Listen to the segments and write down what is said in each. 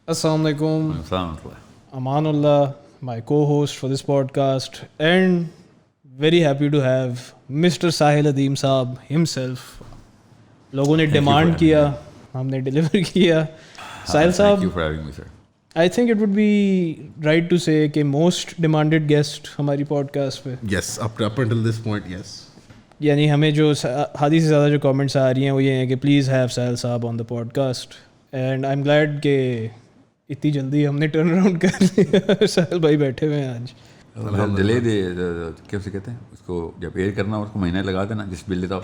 Assalamu alaikum. Amanullah, my co-host for this podcast, and very happy to have Mr. Sahil Adeem साहब himself. लोगों ने demand किया, हमने deliver किया. Sahil साहब, Thank you for having me, sir. I think it would be right to say कि most demanded guest हमारी podcast पे. Yes, up until this point, yes. यानी हमें जो आधी से ज़्यादा जो comments आ रही हैं वो ये हैं कि please have Sahil साहब on the podcast. And I'm glad कि इतनी जल्दी हमने टर्न अराउंड कर लिया. साहिल भाई बैठे हुए हैं आज. डिले दे कैसे कहते हैं उसको, जब एयर करना उसको महीना लगा देना, जिस बिल्ड था.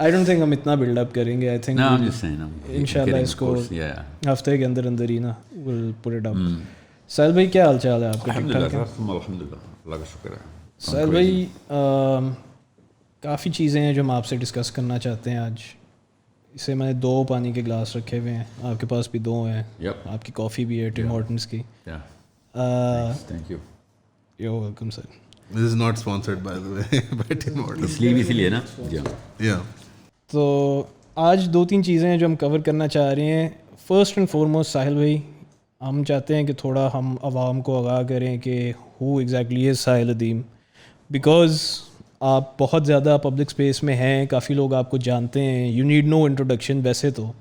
आई डोंट थिंक हम इतना बिल्डअप करेंगे. आई थिंक इंशाल्लाह इसको हफ्ते के अंदर अंदर ही ना विल पुट इट अप. साहिल भाई क्या हाल चाल है आपका? अल्हम्दुलिल्लाह, अल्लाह का शुक्र है. साहिल भाई काफ़ी चीज़ें हैं जो हम आपसे डिस्कस करना चाहते हैं आज. इसे मैंने 2 पानी के ग्लास रखे हुए हैं, आपके पास भी 2 हैं. आपकी कॉफ़ी भी है टिम हॉर्टन्स की. Thank you. You're welcome, sir. This is not sponsored, by the way, by Tim Hortons. इसलिए ना. Yeah. तो आज 2-3 चीज़ें हैं जो हम कवर करना चाह रहे हैं. फर्स्ट एंड फॉरमोस्ट साहिल भाई, हम चाहते हैं कि थोड़ा हम आवाम को आगाह करें कि who exactly is Sahil अदीम. Because आप बहुत ज़्यादा पब्लिक स्पेस में हैं, काफ़ी लोग आपको जानते हैं. यू नीड नो इंट्रोडक्शन वैसे तो,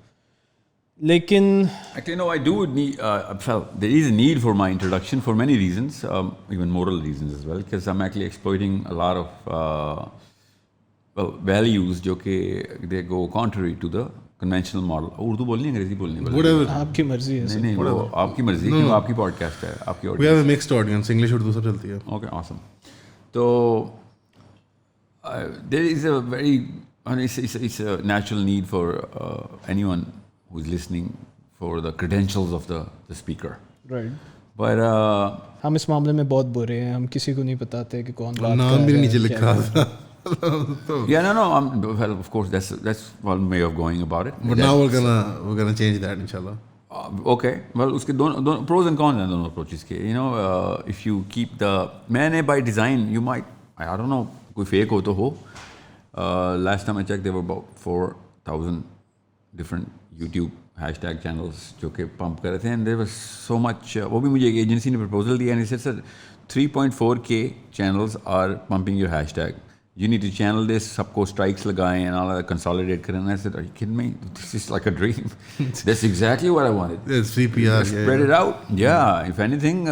लेकिन Actually, no, I do need. There is a need for my introduction for many reasons, even moral reasons as well, because I'm actually exploiting a lot of values जो कि they go contrary to the conventional model. Urdu बोलनी है, अंग्रेजी बोलनी है? Whatever. आपकी मर्जी है. नहीं, वो आपकी मर्जी, क्योंकि आपकी पॉडकास्ट है, आपकी We have a mixed audience. English Urdu सब चलती है. Okay, awesome. तो there is a very, it's a natural need for anyone who's listening for the credentials of the speaker. Right. But हम इस मामले में बहुत बुरे हैं. हम किसी को नहीं बताते कि कौन बात नाम भी नीचे लिखा था. yeah, no, well, of course, that's one way of going about it. But now we're gonna change that, inshallah. Okay, well, उसके दोनों pros and cons हैं दोनों approaches के. You know, if you keep मैंने by design, you might, I don't know, कोई fake हो तो हो. Last time I checked, there were about 4,000 different YouTube hashtag channels जो कि pump कर रहे थे, and there was so much. वो भी मुझे एक एजेंसी ने proposal दिया, and it said, sir, 3.4K channels are pumping your hashtag. You need to channel this, सबको strikes लगाएं and all that, consolidate करें. And I said, are you kidding me? This is like a dream. That's exactly what I wanted. It's free PR. Spread it out. Yeah, if anything,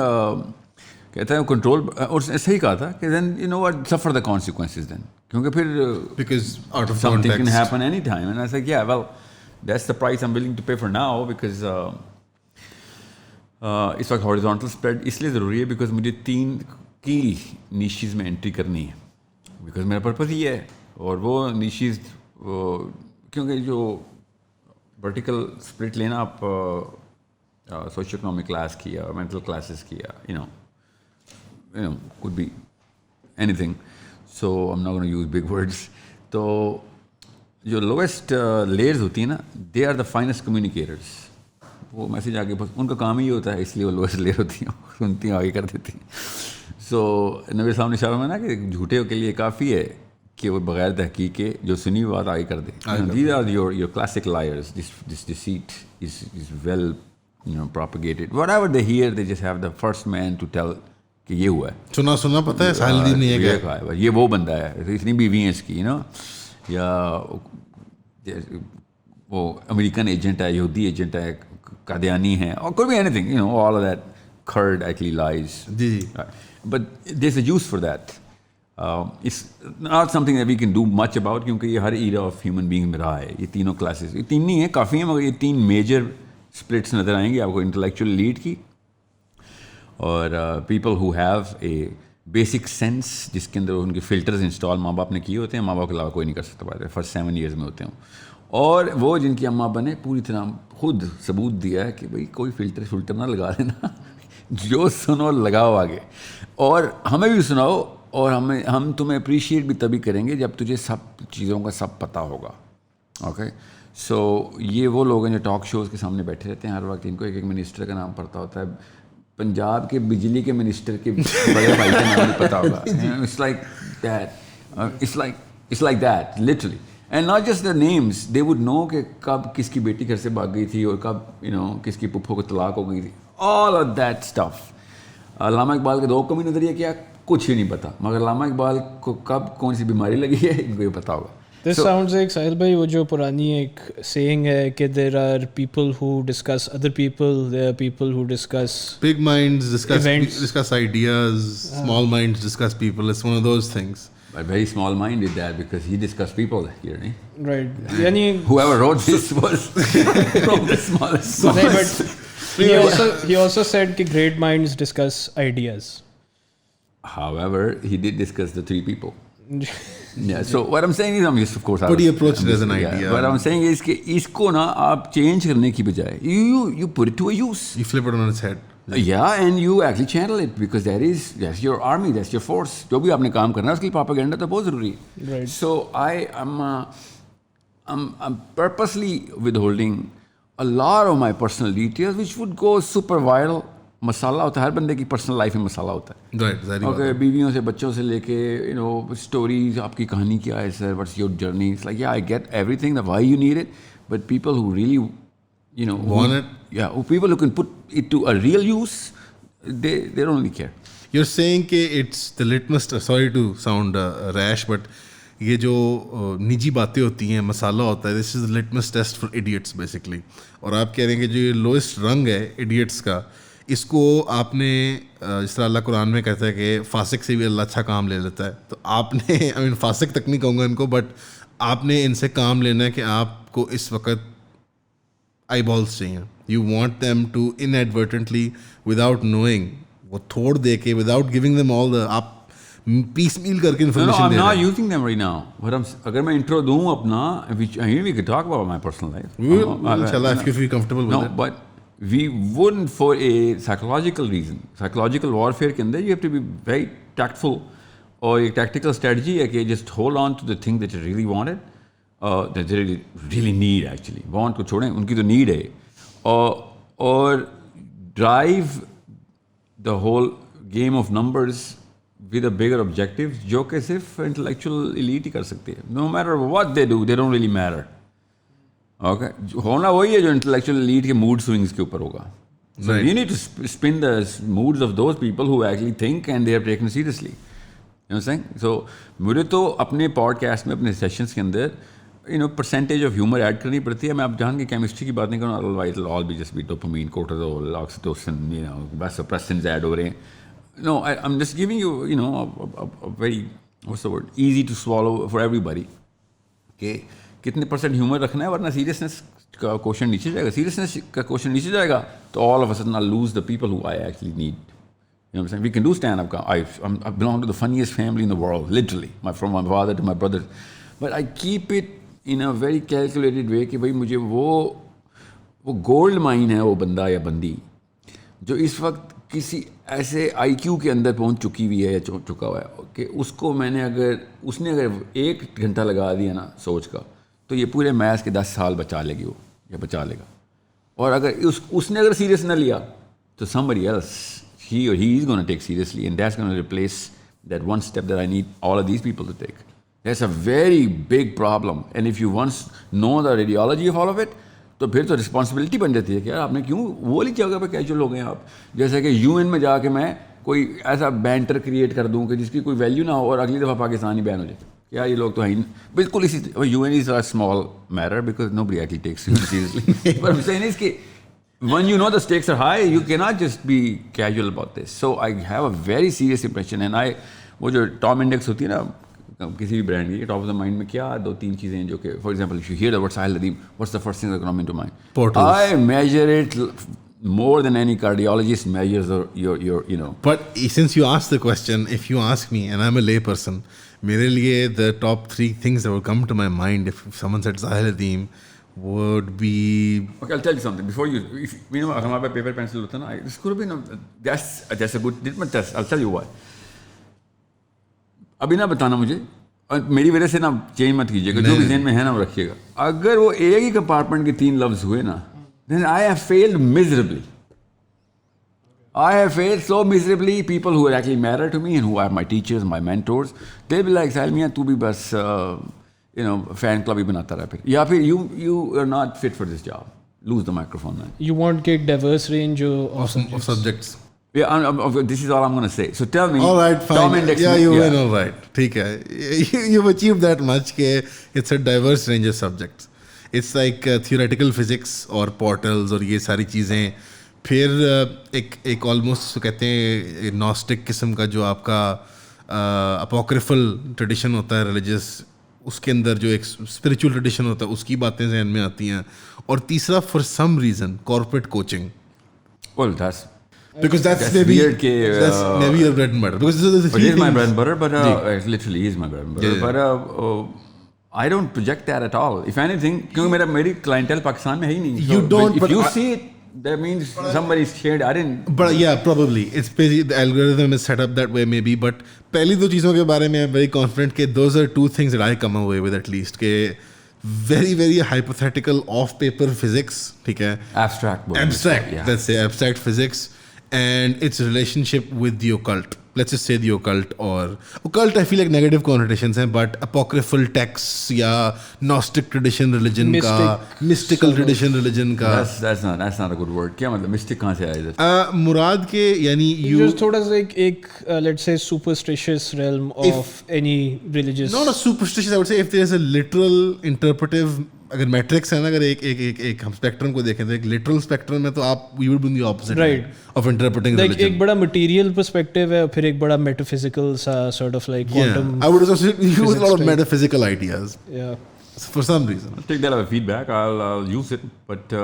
कहता है control, और सही कहा था कि then you know what, suffer the consequences then. क्योंकि फिर Because out of something context. can happen anytime. And I was like, yeah, well, that's the price I'm willing to pay for now, because इस वक्त horizontal spread इसलिए ज़रूरी है because मुझे 3 की नीशीज़ में एंट्री करनी है, बिकॉज मेरा पर्पज़ ही है. और वो नीशीज़ क्योंकि जो वर्टिकल स्प्लिट लेना आप सोशियो इकोनॉमिक क्लास की या मेंटल क्लासेस की या you know could be anything, so I'm not going to use big words. तो जो लोएस्ट लेयर्स होती हैं ना, they are the finest communicators. वो मैसेज आगे बस उनका काम ही होता है, इसलिए वो लोएस्ट लेयर होती हैं, सुनती हैं, आगे कर देती हैं. सो नबी साहब ने इशारा में ना कि झूठे के लिए काफ़ी है कि वो बगैर तहकीक के जो सुनी बात आगे कर दे. These are your classic liars. This deceit is well propagated. Whatever they hear, they just have the first man to tell कि ये हुआ है. सुना पता है साहिल अदीम ने ये कहा, ये वो बंदा है, इतनी बीवी हैं इसकी, या वो अमेरिकन एजेंट है, यहूदी एजेंट है, कादियानी है, और कोई भी anything, all of that curd actually lies. जी. But there's a use for that. It's not something that we can do much about, क्योंकि ये हर era of human being में रहा है. ये तीनों classes, ये 3 नहीं है, काफ़ी हैं, मगर ये 3 major splits नज़र आएंगे आपको intellectual elite की, और people who have a basic sense, जिसके अंदर उनके filters install माँ बाप ने किए होते हैं. माँ बाप के अलावा कोई नहीं कर सकता बात है, फर्स्ट 7 years में होते हैं. और वो जिनकी अम्मा बने पूरी तरह खुद सबूत दिया है कि भाई कोई फिल्टर ना लगा देना, जो सुनो लगाओ आगे, और हमें भी सुनाओ, और हम तुम्हें अप्रिशिएट भी तभी करेंगे जब तुझे सब चीज़ों का सब पता होगा. ओके, सो ये वो लोग हैं जो टॉक शोज़ के सामने बैठे रहते हैं हर वक्त. इनको एक मिनिस्टर का नाम पता होता है, पंजाब के बिजली के मिनिस्टर के बड़े भाई का नाम नहीं पता होगा. It's like that. It's like that, literally. And not just the names, they would know कि कब किसकी बेटी घर से भाग गई थी और कब किसकी पुप्पो को तलाक हो गई थी. All of that stuff. अल्लामा इकबाल के 2 कौमी नज़रिए क्या कुछ ही नहीं पता, मगर अल्लामा इकबाल को कब कौन सी बीमारी लगी है इनको ये पता होगा. This sounds like साहिल भाई वो जो पुरानी एक saying है कि there are people who discuss other people, there are people who discuss big minds discuss events. discuss ideas, small minds discuss people. It's one of those things. But very small minded that because he discussed people here, eh? right. यानी Whoever wrote this was from the smallest. नहीं, but he also said कि great minds discuss ideas. However, he did discuss the 3 people. Yeah, so what I'm saying is, I'm just of course. But he approached it as an idea. What I'm saying is कि इसको ना आप change करने की बजाय you put it to a use. You flip it on its head. Yeah, and you actually channel it because that's your army, that's your force. जो भी आपने काम करना है उसके लिए propaganda तो बहुत ज़रूरी है. Right. So I'm purposely withholding a lot of my personal details, which would go super viral. मसाला होता है, हर बंदे की पर्सनल लाइफ में मसाला होता है. Right. ओके, बीवियों से बच्चों से लेके स्टोरीज, आपकी कहानी क्या है sir, what's your journey. It's like I get everything that why you need it, but people who really want it. Yeah, people who can put it to a real use, they don't really care. You're saying कि it's the litmus. Sorry to sound rash, but ये जो निजी बातें होती हैं, मसाला होता है, this is the litmus test for idiots basically. और आप कह रहे हैं कि जो ये लोएस्ट रंग है idiots का, इसको आपने जिस तरह अल्लाह कुरान में कहता है कि फासिक से भी अल्लाह अच्छा काम ले लेता है, तो आपने आई मीन फासिक तक नहीं कहूँगा इनको, बट आपने इनसे काम लेना है कि आपको इस वक्त आई बॉल्स चाहिए. You want them to inadvertently without knowing, वो थोड़ दे के without giving them all the, आप पीस मील करके इन्फॉर्मेशन दे रहे हैं. I'm not using them right now. अगर मैं इंट्रो दूँ अपना, we could talk about my personal life. Inshallah, if you feel comfortable with it. No, but we wouldn't for a psychological reason. Psychological warfare के अंदर you have to be very tactful, और एक tactical strategy है कि just hold on to the thing that you really wanted, that you really need actually. Want को छोड़ें, उनकी तो need है, और drive the whole game of numbers with a bigger objective, जो कि सिर्फ intellectual elite ही कर सकती है. No matter what they do, they don't really matter. Okay, होना वही है जो इंटेलेक्चुअल लीड के मूड स्विंग्स के ऊपर होगा. So you need to spin the moods of those people who actually think and they are taken seriously. You know what I'm saying? So मुझे तो अपने पॉडकास्ट में, अपने सेशंस के अंदर परसेंटेज ऑफ ह्यूमर ऐड करनी पड़ती है. मैं आप जान के केमिस्ट्री की बात नहीं करूँ, otherwise it'll all be just be dopamine, cortisol, oxytocin, vasopressins add हो रहे हैं. No, I'm just giving you a very, what's the word, easy to swallow for everybody. Okay. कितने % ह्यूमर रखना है, वरना सीरियसनेस का क्वेश्चन नीचे जाएगा. सीरियसनेस का क्वेश्चन नीचे जाएगा तो all of a sudden I lose the people who I actually need. You know what I'm saying? We can do stand-up. I belong to the funniest family in the world, literally. From my father to my brother. But I keep it in a very calculated way कि भाई मुझे वो gold mine है वो बंदा या बंदी जो इस वक्त किसी ऐसे IQ के अंदर पहुंच चुकी हुई है या चुका हुआ है कि उसको उसने अगर 1 घंटा लगा दिया ना सोच का, तो ये पूरे मैथ्स के 10 साल बचा लेगी वो, या बचा लेगा. और अगर उसने अगर सीरियस ना लिया तो somebody else, he or he is going to take seriously, and that's going to replace that one step that I need all of these people to take. That's a very big problem, and if you once know the radiology of all of it, तो फिर तो responsibility बन जाती है कि यार आपने क्यों वो वाली जगह पे कैजुअल हो गए आप. जैसे कि UN में जाके मैं कोई ऐसा बैंटर क्रिएट कर दूँ कि जिसकी कोई वैल्यू ना हो और अगली दफ़ा पाकिस्तानी बैन हो जाए. क्या ये लोग तो हैं बिल्कुल इसी. UN is a small matter because nobody actually takes it seriously. But I'm saying is कि when you know the stakes are high, you cannot just be casual about this. So I have a very serious impression, and वो जो Tom index होती है ना किसी भी brand की, top of the mind में क्या 2-3 चीज़ें हैं जो कि for example if you here the word Sahil अदीम, what's the first thing that come into mind? Portals. I measure it more than any cardiologist measures your. But since you asked the question, if you ask me, and I'm a lay person, मेरे लिए the top 3 things that would come to my mind if someone said Sahil Adeem would be. Okay, I'll tell you something. Before अगर हमारे पास paper pencil होता ना, this could have been that's a good litmus test. I'll tell you why. अभी ना बताना मुझे, और मेरी वजह से ना चेंज मत कीजिएगा, जो भी ज़हन में है ना वो रखिएगा. अगर वो एक ही कंपार्टमेंट के 3 लफ्ज़ हुए ना, then I have failed miserably. I have failed so miserably. People who actually matter to me and who are my teachers, my mentors, they'll be like, Sahil Miyan, तू भी बस फैन क्लब ही बनाता रहा फिर, या फिर you are not fit for this job, lose the microphone man. You want a diverse range of of subjects. Yeah, this is all I'm going to say. So tell me. All right, fine. Tom Index. Yeah, you win. All right. ठीक है. You've achieved that much के it's a diverse range of subjects. It's like theoretical physics और portals और ये सारी चीज़ें. फिर एक almost कहते हैं gnostic किस्म का जो आपका apocryphal tradition होता है religious, उसके अंदर जो एक spiritual tradition होता है उसकी बातें ज़हन में आती हैं. और तीसरा for some reason corporate coaching. Well, Because that's maybe your bread and butter. Because this is it is my bread and butter, but it literally is my bread and butter. But I don't project that at all. If anything, क्योंकि मेरी clientele Pakistan में है ही नहीं. You don't. If you see it, that means somebody's shared. I didn't. But yeah, probably it's the algorithm is set up that way maybe. But पहली दो चीज़ों के बारे में I'm very confident कि those are two things that I come away with at least. कि very very hypothetical off paper physics, ठीक है. Abstract. Yeah. Let's say abstract physics. And its relationship with the occult. Let's just say the occult or occult. I feel like negative connotations हैं, but apocryphal texts या Gnostic tradition religion का, mystical tradition religion का. That's not a good word. क्या मतलब mystic कहाँ से आया इधर? मुराद के यानी just थोड़ा सा एक let's say superstitious realm of any religious. Not a superstitious. I would say if there is a literal interpretive. अगर मैट्रिक्स है ना, अगर एक हम स्पेक्ट्रम को देखें तो एक लिटरल स्पेक्ट्रम में तो आप we would be in the opposite of interpreting religion. एक बड़ा मटेरियल पर्सपेक्टिव है, फिर एक बड़ा मेटाफिजिकल सा sort of like quantum. I would also use a lot of metaphysical ideas. या for some reason. I'll take that as a feedback. I'll use it, but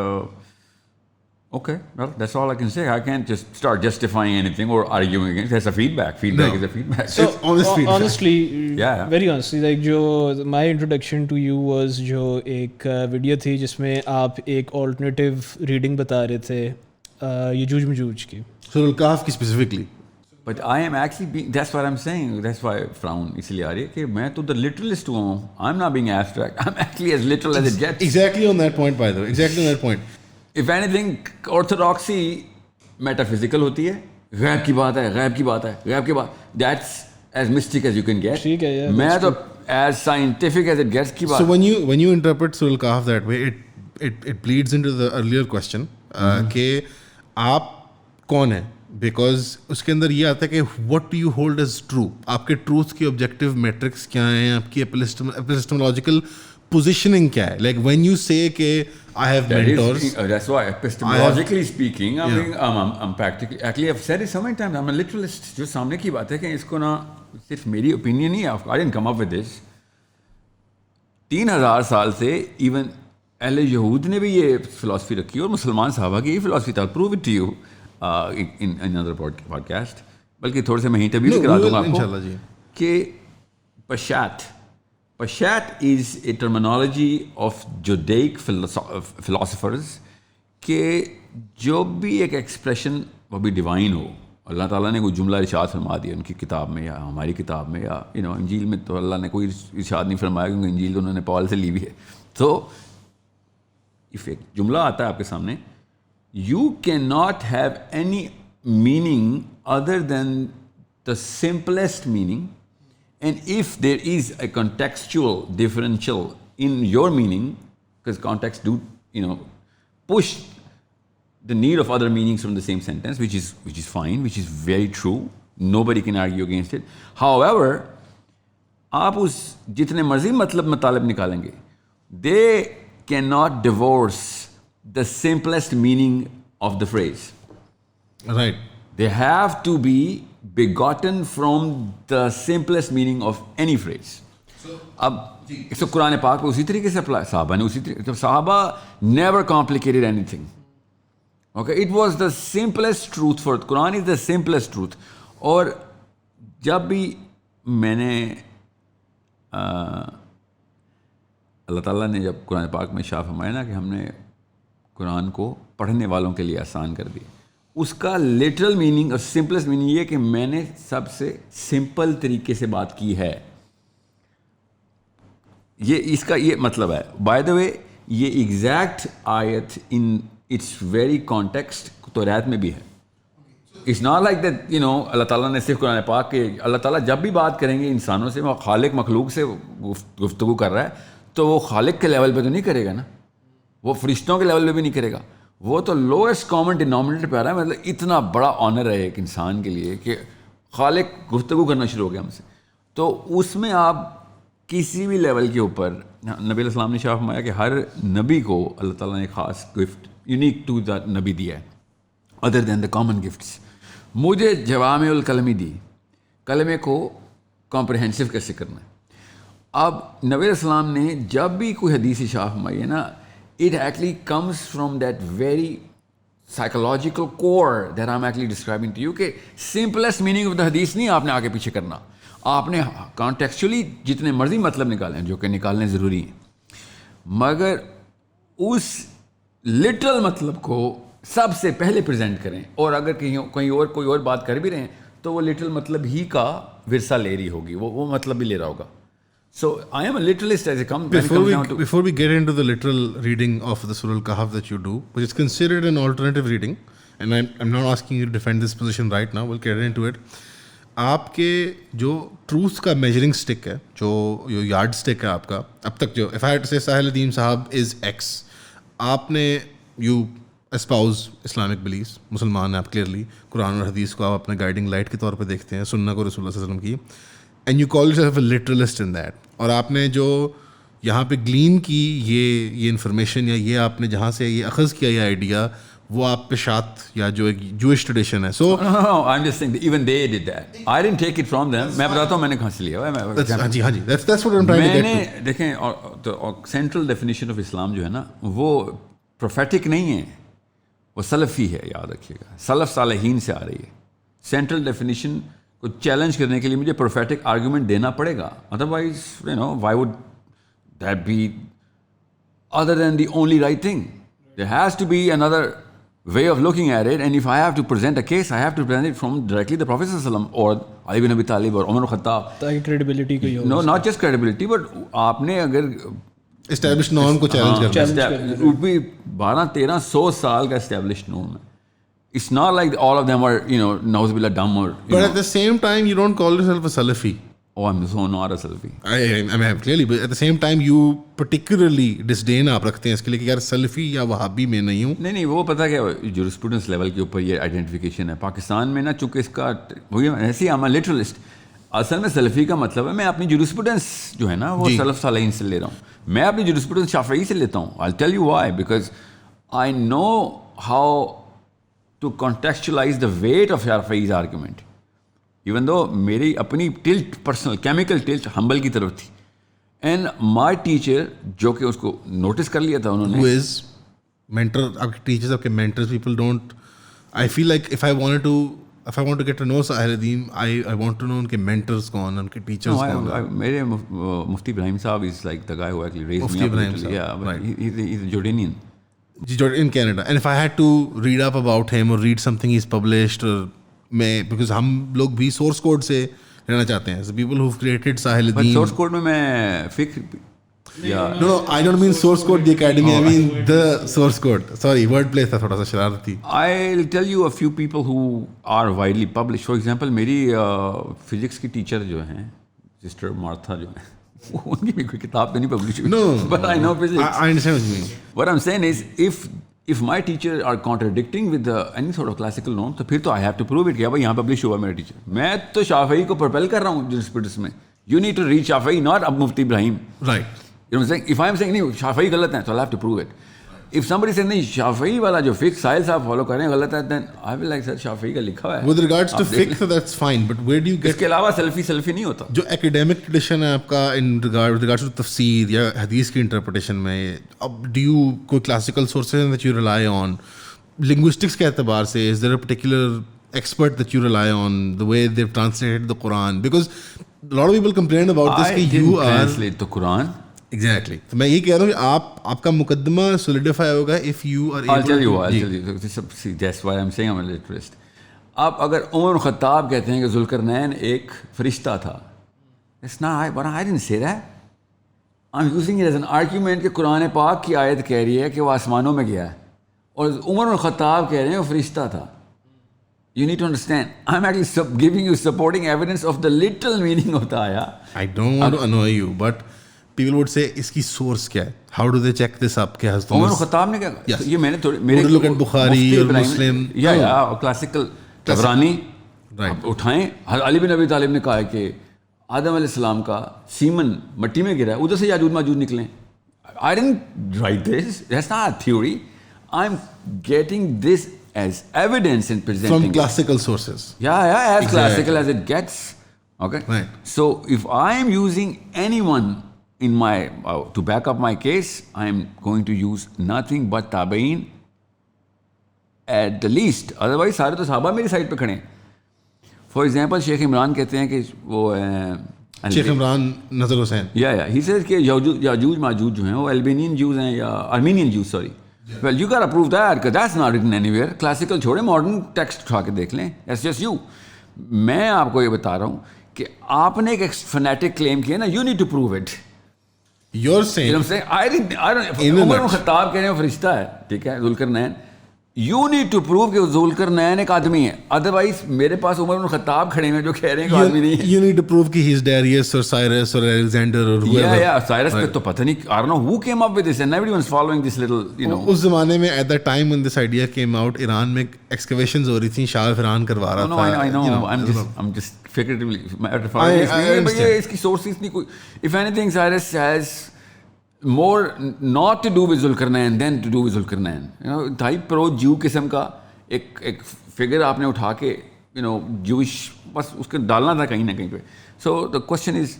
okay, well, that's all I can say. I can't just start justifying anything or arguing against. That's a feedback. Feedback is a feedback. So honestly, yeah, very honestly, like जो my introduction to you was जो एक video थी जिसमें आप एक alternative reading बता रहे थे यजूज मजूज की. Surah Kahf की specifically. But I am actually being, that's what I'm saying. That's why I frown इसलिए आ रही है कि मैं तो the literalist हूँ. I'm not being abstract. I'm actually as literal as it gets. Exactly on that point, by the way. Exactly on that point. If anything, orthodoxy metaphysical होती है. गैब की बात है, गैब की बात है, गैब की बात. That's as mystic as you can get. ठीक है, yeah, मैं तो as scientific as it gets की बात. So when you interpret Surah Kahf that way, it bleeds into the earlier question कि आप कौन है? Because उसके अंदर ये आता है कि what do you hold as true? आपके truth की objective metrics क्या हैं? आपकी epistemological positioning क्या है? Like when you say कि I have mentors. That's why epistemologically speaking, I'm practically, actually I've said it so many times, I'm a literalist. जो सामने की बात है कि इसको ना सिर्फ मेरी opinion ही है. I didn't come up with this. 3000 साल से even अहले यहूद ने भी ये philosophy रखी और मुसलमान साहबा की ये philosophy था. I'll prove it to you in another podcast. बल्कि थोड़े से मैं ही तभी करा दूंगा आपको कि Pashat is a terminology of Judaic philosophers कि जो भी एक expression वो भी divine हो. अल्लाह ताला ने कोई जुमला इरशाद फरमा दिया उनकी किताब में या हमारी किताब में या इंजील में तो अल्लाह ने कोई इरशाद नहीं फरमाया क्योंकि इंजील तो उन्होंने पॉल से ली हुई है. तो इफ एक जुमला आता है आपके सामने, you cannot have any meaning other than the simplest meaning. And if there is a contextual differential in your meaning, because context do push the need of other meanings from the same sentence, which is fine, which is very true. Nobody can argue against it. However, आप उस जितने मर्जी मतलब मतालब निकालेंगे, they cannot divorce the simplest meaning of the phrase. Right. They have to be begotten from the simplest meaning of any phrase. अब इसको कुरान पाक पे उसी तरीके से अप्लाई, साहबा ने उसी तरीके, साहबा never complicated anything. Okay, it was the simplest truth for Quran is the simplest truth. और जब भी मैंने अल्लाह ताला ने जब कुरान पाक में शाह फरमाया ना कि हमने कुरान को पढ़ने वालों के लिए आसान कर दिया, उसका लिटरल मीनिंग और सिंपलेस्ट मीनिंग ये कि मैंने सबसे सिंपल तरीके से बात की है. ये इसका ये मतलब है. बाय द वे ये एग्जैक्ट आयत इन इट्स वेरी कॉन्टेक्स्ट तौरात में भी है. It's not like that you know अल्लाह ताला ने सिर्फ कुरान पाक के, अल्लाह ताला जब भी बात करेंगे इंसानों से, वो खालिक मखलूक से गुफ्तगू कर रहा है, तो वो खालिक के लेवल पे तो नहीं करेगा ना, वो फरिश्तों के लेवल पे भी नहीं करेगा, वो तो लोएस्ट कॉमन डिनोमिनेटर पे आ रहा है। मतलब इतना बड़ा ऑनर है एक इंसान के लिए कि खालिक गुफ्तगू करना शुरू हो गया हमसे। तो उसमें आप किसी भी लेवल के ऊपर, नबी अलैहिस्सलाम ने शाह फरमाया कि हर नबी को अल्लाह ताला ने ख़ास गिफ्ट यूनिक टू द नबी दिया है, other than the common gifts. मुझे जवामिउल कलमी दी, कलमे को कॉम्प्रहेंसिव कैसे करना है। अब नबी अलैहिस्सलाम ने जब भी कोई हदीस इरशाद फरमाई है ना, it actually comes from that very psychological core that I'm actually describing to you, कि simplest meaning of the hadith नहीं आपने आगे पीछे करना, आपने contextually जितने मर्जी मतलब निकालें, जो कि निकालने ज़रूरी हैं, मगर उस लिटरल मतलब को सबसे पहले प्रेजेंट करें। और अगर कहीं और कोई और बात कर भी रहे हैं तो वो लिटरल मतलब ही का विरसा ले रही होगी, वो मतलब भी ले रहा होगा। So I am a literalist as it comes. Before we get into the literal reading of the Surah Kahf that you do, which is considered an alternative reading, and I'm not asking you to defend this position right now, we'll get into it. आपके जो truth का measuring stick है, जो yard stick है आपका अब तक, जो इफ आई हैड टू से साहिल अदीम साहब इज एक्स, आपने यू एस्पाउज इस्लामिक बिलीव्स, मुसलमान हैं आप क्लियरली, कुरान और हदीस को आप अपने गाइडिंग लाइट के तौर पे देखते हैं, सुन्ना को रसूलुल्लाह सल्लल्लाहु अलैहि वसल्लम की, and you call yourself a literalist in that. और आपने जो यहाँ पे ग्लीन की ये इन्फॉर्मेशन, या ये आपने जहाँ से ये अखज़ किया ये आइडिया, वो आप पे शात या जो एक जूइश ट्रेडिशन है। So I am just saying even they did that, I didn't take it from them. मैं बताता हूँ मैंने कहाँ से लिया हुआ है। हाँ जी, that's what I am trying to get to. देखें, तो सेंट्रल डेफिनेशन ऑफ इस्लाम जो है ना, वो प्रोफेटिक नहीं है, वो सलफ़ी है, याद रखिएगा, सलफ़ सालेहीन से आ रही है। सेंट्रल डेफिनेशन को चैलेंज करने के लिए मुझे प्रोफेटिक आर्गूमेंट देना पड़ेगा, otherwise you know why would that be other than the only right thing. There has to be another way of looking at it, and if I have to present a case, I have to present it from directly the Prophet _sallam or Ali bin Abi Talib or Umar al-Khattab, ताकि credibility को हो। No, not just credibility, but आपने अगर established norm को challenge करना है, it would be 1200-1300 साल का established norm है। It's not like all of them are, you know, nauzubillah dumb or. But at the same time, you don't call yourself a Salafi. Oh, I'm so not a Salafi. I mean, clearly, but at the same time, you particularly disdain आप रखते हैं इसके लिए कि यार सलफ़ी या वहाबी में नहीं हूँ। नहीं, वो पता क्या, जूरिस्प्रूडेंस लेवल के ऊपर ये आइडेंटिफिकेशन है पाकिस्तान में ना, चूँकि इसका वही ऐसे ही, I'm a literalist। असल में सलफ़ी का मतलब है मैं अपनी जूरिस्प्रूडेंस जो है ना, वो सलफ़ सालेहीन से ले रहा हूँ। मैं अपनी जूरिस्प्रूडेंस शाफ़ई से लेता हूँ। I'll tell you why, because I know how to contextualize the weight of Shafi'i's argument, even though मेरी अपनी tilt, personal chemical tilt humble की तरफ थी, एंड माय टीचर जो कि उसको नोटिस कर लिया था उन्होंने। Who is mentor? आपके टीचर्स, आपके mentors, people don't. I feel like if I want to get to know Sahil Adeem, I want to know उनके mentors कौन, उनके teachers कौन। मेरे मुफ्ती इब्राहिम साहब is like the guy who actually raised Mufti me up. Ibrahim Saab, Yeah, but right. he's a Jordanian. In Canada, and if I had to read up about him or read something he's published, or because हम लोग भी source code से लेना चाहते हैं, so people who've created Sahil But Adeem. source code में मैं फिक्र, yeah. No, I don't mean source code the academy. I mean the source code. Sorry, wordplay था थोड़ा सा शरारती। I'll tell you a few people who are widely published. For example, मेरी physics की teacher जो हैं, सिस्टर मार्था जो है, उनकी भी कोई किताब तो नहीं पब्लिश हुई। No, but I know physics. I understand what you mean. What I'm saying is, if my teacher are contradicting with any sort of classical norm, तो फिर तो I have to prove it कि भाई यहाँ publish हुआ मेरा teacher. मैं तो शाफई को प्रोपेल कर रहा हूँ जूरिस्प्रूडेंस में। You need to read Shafi'i, not अब मुफ्ती Ibrahim. Right. You know what I'm saying? If I'm saying नहीं शाफई गलत है, तो I'll have to prove it. If somebody says नहीं शाफई वाला जो फिक्स साहिल साहब फॉलो कर रहे हैं गलत है, then I will like sir Shafi'i का लिखा हुआ है। With regards to fiqh, that's fine, but where do you get? इसके अलावा सल्फी नहीं होता। जो एकेडमिक ट्रेडिशन है आपका in regards to तफसीर या हदीस की इंटरप्रिटेशन में, अब do you कोई classical sources that you rely on, linguistics के एतबार से, is there a particular expert that you rely on, the way they've translated the Quran? Because a lot of people complain about this कि you are translate the Quran. Exactly. तो मैं ये कह रहा हूँ कि आपका मुकदमा solidified होगा if you are able I'll tell you. Ji. That's why I'm saying I'm a literalist. आप अगर उमर ख़त्ताब कहते हैं कि ज़ुल्करनैन एक फरिश्ता था, it's not, but I didn't say that. I'm using it as an argument कि कुरान पाक की आयत कह रही है कि वो आसमानों में गया है, और उमर ख़त्ताब कह रहे हैं वो फरिश्ता था। You need to understand. I'm actually giving you supporting evidence of the literal meaning of the ayah. I don't want to annoy you, but people would say इसकी source क्या है? How do they check this up? क्या हज़रत उमर ख़त्ताब ने क्या? Yes. ये मैंने थोड़े मेरे look at Bukhari or Muslim. या क्लासिकल तबरानी Right. उठाएं. अली बिन अबी तालिब ने कहा है कि आदम अलैहिस्सलाम का सीमन मट्टी में गिरा है, उधर से याजूज माजूज निकले. I didn't write this. That's not a theory. I'm getting this as evidence and presenting From classical sources. Yeah, as Exactly. classical as it gets. Okay. Right. So if I am using anyone in my to back up my case, I am going to use nothing but tabein at the least. Otherwise, सारे तो साहबा मेरी side पे खड़े हैं. For example, Sheikh Imran कहते हैं कि वो शेख इमरान नजर हुसैन. Yeah. He says कि याजूज माजूज जो हैं वो Albanian Jews हैं या Armenian Jews, sorry. Well, you gotta prove that because that's not written anywhere. Classical छोड़े, modern text उठा के देख लें. That's just you. मैं आपको ये बता रहा हूँ कि आपने एक fanatic claim किया ना, you need to prove it. You're saying. You know what I'm saying? Umar bin Khattab कह रहे हैं फरिश्ता है, ठीक है, Zulqarnain. You need to prove कि जुल्करनैन एक आदमी है. Otherwise, मेरे पास उमर बिन खत्ताब खड़े हैं जो कह रहे हैं कि आदमी नहीं है. You need to prove कि he's Darius or Cyrus or Alexander or whoever. Yeah. Cyrus पे तो पता नहीं, I don't know who came up with this and everyone's following this little, you know. उस ज़माने में at that time when this idea came out, Iran में excavations हो रही थी, शाह ईरान करवा रहा था. No, I know. You know, I'm just figuratively. I understand. ये इसकी sources नहीं कोई. If anything, Cyrus has more not to do with Zulkarnain than to do with Zulkarnain. You know, इंतहाई pro Jew किस्म का एक figure आपने उठा के, you know, Jewish बस उसके डालना था कहीं ना कहीं पे. So the question is,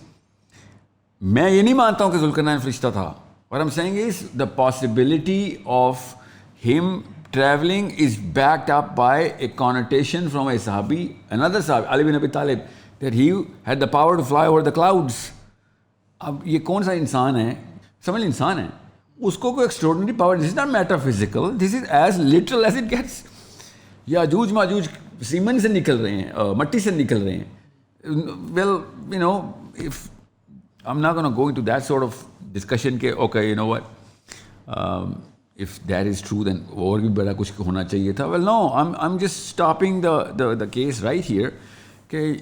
मैं ये नहीं मानता हूँ कि जुल्करनैन फरिश्ता था. What I'm saying is the possibility of him traveling is backed up by a connotation from a sahabi, another sahabi, Ali bin Abi Talib, that he had the power to fly over the clouds. अब ये कौन सा इंसान है, समझ इंसान है, उसको कोई extraordinary power, this is not metaphysical, this is as literal as it gets. याजूज माजूज सीमन से निकल रहे हैं, मट्टी से निकल रहे हैं. Well, you know, if I'm not going to go into that sort of discussion के okay, you know what, if that is true then और भी बड़ा कुछ होना चाहिए था. Well, no, I'm just stopping the case right here कि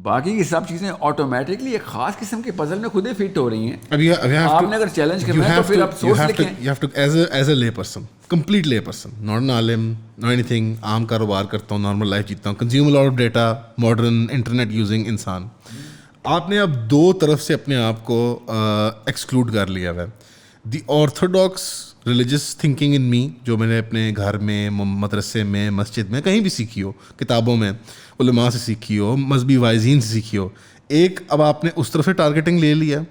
बाकी की सब चीज़ें ऑटोमेटिकली एक खास किस्म के पजल में खुद ही फिट हो रही हैं. अभी आपने अगर चैलेंज करना है तो फिर आप सोच लिखें. You have to as a lay person, complete lay person, not an alim, not anything. आम कारोबार करता हूँ, normal life जीता हूँ, consume a lot of data, modern internet using इंसान. आपने अब दो तरफ से अपने आप को एक्सक्लूड कर लिया है. The orthodox religious thinking in me, जो मैंने अपने घर में, मदरसे में, मस्जिद में, कहीं भी सीखी हो, किताबों में, उलमा से सीखी हो, मजहबी वाइजीन से सीखी हो, एक अब आपने उस तरफ से टारगेटिंग ले लिया.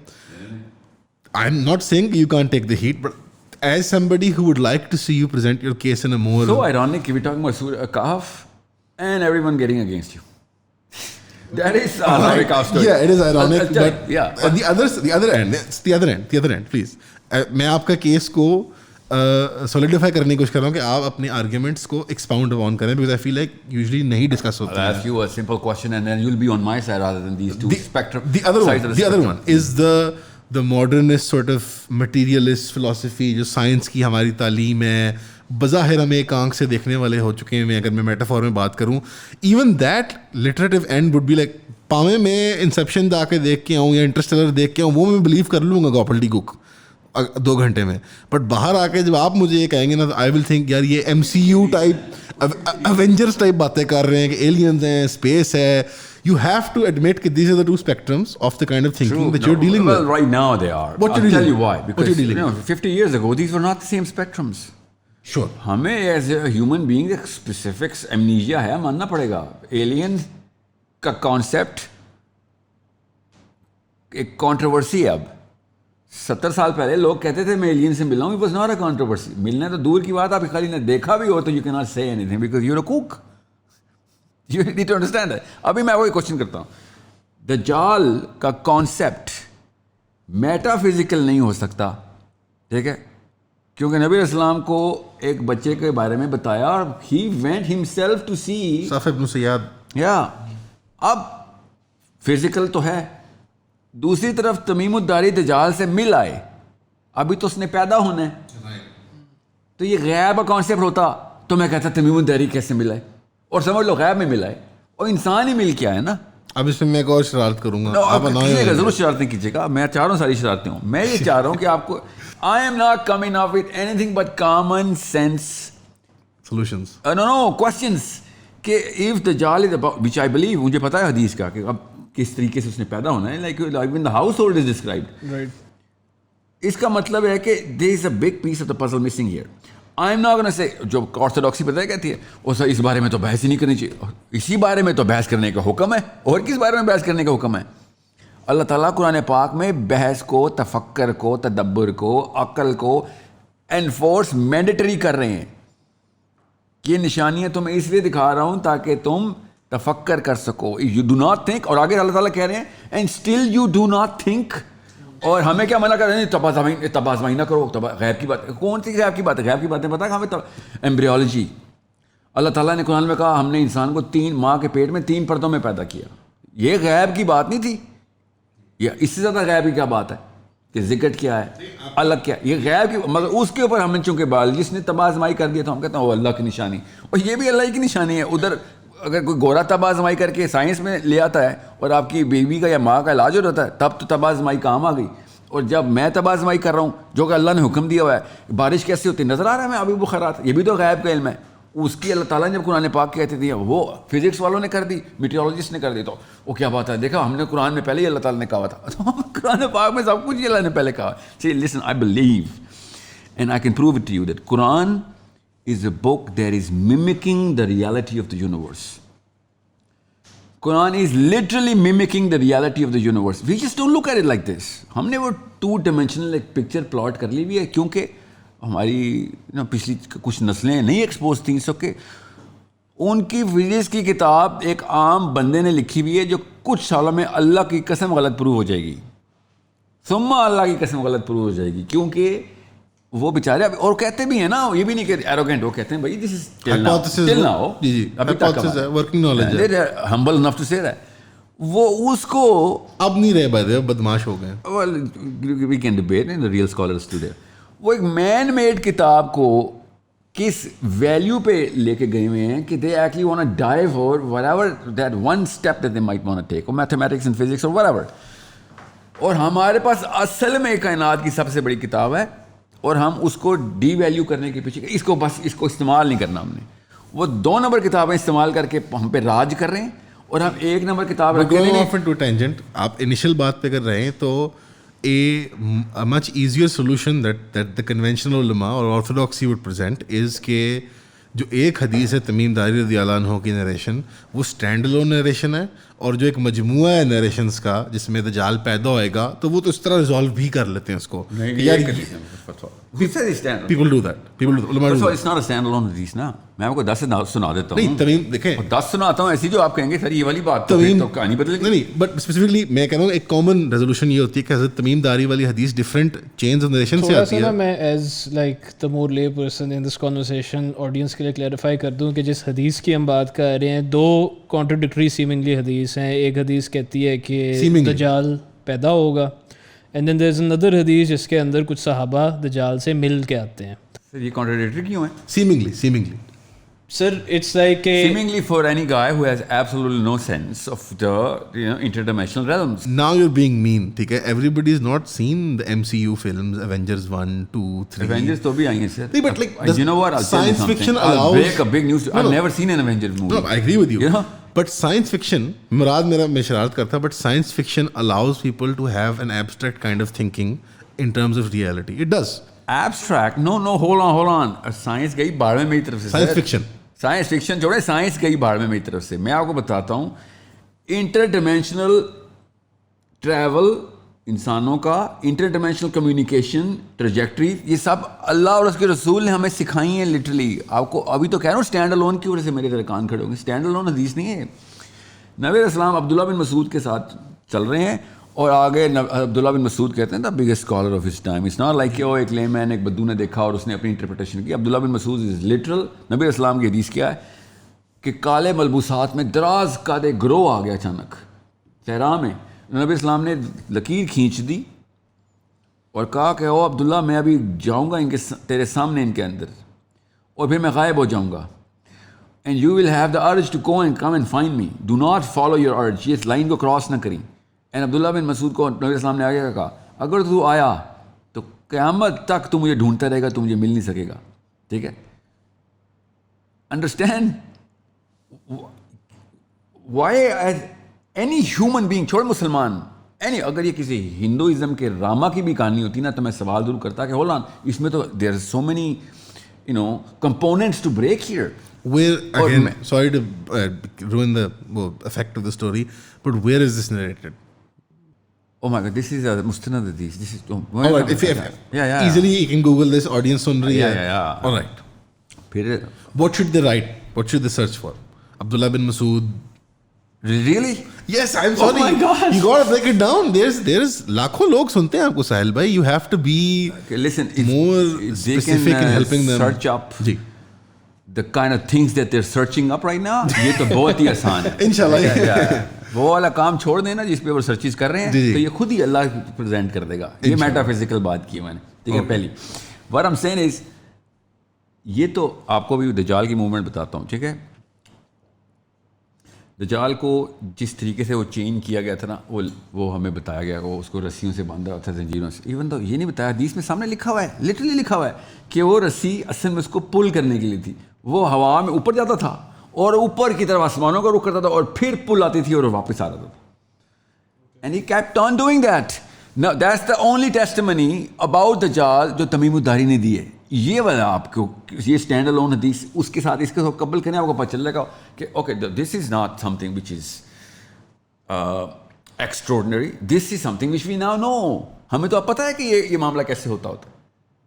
I am not saying you can take the heat, but as somebody who would like to see you present your case in a more So ironic, we talking about Surah Kahf and everyone getting against you. That is ironic story. Yeah, it is ironic, but yeah. the other end, please. मैं आपका case को solidify करने की कोशिश कर रहा हूँ कि आप अपने आर्ग्यूमेंट्स को एक्सपाउंड ऑन करें, because I feel like usually नहीं डिस्कस होता है. I'll ask you a simple question and then you'll be on my side rather than these two spectrum. The other one is the modernist sort of materialist philosophy जो science की हमारी तालीम है, बज़ाहिर हम एक आंख से देखने वाले हो चुके हैं. अगर मैं मेटाफॉर में बात करूँ, even that literative and would be like, पावे मैं इंसेप्शन आके देख के आऊँ या इंटरस्टेलर देख के आऊँ, वो मैं बिलीव कर लूँगा गॉपल्टी कुक 2 घंटे में. बट बाहर आके जब आप मुझे ये कहेंगे ना, तो आई विल थिंक यार ये MCU टाइप, एवेंजर्स टाइप बातें कर रहे हैं कि एलियंस हैं, स्पेस है. You have to admit that these are the two spectrums of the kind of thinking that you're dealing with. Well, right now they are. I'll tell you why. Because you dealing 50 years ago, these were not the same spectrums. Sure. हमें as a human being एक specific amnesia है, मानना पड़ेगा. Alien का concept एक controversy है अब. 70 साल पहले लोग कहते थे मैं एलियन से मिला हूँ. It was not a controversy. मिलना तो दूर की बात, आप खाली ने देखा भी हो तो you cannot say anything because you're a kook. You need to understand that. अभी मैं वही क्वेश्चन करता हूँ. दज्जाल का कॉन्सेप्ट मेटाफिजिकल नहीं हो सकता, ठीक है, क्योंकि नबी अस्सलाम को एक बच्चे के बारे में बताया और he went himself to see. सफ़ इब्न सयाद. या अब फिजिकल तो है. दूसरी तरफ तमीमुद्दारी दज्जाल से मिल आए, अभी तो उसने पैदा होना है. तो ये गैब का कॉन्सेप्ट होता तो मैं कहता तमीमुद्दारी कैसे मिला है, और समझ लो गैब में मिला है, और इंसान ही मिल के आया ना। अब इसमें मैं एक और शरारत करूंगा। No, आप कीजिएगा, जरूर शरारतें कीजिएगा, मैं चाह रहा हूँ सारी शरारतें हूँ। मैं ये चाह रहा हूँ कि आपको I am not coming up with anything but common sense solutions. No questions कि इफ दज्जाल is about, which I believe, मुझे पता है हदीस का कि अब किस तरीके से उसने पैदा होना है, like in the household is described, right. इसका मतलब है कि there is a big piece of the puzzle missing here. I am not gonna say, जो ऑर्थोडॉक्सी पता है कहती है, और सर इस बारे में तो बहस ही नहीं करनी चाहिए, इसी बारे में तो बहस करने का हुक्म है, और किस बारे में बहस करने का हुक्म है? अल्लाह ताला कुरान पाक में बहस को, तफक्कर को, तदब्बर को, अक्ल को एनफोर्स मैंडेटरी कर रहे हैं। ये निशानियां तुम्हें इसलिए दिखा रहा हूं ताकि तुम तफक्कर कर सको, यू डू नॉट थिंक। और आगे अल्लाह ताला कह रहे हैं and still you do not think. और हमें क्या मना कर रहे हैं? तबाज़माई ना करो, गैब की बात। कौन सी गैब की बात है? गैब की बातें पता है हमें? एम्ब्रियोलॉजी, अल्लाह ताला ने कुरान में कहा हमने इंसान को 3 माँ के पेट में 3 परतों में पैदा किया। ये गैब की बात नहीं थी, या इससे ज़्यादा गैब की क्या बात है कि जिक्र क्या है, अलग क्या है? ये गैब की, मगर उसके ऊपर हमने चूंकि बायोलॉजिस्ट ने तबाज़माई कर दिया तो हम कहते हैं वो अल्लाह की निशानी, और ये भी अल्लाह की निशानी है। उधर अगर कोई गोरा तबाज़माई करके साइंस में ले आता है और आपकी बेबी का या माँ का इलाज हो जाता है, तब तो तबाज़माई काम आ गई। और जब मैं तबाज़माई कर रहा हूँ, जो कि अल्लाह ने हुक्म दिया हुआ है, बारिश कैसे होती है नज़र आ रहा है मैं, अभी बुखारात, ये भी तो गैब का इल्म है। उसकी अल्लाह ताला ने जब कुरान पाक कहती थी, वो फिजिक्स वालों ने कर दी, मीटियोलॉजिस्ट ने कर दी, तो वो क्या बात है? देखा हमने कुरान में पहले ही अल्लाह ताला ने कहा था, तो कुरान पाक में सब कुछ ही अल्लाह ने पहले कहा। See listen, I believe and I can prove it to you that Quran is a book that is mimicking the reality of the universe. Quran is literally mimicking the reality of the universe. We just don't look at it like this. हमने वो 2-dimensional एक picture plot कर ली हुई है, क्योंकि हमारी पिछली कुछ नस्लें नहीं एक्सपोज थी, सो के उनकी फिजिक्स की किताब एक आम बंदे ने लिखी हुई है जो कुछ सालों में अल्लाह की कसम गलत प्रूव हो जाएगी, सुम्मा अल्लाह की कसम गलत प्रूव हो जाएगी, क्योंकि वो बेचारे और कहते भी हैं ना, ये भी नहीं कहते एरोगेंट, वो कहते हैं भाई दिस इज टिल नाउ, अभी तक वर्किंग नॉलेज है, humble enough to say that. वो उसको अब नहीं रहे, भाई बदमाश हो गए। Well we can debate in the real scholars today. वो एक मैन मेड किताब को किस वैल्यू पे लेके गए हुए हैं कि they actually want to dive for whatever that one step that they might want to take, और मैथमेटिक्स एंड फिजिक्स और व्हाटएवर। और हमारे पास असल में कायनात की सबसे बड़ी किताब है, और हम उसको डी वैल्यू करने के पीछे, इसको बस इसको इस्तेमाल नहीं करना हमने। वो 2 नंबर किताबें इस्तेमाल करके हम पे राज कर रहे हैं, और हम 1 नंबर किताब रख रहे हैं। आप इनिशियल बात पे कर रहे हैं, तो a much easier solution that the conventional ulama or orthodoxy would present is के जो एक हदीस है तमीम दारी रज़ियल्लाहु अन्हु की नरेशन, वो स्टैंड अलोन नरेशन है, और जो एक मजमुआ है नरेशंस का जिसमें दजाल पैदा होएगा, तो वो तो इस तरह रिजॉल्व भी कर लेते हैं उसको। People do that. It's not a standalone hadith ना, मैं आपको 10 सुना देता हूँ। नहीं तमीम देखें, 10 सुनाता हूँ ऐसी जो आप कहेंगे सर ये वाली बात तो फिर तो कहानी बदलेगी। नहीं, बट स्पेसिफिकली मैं कह रहा हूँ एक कॉमन रेजोल्यूशन ये होती है कि हज़रत तमीम दारी वाली हदीस डिफरेंट चेन्स ऑफ नरेशन से आती है। मैं एज लाइक द मोर ले person in this conversation audience के लिए क्लैरिफाई कर दूँ कि जिस हदीस की हम बात कर रहे हैं, 2 कॉन्ट्रडिक्टरी सीमिंगली हदीस हैं। एक हदीस कहती है कि दजाल पैदा होगा, and then there is another हदीस जिसके अंदर कुछ सहाबा दजाल से मिल के आते हैं। सर ये कॉन्ट्रडिक्टरी क्यों है? Seemingly Sir, it's like a seemingly for any guy who has absolutely no sense of the interdimensional realms. Now you're being mean, ठीक है? Everybody's not seen the MCU films, Avengers 1, 2, 3. Avengers तो भी आई हैं sir. नहीं, but like you know what? I'll science fiction allows. I'll break a big news. I've never seen an Avengers movie. No, I agree with you. You know? But science fiction, मैं शरारत करता, but science fiction allows people to have an abstract kind of thinking in terms of reality. It does. Abstract? No, hold on. Science गई बाढ़ में मेरी तरफ से। Science fiction. Science fiction छोड़े, साइंस गई बाढ़ में मेरी तरफ से। मैं आपको बताता हूँ, इंटरडिमेंशनल ट्रैवल इंसानों का, इंटरडिमेंशनल कम्युनिकेशन, ट्रैजेक्टरी, ये सब अल्लाह और उसके रसूल ने हमें सिखाई हैं लिटरली। आपको अभी तो कह रहा हूँ स्टैंड अलोन की वजह से मेरे तरह कान खड़े होंगे। स्टैंड अलोन हदीस नहीं है। नबी अस्सलाम अब्दुल्ला बिन मसूद के साथ चल रहे हैं, और आगे अब्दुल्ला बिन मसूद कहते हैं the biggest scholar of his time. It's not like एक लेमैन, एक बद्दू ने देखा और उसने अपनी इंटरप्रिटेशन की। अब्दुल्ला बिन मसूद इज लिटरल। नबी अस्सलाम की हदीस क्या है कि काले मलबूसात में दराज का दे ग्रोह आ गया अचानक सहरा में। नबी अस्सलाम ने लकीर खींच दी और कहा कि ओ अब्दुल्ला, मैं अभी जाऊँगा इनके तेरे सामने इनके अंदर, और फिर मैं गायब हो जाऊँगा। and you will have the urge to go and come and find me. Do not follow your urge. ये लाइन को क्रॉस ना करी. And अब्दुल्ला बिन मसूद को नबी इस्लाम ने आगे कहा, अगर तू आया तो क़यामत तक तू मुझे ढूंढता रहेगा, तू मुझे मिल नहीं सकेगा. ठीक है. Understand why as any human being, छोड़ मुसलमान, any, अगर ये किसी हिंदुइज्म के रामा की भी कहानी होती ना तो मैं सवाल जरूर करता कि होल्ड ऑन, इसमें तो there are so many components to break here. Where again, sorry to ruin the effect of the story, but where is this narrated? Oh my God, this is a Mustanad Adeems. This is all right. If easily you can Google this. Audience sun rahi hai. Yeah. All right. What should they write? What should they search for? Abdullah bin Masood. Really? Yes, I'm sorry. Oh my God. You gotta break it down. There's लाखों लोग सुनते हैं आपको साहिल भाई. You have to be more specific in helping them. Search up. Ji. The kind of things that they're searching up right now. ये तो बहुत ही आसान है. इंशाल्लाह. वो वाला काम छोड़ देना जिस पे वो सर्चेज कर रहे हैं, तो ये खुद ही अल्लाह प्रेजेंट कर देगा. ये मेटाफिजिकल बात की मैंने. ठीक है. पहली what I am saying is, ये तो आपको भी दज्जाल की मूवमेंट बताता हूँ. ठीक है. दज्जाल को जिस तरीके से वो चेंज किया गया था ना, वो हमें बताया गया, वो उसको रस्सियों से बांधा हुआ था, जंजीरों से. इवन तो ये नहीं बताया, हदीस में सामने लिखा हुआ है, लिटरली लिखा हुआ है कि वो रस्सी असल में उसको पुल करने के लिए थी. वो हवा में ऊपर जाता था और ऊपर की तरफ आसमानों का रुख करता था और फिर पुल आती थी और वापस आ रहा था. And he kept on doing that. Now that's the only testimony about दज्जाल जो तमीमुद्दारी ने दी है. ये वाला आपको ये स्टैंड अलोन हदीस उसके साथ इसके साथ कबल करने आपको पता चल जाएगा कि okay this is not something which is extraordinary, this is something which we now know. हमें तो अब पता है कि ये मामला कैसे होता है.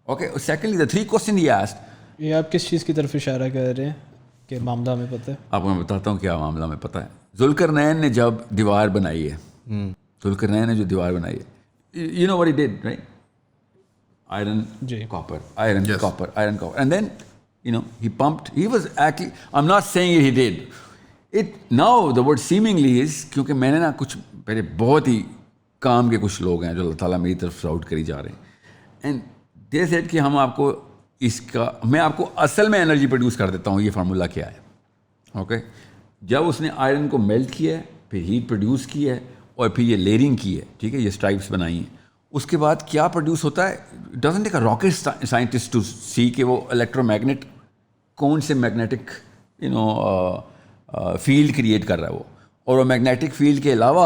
Okay. Secondly the 3 question he asked. ये आप किस चीज़ की तरफ इशारा कर रहे हैं कि मामला में पता है? आपको मैं बताता हूँ क्या मामला में पता है. जुल्करनैन ने जब दीवार बनाई है, जुल्करनैन ने जो दीवार बनाई है, you know what he did, right? Iron, copper, iron, copper. And then, he pumped. He was actually, I'm not saying he did. Now, the word seemingly is, क्योंकि मैंने ना कुछ पहले बहुत ही काम के कुछ लोग हैं जो अल्लाह ताला मेरी तरफ से आउट करी जा रहे हैं. And they said कि मैं आपको असल में एनर्जी प्रोड्यूस कर देता हूँ, ये फार्मूला क्या है. ओके. जब उसने आयरन को मेल्ट किया है, फिर हीट प्रोड्यूस की है और फिर ये लेयरिंग की है, ठीक है, ये स्ट्राइप्स बनाई हैं, उसके बाद क्या प्रोड्यूस होता है. Doesn't take a rocket scientist to see कि वो इलेक्ट्रोमैग्नेट कौन से मैग्नेटिक फील्ड क्रिएट कर रहा है वो. और वो मैग्नेटिक फील्ड के अलावा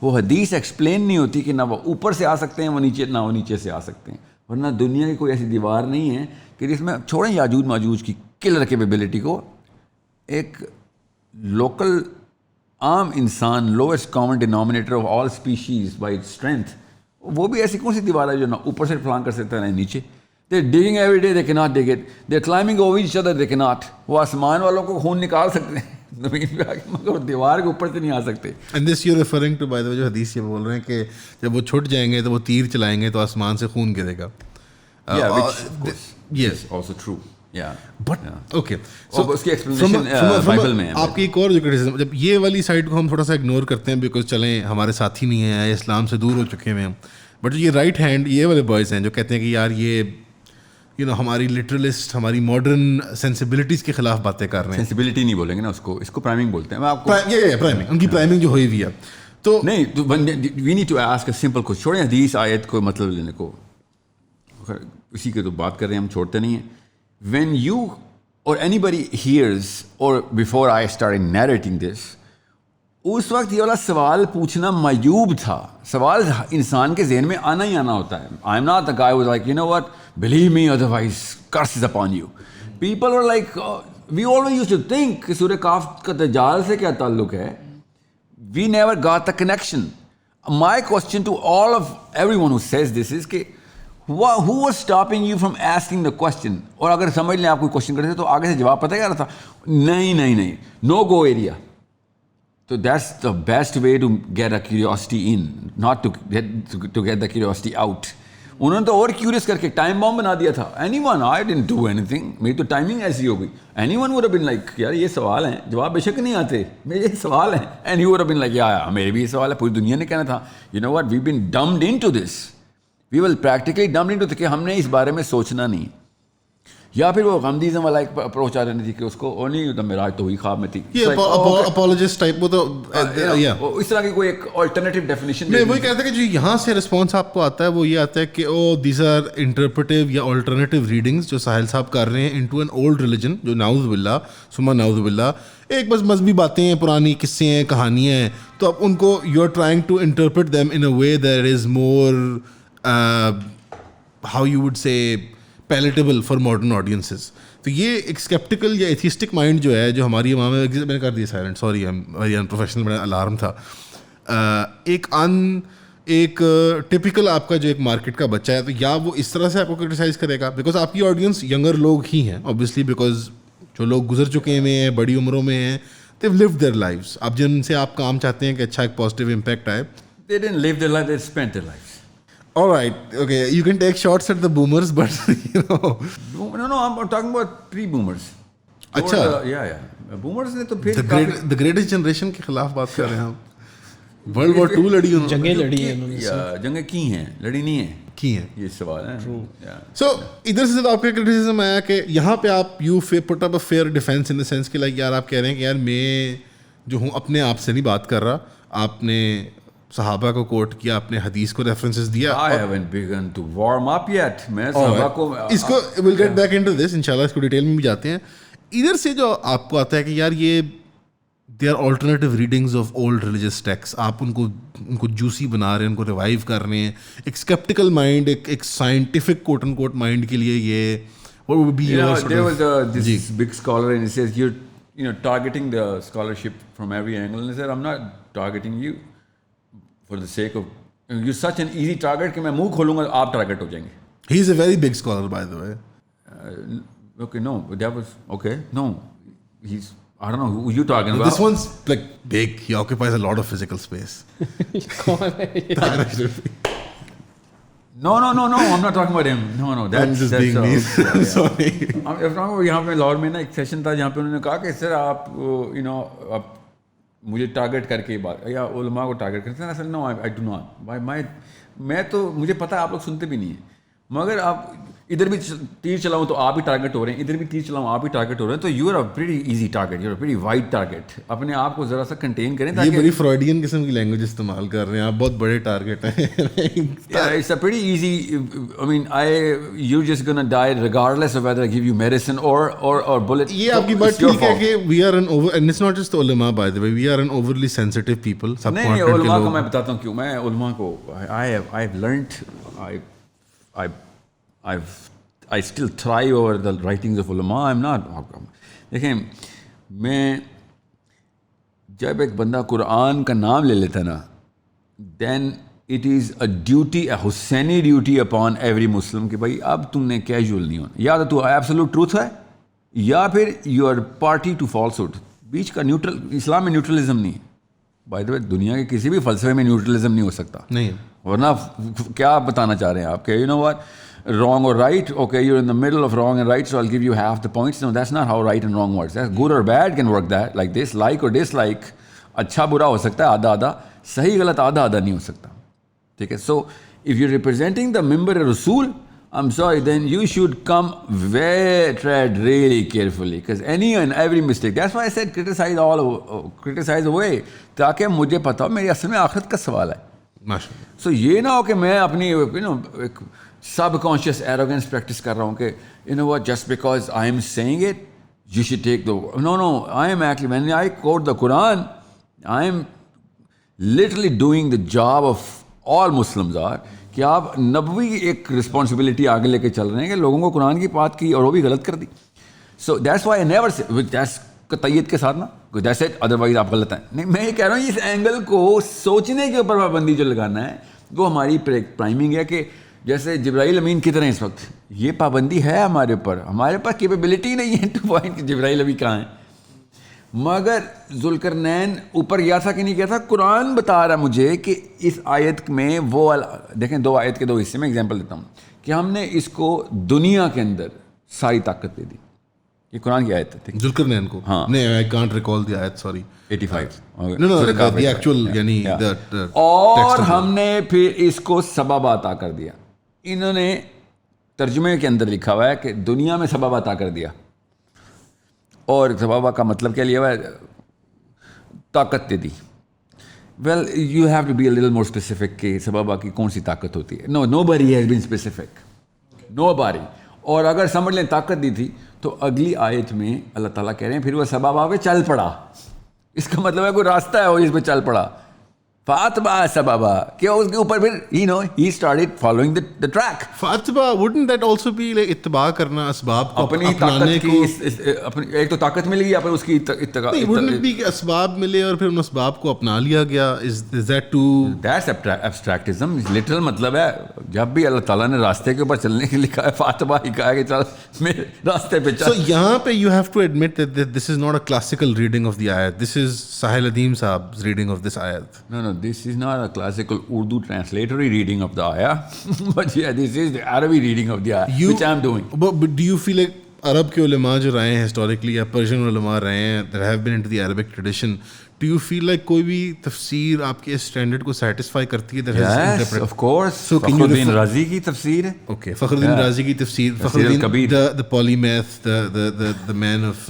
वो हदीस एक्सप्लेन नहीं होती कि ना वो ऊपर से आ सकते हैं वो नीचे से आ सकते हैं. वरना दुनिया की कोई ऐसी दीवार नहीं है कि जिसमें छोड़ें याजूज माजूज की किलर कैपेबिलिटी को, एक लोकल आम इंसान, lowest common denominator of all species bye strength, वो भी ऐसी कौन सी दीवार है जो ना ऊपर से फ्लांग कर सकता है ना नीचे. They digging every day, they can not dig it. They climbing over each other, they can not. वो आसमान वालों को खून निकाल सकते हैं जमीन पे आके, मगर दीवार के ऊपर से नहीं आ सकते. And this you referring to by the way जो हदीस ये बोल रहे हैं कि जब वो छुट जाएंगे तो वो तीर चलाएंगे तो आसमान से खून गिरेगा. Yes, also true. Yeah. But okay. So उसकी explanation बाइबल में है. आपकी एक और जो क्रिटिसिज्म, जब ये वाली साइड को हम थोड़ा सा इग्नोर करते हैं बिकॉज चलें हमारे साथी नहीं है, इस्लाम से दूर हो चुके हैं हम, बट ये राइट हैंड ये वाले बॉयज़ हैं जो कहते हैं कि यार ये हमारी लिटरलिस्ट, हमारी मॉडर्न सेंसिबिलिटीज़ के खिलाफ बातें कर रहे हैं. सेंसिबिलिटी नहीं बोलेंगे ना उसको, इसको प्राइमिंग बोलते हैं. मैं आपको प्राइमिंग, उनकी प्राइमिंग जो हुई हुई है तो नहीं, we need to ask a simple question. छोड़ें हदीस आयत को मतलब लेने को, इसी की तो बात कर रहे हैं हम, छोड़ते नहीं हैं. When you or anybody hears or before I started narrating this, उस वक्त ये वाला सवाल पूछना मयूब था. सवाल इंसान के ज़हन में आना ही आना होता है. I am not the guy who's like, you know what, believe me otherwise curse is upon you. People were like, we always used to think कि सूरह काफ का दज्जाल से क्या ताल्लुक है. We never got the connection. My question to all of everyone who says this is कि who was stopping you from asking the question? और अगर समझ लें आप कोई क्वेश्चन करते तो आगे से जवाब पता क्या रहा था, नहीं, no go area. So that's the best way to get a curiosity in, not to get the curiosity out. उन्होंने तो और क्यूरियस करके टाइम बॉम्ब बना दिया था. Anyone, I didn't do anything. मेरी तो टाइमिंग ऐसी हो गई. Anyone would have been like, यार ये सवाल हैं, जवाब बेशक नहीं आते, मेरे ये सवाल हैं. And you would have been like, yeah, मेरे भी ये सवाल है. पूरी दुनिया ने कहना था, you know what, we've been dumbed into this. We will practically dumbed into कि हमने इस बारे में सोचना नहीं. या फिर वो गमदीज़म वाला एक अप्रोच आ रही थी कि उसको ओ नहीं तो मेरा आज तो हुई ख्वाब में थी apologist टाइप वो तो इस तरह की कोई एक अल्टरनेटिव डेफिनेशन नहीं वही कहते हैं कि जो यहाँ से रिस्पॉन्स आपको आता है वो ये आता है कि ओ दीज आर इंटरप्रेटिव या अल्टरनेटिव रीडिंग्स जो साहिल साहब कर रहे हैं इनटू एन ओल्ड रिलीजन जो नाउज़ुबिल्लाह सुम्मा नाउज़ुबिल्लाह एक बस मजहबी बातें हैं पुरानी किस्से हैं कहानियाँ हैं तो अब उनको you are trying to interpret them in a way that is more how you would say palatable for modern audiences तो ये एक स्केप्टिकल या एथिस्टिक माइंड जो है जो हमारी माँ में मैंने कर दिया साइलेंट सॉरी वेरी अनप्रोफेशनल मेरा अलार्म था एक टिपिकल आपका जो एक मार्केट का बच्चा है तो या वो इस तरह से आपको क्रिटिसाइज़ करेगा बिकॉज आपकी ऑडियंस यंगर लोग ही हैं ऑब्वियसली बिकॉज जो लोग गुजर चुके हुए हैं बड़ी उम्रों में हैं दे लिव देयर लाइव्स आप जिनसे आप काम चाहते हैं कि अच्छा एक पॉजिटिव इम्पैक्ट आए they didn't live their life, they spent their lives. All right, okay, you can take shots at the boomers, but you know. No, I'm talking about pre-boomers. अच्छा. Yeah. Boomers ने तो फिर the greatest generation के खिलाफ बात कर रहे हैं हम. World War II लड़ी उन्होंने. जंगें लड़ी हैं उन्होंने. जंगें की हैं, लड़ी नहीं है. की हैं. ये सवाल है. True. So इधर से आपका क्रिटिसिज्म आया कि यहाँ पे आप you put up a fair defense in the sense कि like यार आप कह रहे हैं कि यार मैं जो हूँ अपने आप से नहीं बात कर रहा आपने सहाबा को कोट किया आपने हदीस को रेफरेंसेस दिया I haven't begun to warm up yet. मैं सहाबा को इसको we'll get back into this इंशाल्लाह इसको डिटेल में भी जाते हैं इधर से जो आपको आता है कि यार ये they are alternative readings of old religious text आप उनको जूसी बना रहे हैं उनको रिवाइव कर रहे हैं एक स्केप्टिकल माइंड एक scientific quote and quote mind के लिए ये what would be your sort there of was this big scholar and he says you're targeting the scholarship from every angle and he said I'm not targeting you for the sake of you're such an easy target कि मैं मुंह खोलूंगा आप target हो जाएंगे he is a very big scholar by the way okay no that was okay no he's I don't know who you talking about this one's like big he occupies a lot of physical space no I'm not talking about him no that's just being me sorry I'm talking about यहाँ पे लाहौर में ना एक session था जहाँ पे उन्होंने कहा कि सर आप आप मुझे टारगेट करके बात या उलमा को टारगेट करते हैं असल नो आई डू नॉट मैं तो मुझे पता है आप लोग सुनते भी नहीं हैं मगर आप इधर भी तीर चलाऊं तो आप ही टारगेट हो रहे हैं इधर भी तीर चलाऊं आप ही टारगेट हो रहे हैं तो you are a very easy target you are a very wide target अपने आप को जरा सा कंटेन करें ये बड़ी फ्रॉडियन किस्म की लैंग्वेज इस्तेमाल कर रहे हैं आप बहुत बड़े टारगेट हैं it's a very easy I mean you just gonna die regardless of whether I give you medicine और बुलेट ये आपकी बात ठीक है कि we are an over and it's not just उलमा by the way we are an overly sensitive people नहीं उलमा को मैं बताता हूं क्यों मैं उलमा को I have learned I still thrive over the writings of ulama. I'm not. देखें मैं जब एक बंदा कुरान का नाम ले लेता ना then it is a duty a Husaini duty upon every Muslim कि भाई अब तुमने कैजुअल नहीं होना या तो तू एब्सोल्यूट ट्रूथ है या फिर you are party to falsehood बीच का न्यूट्रल इस्लाम में न्यूट्रलिज्म नहीं है बाय द वे दुनिया के किसी भी फलसफे में न्यूट्रलिज्म नहीं हो सकता नहीं वरना क्या बताना चाह रहे हैं आप you know what wrong or right, okay, you're in the middle of wrong and right, so I'll give you half the points. No, that's not how right and wrong works. That's good or bad can work that, like this, like or dislike. अच्छा बुरा हो सकता है आधा आधा सही गलत आधा आधा नहीं हो सकता ठीक है so if you're representing the member of Rasul I'm sorry then you should come tread really carefully because any and every mistake that's why I said criticize away ताकि मुझे पता हो मेरी असल में आखिरत का सवाल है माशाल्लाह so ये ना हो कि मैं अपनी एक subconscious arrogance practice कर रहा हूँ कि you know what just because I am saying it you should take the no I am actually when I quote the Quran I am literally doing the job of all Muslims are कि आप नबवी एक responsibility आगे लेके चल रहे हैं कि लोगों को कुरान की बात की और वो भी गलत कर दी so that's why I never say that's तैयद के साथ ना that's it otherwise आप गलत हैं नहीं मैं ये कह रहा हूँ इस एंगल को सोचने के ऊपर पाबंदी जो लगाना है वो हमारी प्राइमिंग है कि जैसे जिब्राइल अमीन की तरह इस वक्त ये पाबंदी है हमारे पास कैपेबिलिटी नहीं है टू पॉइंट जिब्राइल अभी कहाँ है मगर जुल्करनैन ऊपर गया था कि नहीं गया था कुरान बता रहा मुझे कि इस आयत में वो देखें दो आयत के दो हिस्से में एग्जांपल देता हूँ कि हमने इसको दुनिया के अंदर सारी ताकत दे दी ये कुरान की आयत है जुल्करनैन को हाँ नहीं आई कांट रिकॉल द आयत सॉरी 85 नो द एक्चुअल यानी और हमने फिर इसको सबब अता कर दिया इन्होंने तर्जुमे के अंदर लिखा हुआ है कि दुनिया में सबब अता कर दिया, और सबब का मतलब क्या लिया हुआ है, ताकत दे दी। Well you have to be a little more specific कि सबब की कौन सी ताकत होती है। Nobody has been specific, nobody. और अगर समझ लें ताकत दी थी तो अगली आयत में अल्लाह ताला कह रहे हैं फिर वह सबब आवे चल पड़ा। इसका मतलब है कोई रास्ता है वो जिस पर चल पड़ा। फातबा सबबा, क्या उसके ऊपर फिर he started following the track। फातबा, wouldn't that also be like इत्तबा करना, असबाब को अपनी अपनाने ताकत की अपनी एक तो ताकत मिल गई, अपन उसकी wouldn't it be कि असबाब मिले और फिर उन असबाब को अपना लिया गया? is that too? That's abstractism। Literal मतलब है जब भी अल्लाह ताला ने रास्ते के ऊपर चलने के लिए कहा है, फातबा ही कहा है कि चल मेरे रास्ते पे चल। So यहाँ पे you have to admit that this is not a classical reading of the ayat. This is Sahil Adeem saab's reading of this ayat. No, this is not a classical Urdu translatory reading of the ayah, but yeah, this is the Arabic reading of the ayah, which I am doing. But do you feel like अरब के उलमा जो रहे हैं historically, या Persian उलमा रहे हैं that have been into the Arabic tradition, do you feel like कोई भी तफसीर आपके इस स्टैंडर्ड को satisfy करती है? Yes, of course. So Fakhruddin राजी की तफसीर है। Okay, फखरुद्दीन राजी की तफसीर, Fakhruddin the polymath, the man of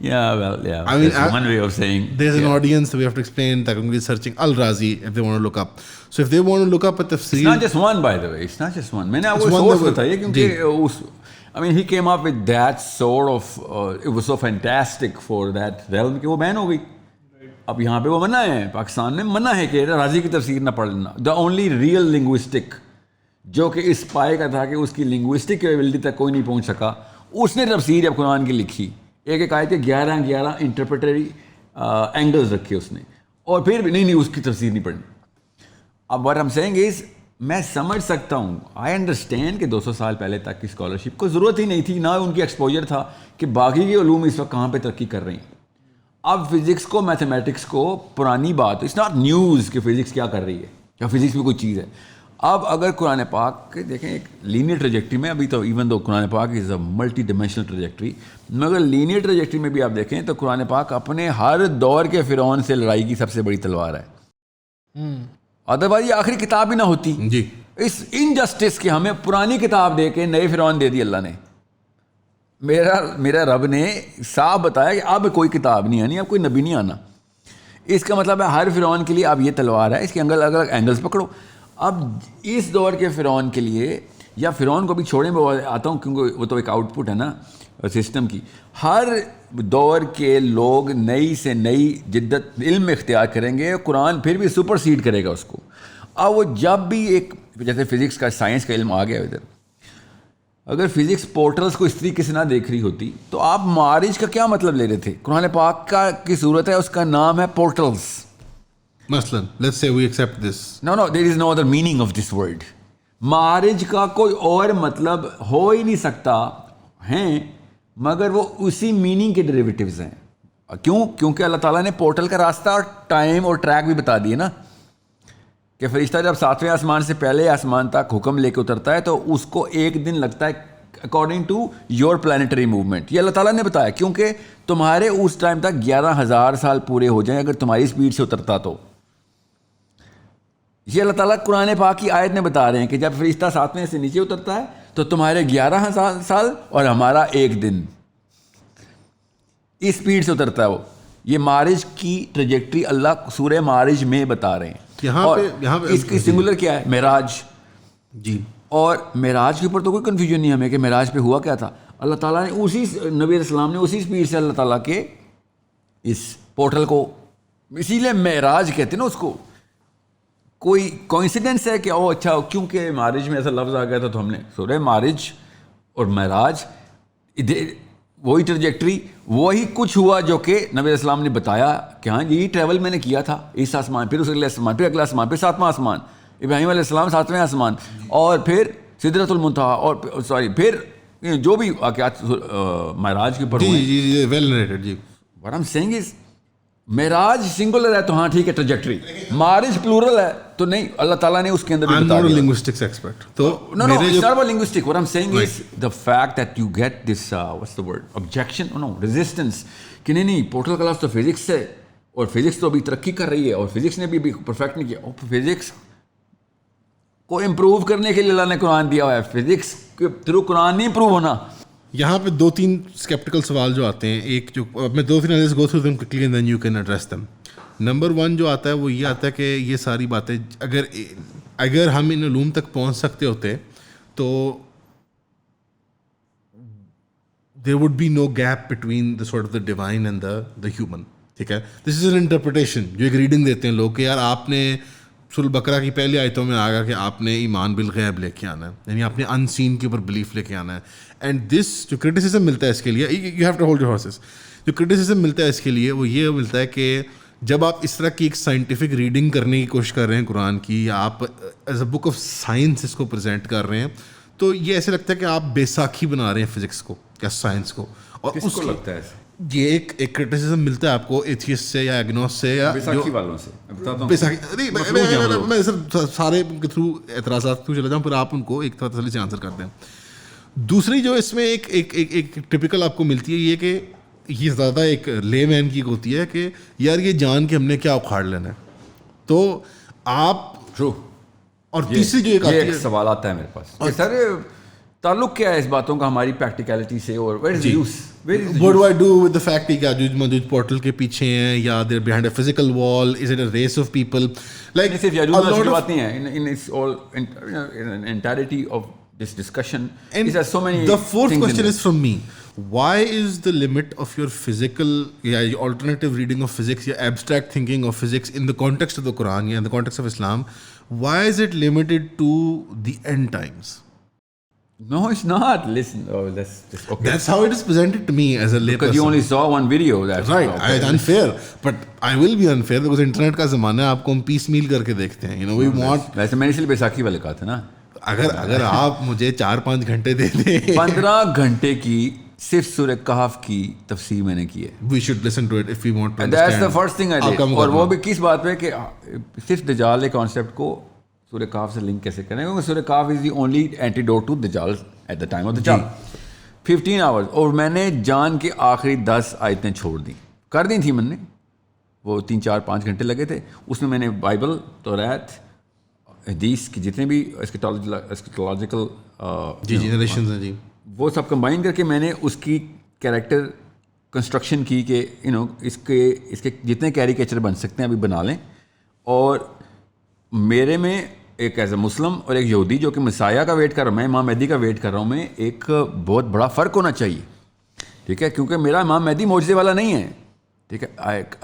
Yeah, well, yeah. I mean, that's one way of saying. There's an audience, so we have to explain that I'm searching Al-Razi if they want to look up. So if they want to look up a tafsir, it's not just one, by the way. It's not just one. मैंने आपको source बताया क्योंकि उस, I mean, he came up with that sort of. It was so fantastic for that realm कि वो ban हो गई। अब यहाँ पे वो मना है, पाकिस्तान में मना है कि राजी की तफसीर ना पढ़ लेना। The only real linguistic जो कि इस पाए का था कि उसकी linguistic capability तक कोई नहीं पहुँच सका, उसने तफसीर अब कुरान की लिखी। एक आयत के 11 इंटरप्रेटरी एंगल्स रखे उसने, और फिर भी नहीं उसकी तफसीर नहीं पढ़नी। अब what I am saying is, मैं समझ सकता हूँ, आई अंडरस्टैंड कि 200 साल पहले तक की स्कॉलरशिप को ज़रूरत ही नहीं थी, ना उनकी एक्सपोजर था कि बाकी के उलूम इस वक्त कहाँ पे तरक्की कर रही हैं। अब फिज़िक्स को, मैथमेटिक्स को पुरानी बात, इट्स नॉट न्यूज़ कि फ़िज़िक्स क्या कर रही है या फिज़िक्स में कोई चीज़ है। अब अगर कुरान पाक के देखें एक लीनियर ट्रेजेक्ट्री में, अभी तो इवन दो कुरान पाक is a multi dimensional trajectory, मगर लीनियर ट्रेजेक्ट्री में भी आप देखें तो कुरान पाक अपने हर दौर के फ़िरौन से लड़ाई की सबसे बड़ी तलवार है। अदरवाइज ये आखिरी किताब ही ना होती जी। इस इनजस्टिस के हमें पुरानी किताब दे के नए फ़िरौन दे दी अल्लाह ने। मेरा रब ने साफ बताया कि अब कोई किताब नहीं आनी, अब कोई नबी नहीं आना। इसका मतलब है हर फ़िरौन के लिए अब ये तलवार है, इसके अलग अलग एंगल्स पकड़ो। अब इस दौर के फ़िरौन के लिए, या फ़िरौन को भी छोड़े में आता हूँ क्योंकि वो तो एक आउटपुट है ना सिस्टम की, हर दौर के लोग नई से नई जिद्दत इल्म इख्तियार करेंगे, कुरान फिर भी सुपरसीड करेगा उसको। अब वो जब भी एक, जैसे फ़िज़िक्स का, साइंस का इल्म आ गया इधर, अगर फ़िज़िक्स पोर्टल्स को इस तरीके से ना देख रही होती तो आप मारिज का क्या मतलब ले रहे थे? कुरान पाक का की सूरत है, उसका नाम है पोर्टल्स। मसलन, let's say we accept this. No, there is no other meaning of this word. मारिज का कोई और मतलब हो ही नहीं सकता हैं, मगर वो उसी मीनिंग के डेरिवेटिव्स हैं। क्यों? क्योंकि अल्लाह ताला ने पोर्टल का रास्ता और टाइम और ट्रैक भी बता दिए ना, कि फरिश्ता जब 7वें आसमान से पहले आसमान तक हुक्म लेके उतरता है तो उसको एक दिन लगता है according to your planetary movement. ये अल्लाह ताला ने बताया, क्योंकि तुम्हारे उस टाइम तक 11,000 साल पूरे हो जाएं अगर तुम्हारी स्पीड से उतरता तो। ये अल्लाह ताला कुरान पाक की आयत में बता रहे हैं कि जब फरिश्ता 7वें से नीचे उतरता है तो तुम्हारे 11,000 साल और हमारा एक दिन, इस स्पीड से उतरता है वो। ये मारिज की ट्रेजेक्ट्री अल्लाह सूरह मारिज में बता रहे हैं। यहाँ पे इसकी सिंगुलर क्या है? मेराज जी। और मेराज के ऊपर तो कोई कन्फ्यूजन नहीं हमें कि मेराज पे हुआ क्या था। अल्लाह ताला ने उसी नबी अलैहिस्सलाम ने उसी स्पीड से अल्लाह ताला के इस पोर्टल को, इसीलिए मेराज कहते हैं ना उसको। कोई कोइंसिडेंस है कि ओ अच्छा क्योंकि मारिज में ऐसा लफ्ज़ आ गया था तो हमने सूरह मारिज और मेराज वही ट्रजेक्ट्री, वही कुछ हुआ जो कि नबी अलैहिस्सलाम ने बताया कि हाँ यही ट्रैवल मैंने किया था, इस आसमान, फिर उस अगले आसमान, फिर अगला आसमान, फिर 7वां आसमान, इब्राहीम अलैहिस्सलाम 7वें आसमान, और फिर सिदरतुल मुंतहा, और सॉरी फिर जो भी वाक़यात मेराज के ऊपर हुए। जी, वेल नरेटेड जी। What I am saying is, मेराज सिंगुलर है तो हाँ ठीक है ट्रजेक्ट्री, मारिज प्लूरल है तो नहीं, अल्लाह ताला ने उसके अंदर भी बता दिया। लिंग्विस्टिक्स एक्सपर्ट तो no it's not about linguistic. What I'm saying is the fact that you get this what's the word, objection, no resistance, कि नहीं पोर्टल का लफ्ज़ तो फिजिक्स है और फिजिक्स तो अभी तरक्की कर रही है और फिजिक्स ने भी परफेक्ट नहीं किया। और फिजिक्स को इम्प्रूव करने के लिए अल्लाह ने कुरान दिया हुआ है। फिजिक्स के थ्रू कुरान नहीं इम्प्रूव होना। यहाँ पे 2-3 स्केप्टिकल सवाल जो आते हैं, एक जो मैं 2-3 analysis go through them quickly and then you can address them. Number 1 जो आता है वो ये आता है कि ये सारी बातें अगर हम इन उलूम तक पहुँच सकते होते तो there would be no gap between the sort of the divine and the human, ठीक है। दिस इज एन इंटरप्रिटेशन जो एक रीडिंग देते हैं लोग कि यार आपने सूरह बकरा की पहली आयतों में आएगा कि आपने ईमान बिल गैब लेके आना है, यानी आपने अनसीन के ऊपर बिलीफ लेके आना है। एंड दिस जो क्रिटिसिज्म मिलता है इसके लिए, you have to hold your horses, जो क्रिटिसिज्म मिलता है इसके लिए वो ये मिलता है कि जब आप इस तरह की एक साइंटिफिक रीडिंग करने की कोशिश कर रहे हैं कुरान की, या आप as a book of science इसको प्रेजेंट कर रहे हैं, तो ये ऐसे लगता है कि आप बैसाखी बना रहे हैं फिजिक्स को या साइंस को। और किसको लगता है? ये एक क्रिटिसिज्म मिलता है आपको एथियस्ट से या एग्नोस्ट से या बैसाखी वालों से। बैसाखी नहीं, मैं सिर्फ सारे के थ्रू एतराज़ात थ्रू चला जाऊँ, फिर आप उनको एक तसल्ली से आंसर करते हैं। दूसरी जो इसमें एक टिपिकल आपको मिलती है ये कि ये ज़्यादा एक लेमैन की होती है कि यार ये जान के हमने क्या उखाड़ लेना है, तो आप ट्रू। और तीसरी जो एक सवाल आता है मेरे पास कि सर ताल्लुक क्या है इस बातों का हमारी प्रैक्टिकलिटी से, और where is the use, what do I do with the fact कि याजूज मजूज पोर्टल के पीछे हैं या there behind a physical wall, is it a race of people, like सिर्फ याजूज मजूज की बात नहीं है, in its all entirety of this discussion is has so many. The fourth question is from me, why is the limit of your physical alternative reading of physics, your abstract thinking of physics in the context of the Quran, in the context of Islam, why is it limited to the end times? No, it's not. Listen, that's just okay. That's how it is presented to me as a layperson. Because you only saw one video. That's right. Okay. Unfair, but I will be unfair because internet का ज़माना है, आपको हम piecemeal करके देखते हैं. You know, we want. वैसे मैंने इसलिए बैसाखी वाले कहा था ना. अगर आप मुझे 4-5 घंटे दे दें 15 घंटे की सिर्फ सूरह कहफ की तफसीर मैंने की है. We should listen to it if we want to understand. That's the first thing I did. और वो भी किस बात पे कि सिर्फ दजाल के कॉन्सेप्ट को सूरह कहफ से लिंक कैसे करें, क्योंकि सूरह कहफ is the only antidote to दजाल एट द टाइम ऑफ दजाल. 15 आवर्स और मैंने जान के आखिरी 10 आयतें छोड़ दी, कर दी थी मैंने, वो 3-4-5 घंटे लगे थे. उसमें मैंने बाइबल, तौरात, हदीस की जितने भी एस्केटोलॉजिकल जनरेशंस हैं जी, वो सब कंबाइन करके मैंने उसकी कैरेक्टर कंस्ट्रक्शन की कि यू नो इसके जितने कैरिकेचर बन सकते हैं अभी बना लें. और मेरे में एक एज ए मुस्लिम और एक यहूदी जो कि मसाया का वेट कर रहा हूँ, मैं इमाम मेहदी का वेट कर रहा हूँ, मैं एक बहुत बड़ा फ़र्क होना चाहिए, ठीक है, क्योंकि मेरा इमाम मेहदी मौजज़े वाला नहीं है, ठीक है.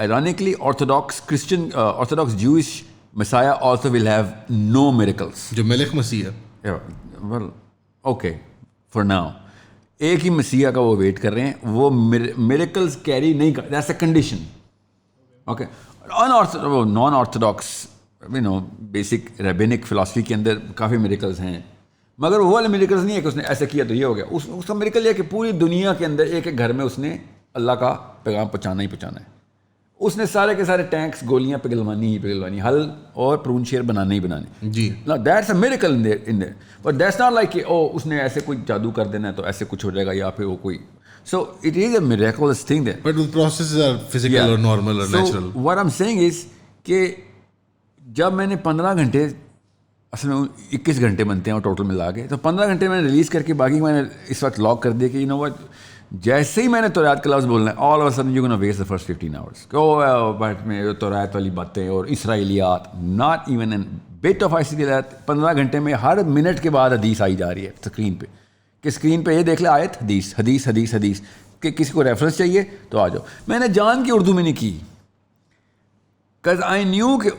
Ironically orthodox Christian, orthodox Jewish messiah also will have no miracles. जो मलिक मसीह है, वेल ओके फॉर नाउ एक ही मसीहा का वो वेट कर रहे हैं, वो मिरेकल्स कैरी नहीं कर, that's a condition. Okay, non orthodox you know basic rabbinic philosophy के अंदर काफ़ी मिरेकल्स हैं, मगर वो वाले मिरेकल्स नहीं है कि उसने ऐसे किया तो ये हो गया. उसका मिरेकल ये है कि पूरी दुनिया के अंदर एक एक घर में उसने अल्लाह का पैगाम पहुँचाना ही पहुँचाना है. उसने सारे के सारे टैंक्स, गोलियां पिघलवानी ही पिघलवानी, हल और प्रून शेर बनाने ही बनाने जी. Now that's a miracle in there, but that's not like oh उसने ऐसे कोई जादू कर देना है तो ऐसे कुछ हो जाएगा या फिर वो कोई. So it is a miraculous thing there. But the processes are physical or normal or natural. So what I'm saying is कि जब मैंने 15 घंटे, असल में 21 घंटे बनते हैं और टोटल मिला के, तो 15 घंटे मैंने रिलीज़ करके बाकी मैंने इस वक्त लॉक कर दिया कि यू नो व्हाट, जैसे ही मैंने तौरात का लफ्ज़ बोलना है, all of a sudden you gonna waste the first 15 hours. But में तौरात वाली बातें और इसराइलियात, not even an bit of इसराइलियात. 15 घंटे में हर मिनट के बाद हदीस आई जा रही है स्क्रीन पे, कि स्क्रीन पे ये देख ले आयत हदीस हदीस हदीस हदीस, कि किसी को रेफरेंस चाहिए तो आ जाओ. मैंने जान की उर्दू में नहीं की, बिकॉज आई न्यू कि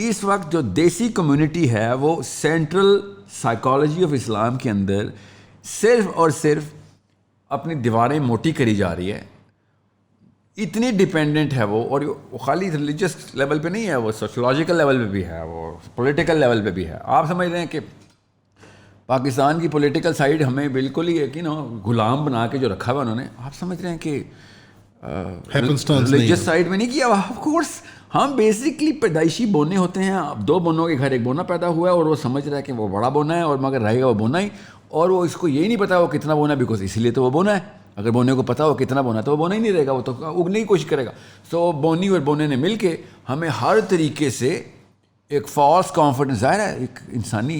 इस वक्त जो देसी कम्युनिटी है वो सेंट्रल साइकोलॉजी ऑफ इस्लाम के अंदर सिर्फ और सिर्फ अपनी दीवारें मोटी करी जा रही है. इतनी डिपेंडेंट है वो, और वो खाली रिलीजियस लेवल पे नहीं है, वो सोशोलॉजिकल लेवल पे भी है, वो पॉलिटिकल लेवल पे भी है. आप समझ रहे हैं कि पाकिस्तान की पॉलिटिकल साइड हमें बिल्कुल ही एक गुलाम बना के जो रखा हुआ उन्होंने, आप समझ रहे हैं कि रिलीजियस साइड में नहीं किया हुआ. ऑफ कोर्स हम बेसिकली पैदाइशी बोने होते हैं, अब 2 बोनों के घर एक बोना पैदा हुआ है और वो समझ रहा है कि वो बड़ा बोना है और मगर रहेगा वो बोना ही, और वो इसको यही नहीं पता वो कितना बोना है, बिकॉज इसीलिए तो वो बोना है. अगर बोने को पता हो कितना बोना है तो वो बोना ही नहीं रहेगा, वो तो उगने की कोशिश करेगा. सो बोनी और बोने ने मिल के हमें हर तरीके से एक फॉल्स कॉन्फिडेंस, ज़ाहिर है एक इंसानी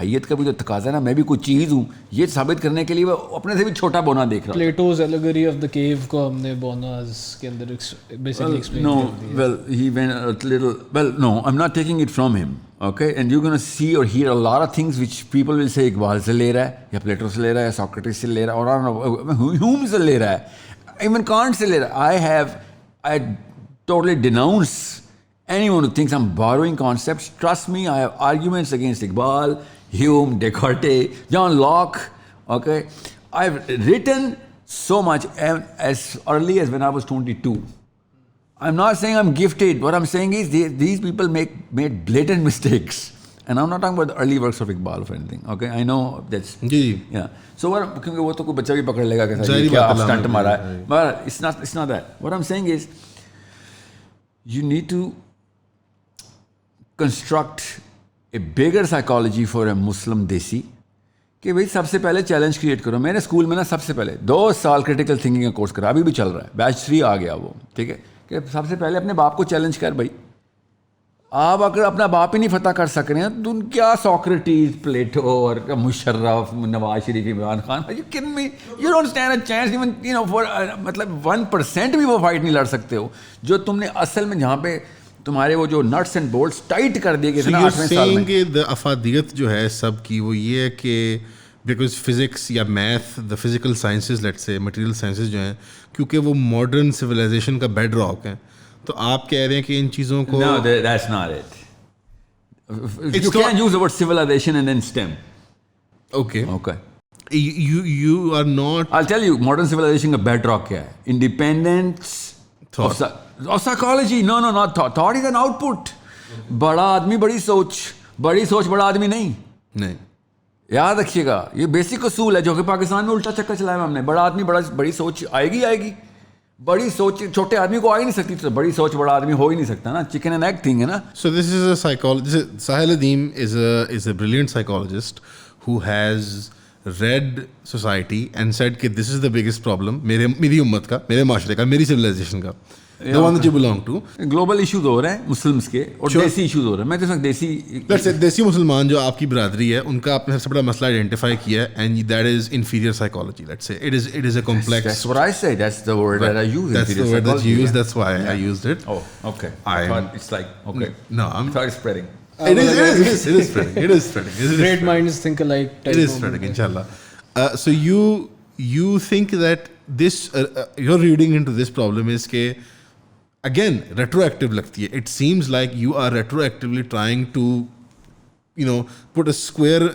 हैयत का भी तो तकाजा है ना, मैं भी कोई चीज़ हूँ, ये साबित करने के लिए वो अपने से भी छोटा बोना देख रहा है। Plato's allegory of the cave को हमने बोनास के अंदर बेसिकली एक्सप्लेन No, कर दिया। well, he went a little. Well, no, I'm not taking it from him. Okay, and you're gonna see or hear a lot of things which people will say Iqbal से ले रहा है, या प्लेटो से ले रहा है, या सोक्रेटिस से ले रहा है, और I don't know whom से ले रहा है, even Kant से ले रहा है. I totally denounce anyone who thinks I'm borrowing concepts. Trust me, I have arguments against Iqbal, Hume, Descartes, John Locke. Okay, I've written so much as early as when I was 22. I'm not saying I'm gifted. What I'm saying is these people made blatant mistakes. And I'm not talking about the early works of Iqbal or anything. Okay, I know that's... ji Yeah. So what, क्योंकि वो तो कोई बच्चा भी पकड़ लेगा कि जाहिर क्या बात है, स्टंट लाना मारा है, है. But it's not that. What I'm saying is you need to construct a bigger psychology for a Muslim desi. कि भाई सबसे पहले चैलेंज क्रिएट करो. मैंने स्कूल में ना सबसे पहले 2 साल क्रिटिकल थिंकिंग का कोर्स करा, अभी भी चल रहा है, बैच 3 आ गया वो. ठीक है, कि सबसे पहले अपने बाप को चैलेंज कर. भाई आप अगर अपना बाप ही नहीं फतह कर सक रहे हैं तो क्या सोक्रेटिस, प्लेटो और Musharraf, Nawaz Sharif, Imran Khan, you can me, you don't stand a chance even, you know, for मतलब 1% भी वो फाइट नहीं लड़ सकते हो जो तुमने असल में जहाँ पे तुम्हारे वो जो नट्स एंड बोल्ट्स टाइट कर दिए गए थे ना 8वें साल में. द अफादियत जो है सब की वो ये है कि बिकॉज फिजिक्स या math, the physical sciences, let's say material sciences जो हैं, क्योंकि वो मॉडर्न सिविलाइजेशन का बेड रॉक है, तो आप कह रहे हैं कि इन चीज़ों को... No, that's not it. You can't use the word civilization and then STEM. Okay. Okay. You are not... I'll tell you, modern civilization का bedrock क्या है? Independence Thought. of psychology. No, not thought. Thought is an output. बड़ा आदमी बड़ी सोच बड़ा आदमी नहीं. नहीं, याद रखिएगा, ये बेसिक असूल है जो कि पाकिस्तान में उल्टा चक्कर चलाया हमने. बड़ा आदमी बड़ी सोच आएगी. बड़ी सोच छोटे आदमी को आ ही नहीं सकती, तो बड़ी सोच बड़ा आदमी हो ही नहीं सकता ना. चिकन एंड एग थिंग है ना. so this is a psychologist. Sahil Adeem is a brilliant psychologist who has read society and said कि this is the biggest problem मेरी उम्मत का, मेरे माशरे का, मेरी civilization का, the one that you belong to. Global issues हो रहे हैं मुस्लिम्स के, और देसी इश्यूज हो रहे हैं. मैं तो समझ देसी मुसलमान जो आपकी बरादरी है, उनका आपने सबसे बड़ा मसला आइडेंटिफाई किया है, and that is inferior psychology. Let's say it is a complex... That's what I say. That's the word that I use. That's the word that you use. That's why I used it. Oh, okay. I thought it's like, okay. No, I thought it's spreading. It is spreading. Great minds think alike. It is spreading, inshallah. So you think that this your reading into this problem is कि again retroactive लगती है. It seems like you are retroactively trying to, you know, put a square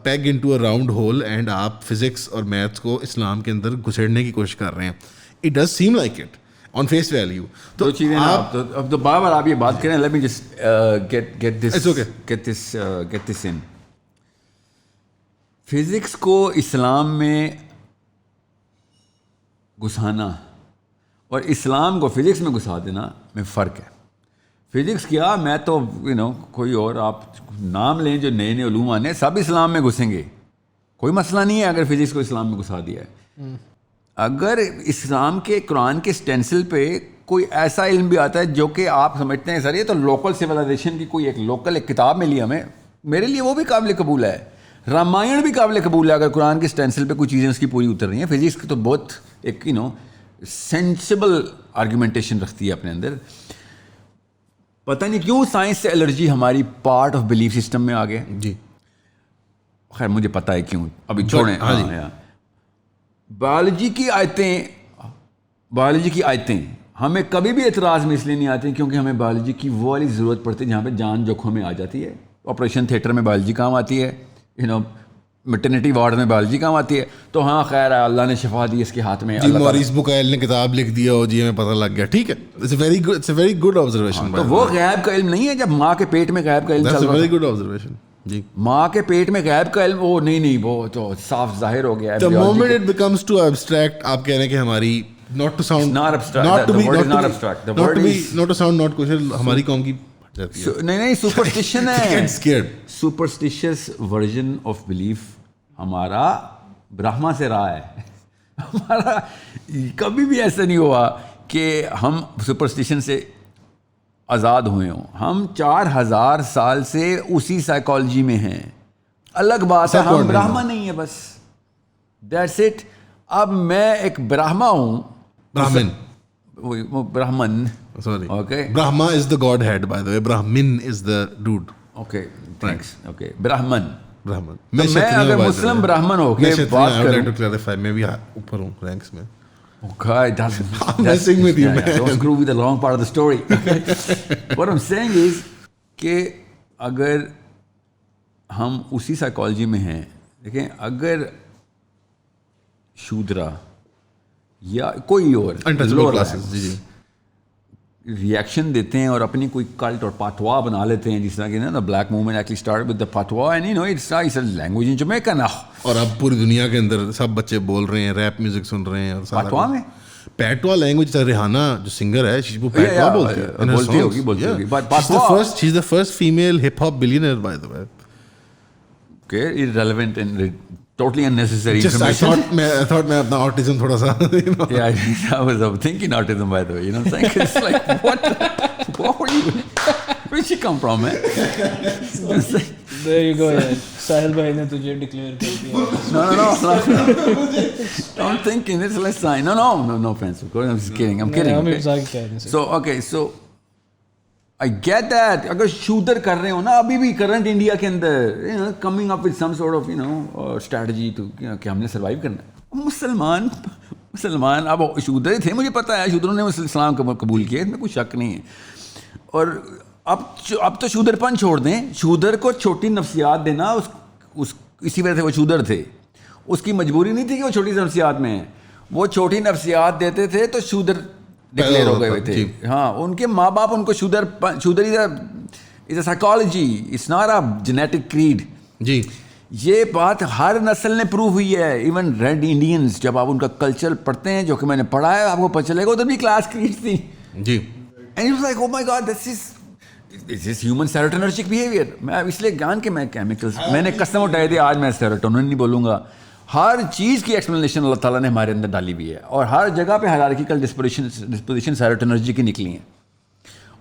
peg into a round hole, and आप physics और maths को इस्लाम के अंदर घुसेड़ने की कोशिश कर रहे हैं. It does seem like it on face value. तो चीज़ें आप अब तो बार आप ये बात करें. Let me just get this. It's okay. Get this in. Physics को इस्लाम में घुसाना और इस्लाम को फिजिक्स में घुसा देना में फ़र्क है. फिजिक्स क्या, मैं तो कोई और आप नाम लें जो नए उलूम आने, सब इस्लाम में घुसेंगे, कोई मसला नहीं है अगर फिजिक्स को इस्लाम में घुसा दिया है. अगर इस्लाम के कुरान के स्टेंसिल पे कोई ऐसा इल्म भी आता है जो कि आप समझते हैं सर ये तो लोकल सिविलाइजेशन की कोई एक किताब मिली हमें, मेरे लिए वो भी काबिल कबूल है. रामायण भी काबिल कबूल है अगर कुरान के स्टेंसिल पे कुछ चीज़ें उसकी पूरी उतर रही हैं. फिजिक्स की तो बहुत एक सेंसिबल आर्गूमेंटेशन रखती है अपने अंदर. पता नहीं क्यों साइंस से एलर्जी हमारी पार्ट ऑफ बिलीफ सिस्टम में आ गया जी. खैर मुझे पता है क्यों, अभी छोड़ें. बायोलॉजी की आयतें हमें कभी भी एतराज़ में इसलिए नहीं आती क्योंकि हमें बायोलॉजी की वो वाली ज़रूरत पड़ती है जहाँ पे जान जोखों में आ जाती है. ऑपरेशन थिएटर में बायोलॉजी काम आती है, मैटरनिटी वार्ड में बायोलॉजी काम आती है. तो हाँ खैर अल्लाह ने शफा दी इसके हाथ में. मॉरिस बुकायल ने किताब लिख दिया हो जी, हमें पता लग गया. ठीक है, it's a very good observation. तो वो गैब का इल्म नहीं है जब माँ के पेट में गैब का इल्म चल रहा है. वेरी गुड ऑब्जर्वेशन जी. माँ के पेट में गैब का इल्म वो नहीं वो तो साफ जाहिर हो गया. The moment it becomes too abstract, आप कह रहे हैं कि हमारी not to sound not abstract. The word is not abstract. The word is not to sound not kosher, हमारी कौम की जाती है. नहीं सुपरस्टिशन है. Get scared. Superstitious version of belief हमारा ब्रह्मा से रहा है. हमारा कभी भी ऐसा नहीं हुआ कि हम सुपरस्टिशन से आज़ाद हुए हों. हम 4000 साल से उसी साइकोलॉजी में हैं. अलग बात है, हम ब्राह्मण नहीं है बस, दैट्स इट। अब मैं एक ब्राह्मा हूँ, ब्राह्मण, वो ब्राह्मण, sorry, okay, Brahma is the godhead, by the way, Brahmin is the dude, okay thanks, okay ब्राह्मण। Brahman। तो मैं क्षत्रिय अगर हूँ, by the मुस्लिम way। ब्राह्मण हो मैं के क्षत्रिय, बात I would like करूँ, to clarify, मैं भी ऊपर हूँ रैंक्स में। okay, that's messing with you, man. don't screw with the wrong part of the story, okay? What I'm saying is कि अगर हम उसी साइकोलॉजी में हैं, देखें, अगर शूद्रा या कोई और Untouchable classes, जी जी, रिएक्शन देते हैं और अपनी कोई कल्ट और पातवा बना लेते हैं, जिस तरह की ना black movement actually start with the patois and you know it's a language in Jamaica now, और अब पूरी दुनिया के अंदर सब बच्चे बोल रहे हैं, रैप म्यूजिक सुन रहे हैं, और सारा पातवा में पैटवा लैंग्वेज। रिहाना जो सिंगर है, वो पैटवा बोलती है, बोलती होगी, but patois, she is the first female hip hop billionaire, by the way. Okay, irrelevant and totally unnecessary Just information. I thought मैं अपना autism थोड़ा सा, you know. Yeah, I was thinking autism, by the way. You know what I'm saying? It's like, what were you? Where did she come from, man? There you go, यार। साहिल भाई ने तुझे declare कर दिया। No. I'm thinking it's less sign. No offense. Of course, I'm just kidding. I'm kidding. हम Okay? मजाक कर रहे हैं। So I get that. अगर शूदर कर रहे हो ना, अभी भी करंट इंडिया के अंदर, you know, coming up with some sort of, you know, strategy to, you know, कि हमने सर्वाइव करना है। मुसलमान अब शूदर थे, मुझे पता है, शूदरों ने इस्लाम कबूल किया, इसमें कोई शक नहीं है। और अब तो शूदरपन छोड़ दें, शूदर को छोटी नफ्सियात देना, इसी वजह से वो शूदर थे। उसकी मजबूरी नहीं थी कि वो छोटी नफ्सियात में है, वो छोटी नफ्सियात देते थे तो शूदर डिक्लेयर हो गए थे। हाँ, उनके माँ बाप उनको शूदर is a psychology, it's not a genetic creed जी। ये बात हर नस्ल ने प्रूव हुई है। इवन रेड इंडियंस, जब आप उनका कल्चर पढ़ते हैं, जो कि मैंने पढ़ा है, आपको पता चलेगा उधर भी क्लास क्रीड थी जी। And it's like, oh my God, this is human serotonergic behaviour. मैं इसलिए ज्ञान के मैं केमिकल्स, मैंने कसम उठाई थी, आज मैं सेरोटोनिन नहीं बोलूँगा। हर चीज़ की एक्सप्लेनेशन अल्लाह ताला ने हमारे अंदर डाली हुई है, और हर जगह पे हायरार्किकल डिस्पोजिशन सेरोटोनर्जिक की निकली हैं,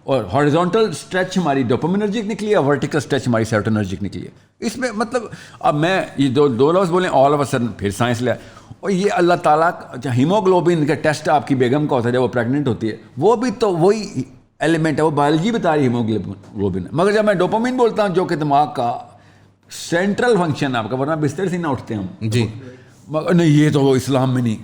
और हॉरिजॉन्टल स्ट्रेच हमारी डोपामिनर्जिक निकली है, और वर्टिकल स्ट्रेच हमारी सेरोटोनर्जिक निकली है। इसमें मतलब अब मैं ये दो लफ्ज़ बोलें, ऑल ऑफ अ सडन फिर साइंस लिया, और ये अल्लाह ताला हीमोग्लोबिन का टेस्ट आपकी बेगम का होता है जब वो प्रेग्नेंट होती है, वो भी तो वही एलिमेंट है, वो बायोलॉजी बता रही है हीमोग्लोबिन। मगर जब मैं डोपामिन बोलता हूँ, जो कि दिमाग का सेंट्रल फंक्शन आपका, वरना बिस्तर से ना उठते हम जी, मगर नहीं, ये तो इस्लाम में नहीं।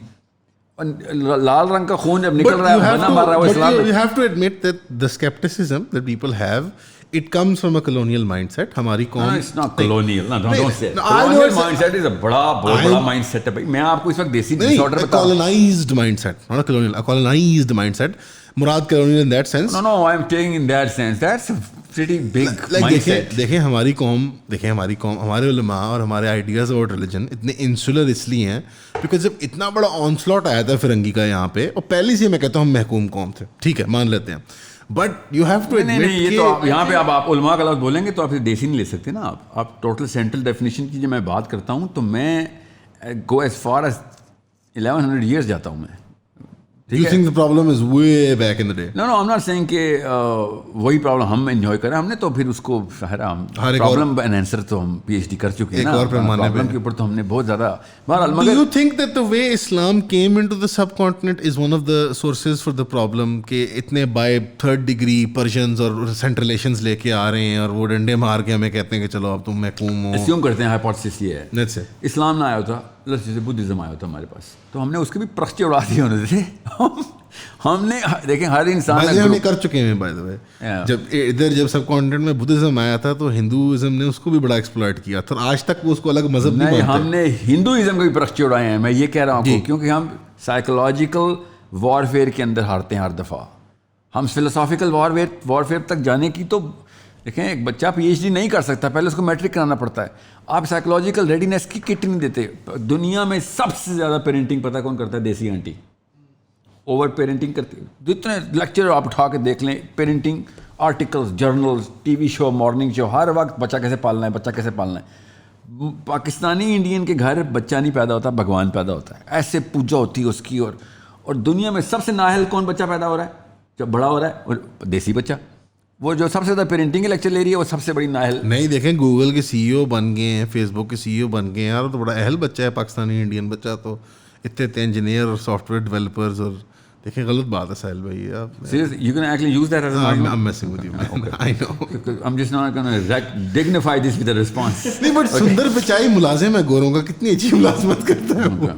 लाल रंग का खून जब निकल रहा है, बना मार रहा है, वो इस्लाम में। You have to admit that the skepticism that people have, it comes from a colonial mindset. हमारी कौम, No, it's not colonial. No, don't say. No, I know Colonial it's mindset is a बहुत बड़ा mindset है भाई। मैं आपको इस वक्त देसी नहीं, disorder a बता रहा हूँ। colonized mindset, not a colonial, a colonized mindset. Murad colonial in that sense. No, I'm taking in that sense. That's a pretty big Like mindset. देखें हमारी कौम, हमारे उलमा और हमारे आइडियाज अबाउट रिलीजन इतने इंसुलर इसलिए हैं बिकॉज जब इतना बड़ा ऑनस्लॉट आया था फिरंगी का यहाँ पे, और पहले से मैं कहता हूँ हम महकूम कौम थे, ठीक है, मान लेते हैं, but you have to admit नहीं, ये तो आप यहाँ पे अब आप उलमा का लफ्ज़ बोलेंगे तो आप देसी नहीं ले सकते ना। आप टोटल सेंट्रल डेफिनेशन की जब मैं बात करता हूँ तो मैं go as far as 1100 years जाता हूँ मैं। You think the problem is way back in the day? No, I'm not saying कि वही प्रॉब्लम हम एंजॉय करें, हमने तो फिर उसको प्रॉब्लम एंड आंसर तो हम PhD कर चुके हैं ना, प्रॉब्लम के ऊपर तो हमने बहुत ज़्यादा। Do you think that the way Islam came into the subcontinent is one of the sources for the problem कि इतने by third degree Persians और Central Asians लेके आ रहे हैं और वो डंडे मार के हमें कहते हैं कि चलो अब तुम महकूम हो? Assume करते हैं, हाइपोथेसिस ये है, Let's say इस्लाम ना आया होता, जैसे बुद्धिज्म आया होता हमारे पास, तो हमने उसके भी प्रश्न उड़ा दिए होने थे। हमने देखें हर इंसान हमने कर चुके हैं बाय द वे। जब सब कॉन्टिनेंट में बुद्धिज्म आया था तो हिंदुइज्म ने उसको भी बड़ा एक्सप्लॉइट किया था, और आज तक वो उसको अलग मजहब नहीं मानते। हमने हिंदुइज्म को भी प्रश्न उड़ाए हैं, मैं ये कह रहा हूँ, क्योंकि हम साइकोलॉजिकल वॉरफेयर के अंदर हारते हैं हर दफ़ा। हम फिलोसॉफिकल वॉरफेयर तक जाने की तो देखें, एक बच्चा PhD नहीं कर सकता, पहले उसको मैट्रिक कराना पड़ता है। आप साइकोलॉजिकल रेडीनेस की किट नहीं देते। दुनिया में सबसे ज़्यादा पेरेंटिंग पता कौन करता है? देसी आंटी। ओवर पेरेंटिंग करती है। जितने लेक्चर आप उठा के देख लें, parenting articles, journals, TV show, morning show, हर वक्त बच्चा कैसे पालना है, बच्चा कैसे पालना है। पाकिस्तानी इंडियन के घर बच्चा नहीं पैदा होता, भगवान पैदा होता है। ऐसे पूजा होती है उसकी। और दुनिया में सबसे नाहल कौन बच्चा पैदा हो रहा है जब बड़ा हो रहा है? और देसी बच्चा। वो जो सबसे ज़्यादा पेरेंटिंग के लेक्चर ले रही है वो सबसे बड़ी नाअहल। नहीं देखें, गूगल के सीईओ बन गए हैं, फेसबुक के सीईओ बन गए हैं यार, तो बड़ा अहल बच्चा है पाकिस्तानी इंडियन बच्चा, तो इतने इंजीनियर और सॉफ्टवेयर डेवलपर्स, और देखें गलत बात है साहिल भाई, आप Seriously, you can actually use that as an argument. I'm messing with you man. I know. I'm just not gonna dignify this with a response. नहीं बट सुंदर पिचाई मुलाजिम है गोरों का, कितनी अच्छी मुलाजमत करता है वो।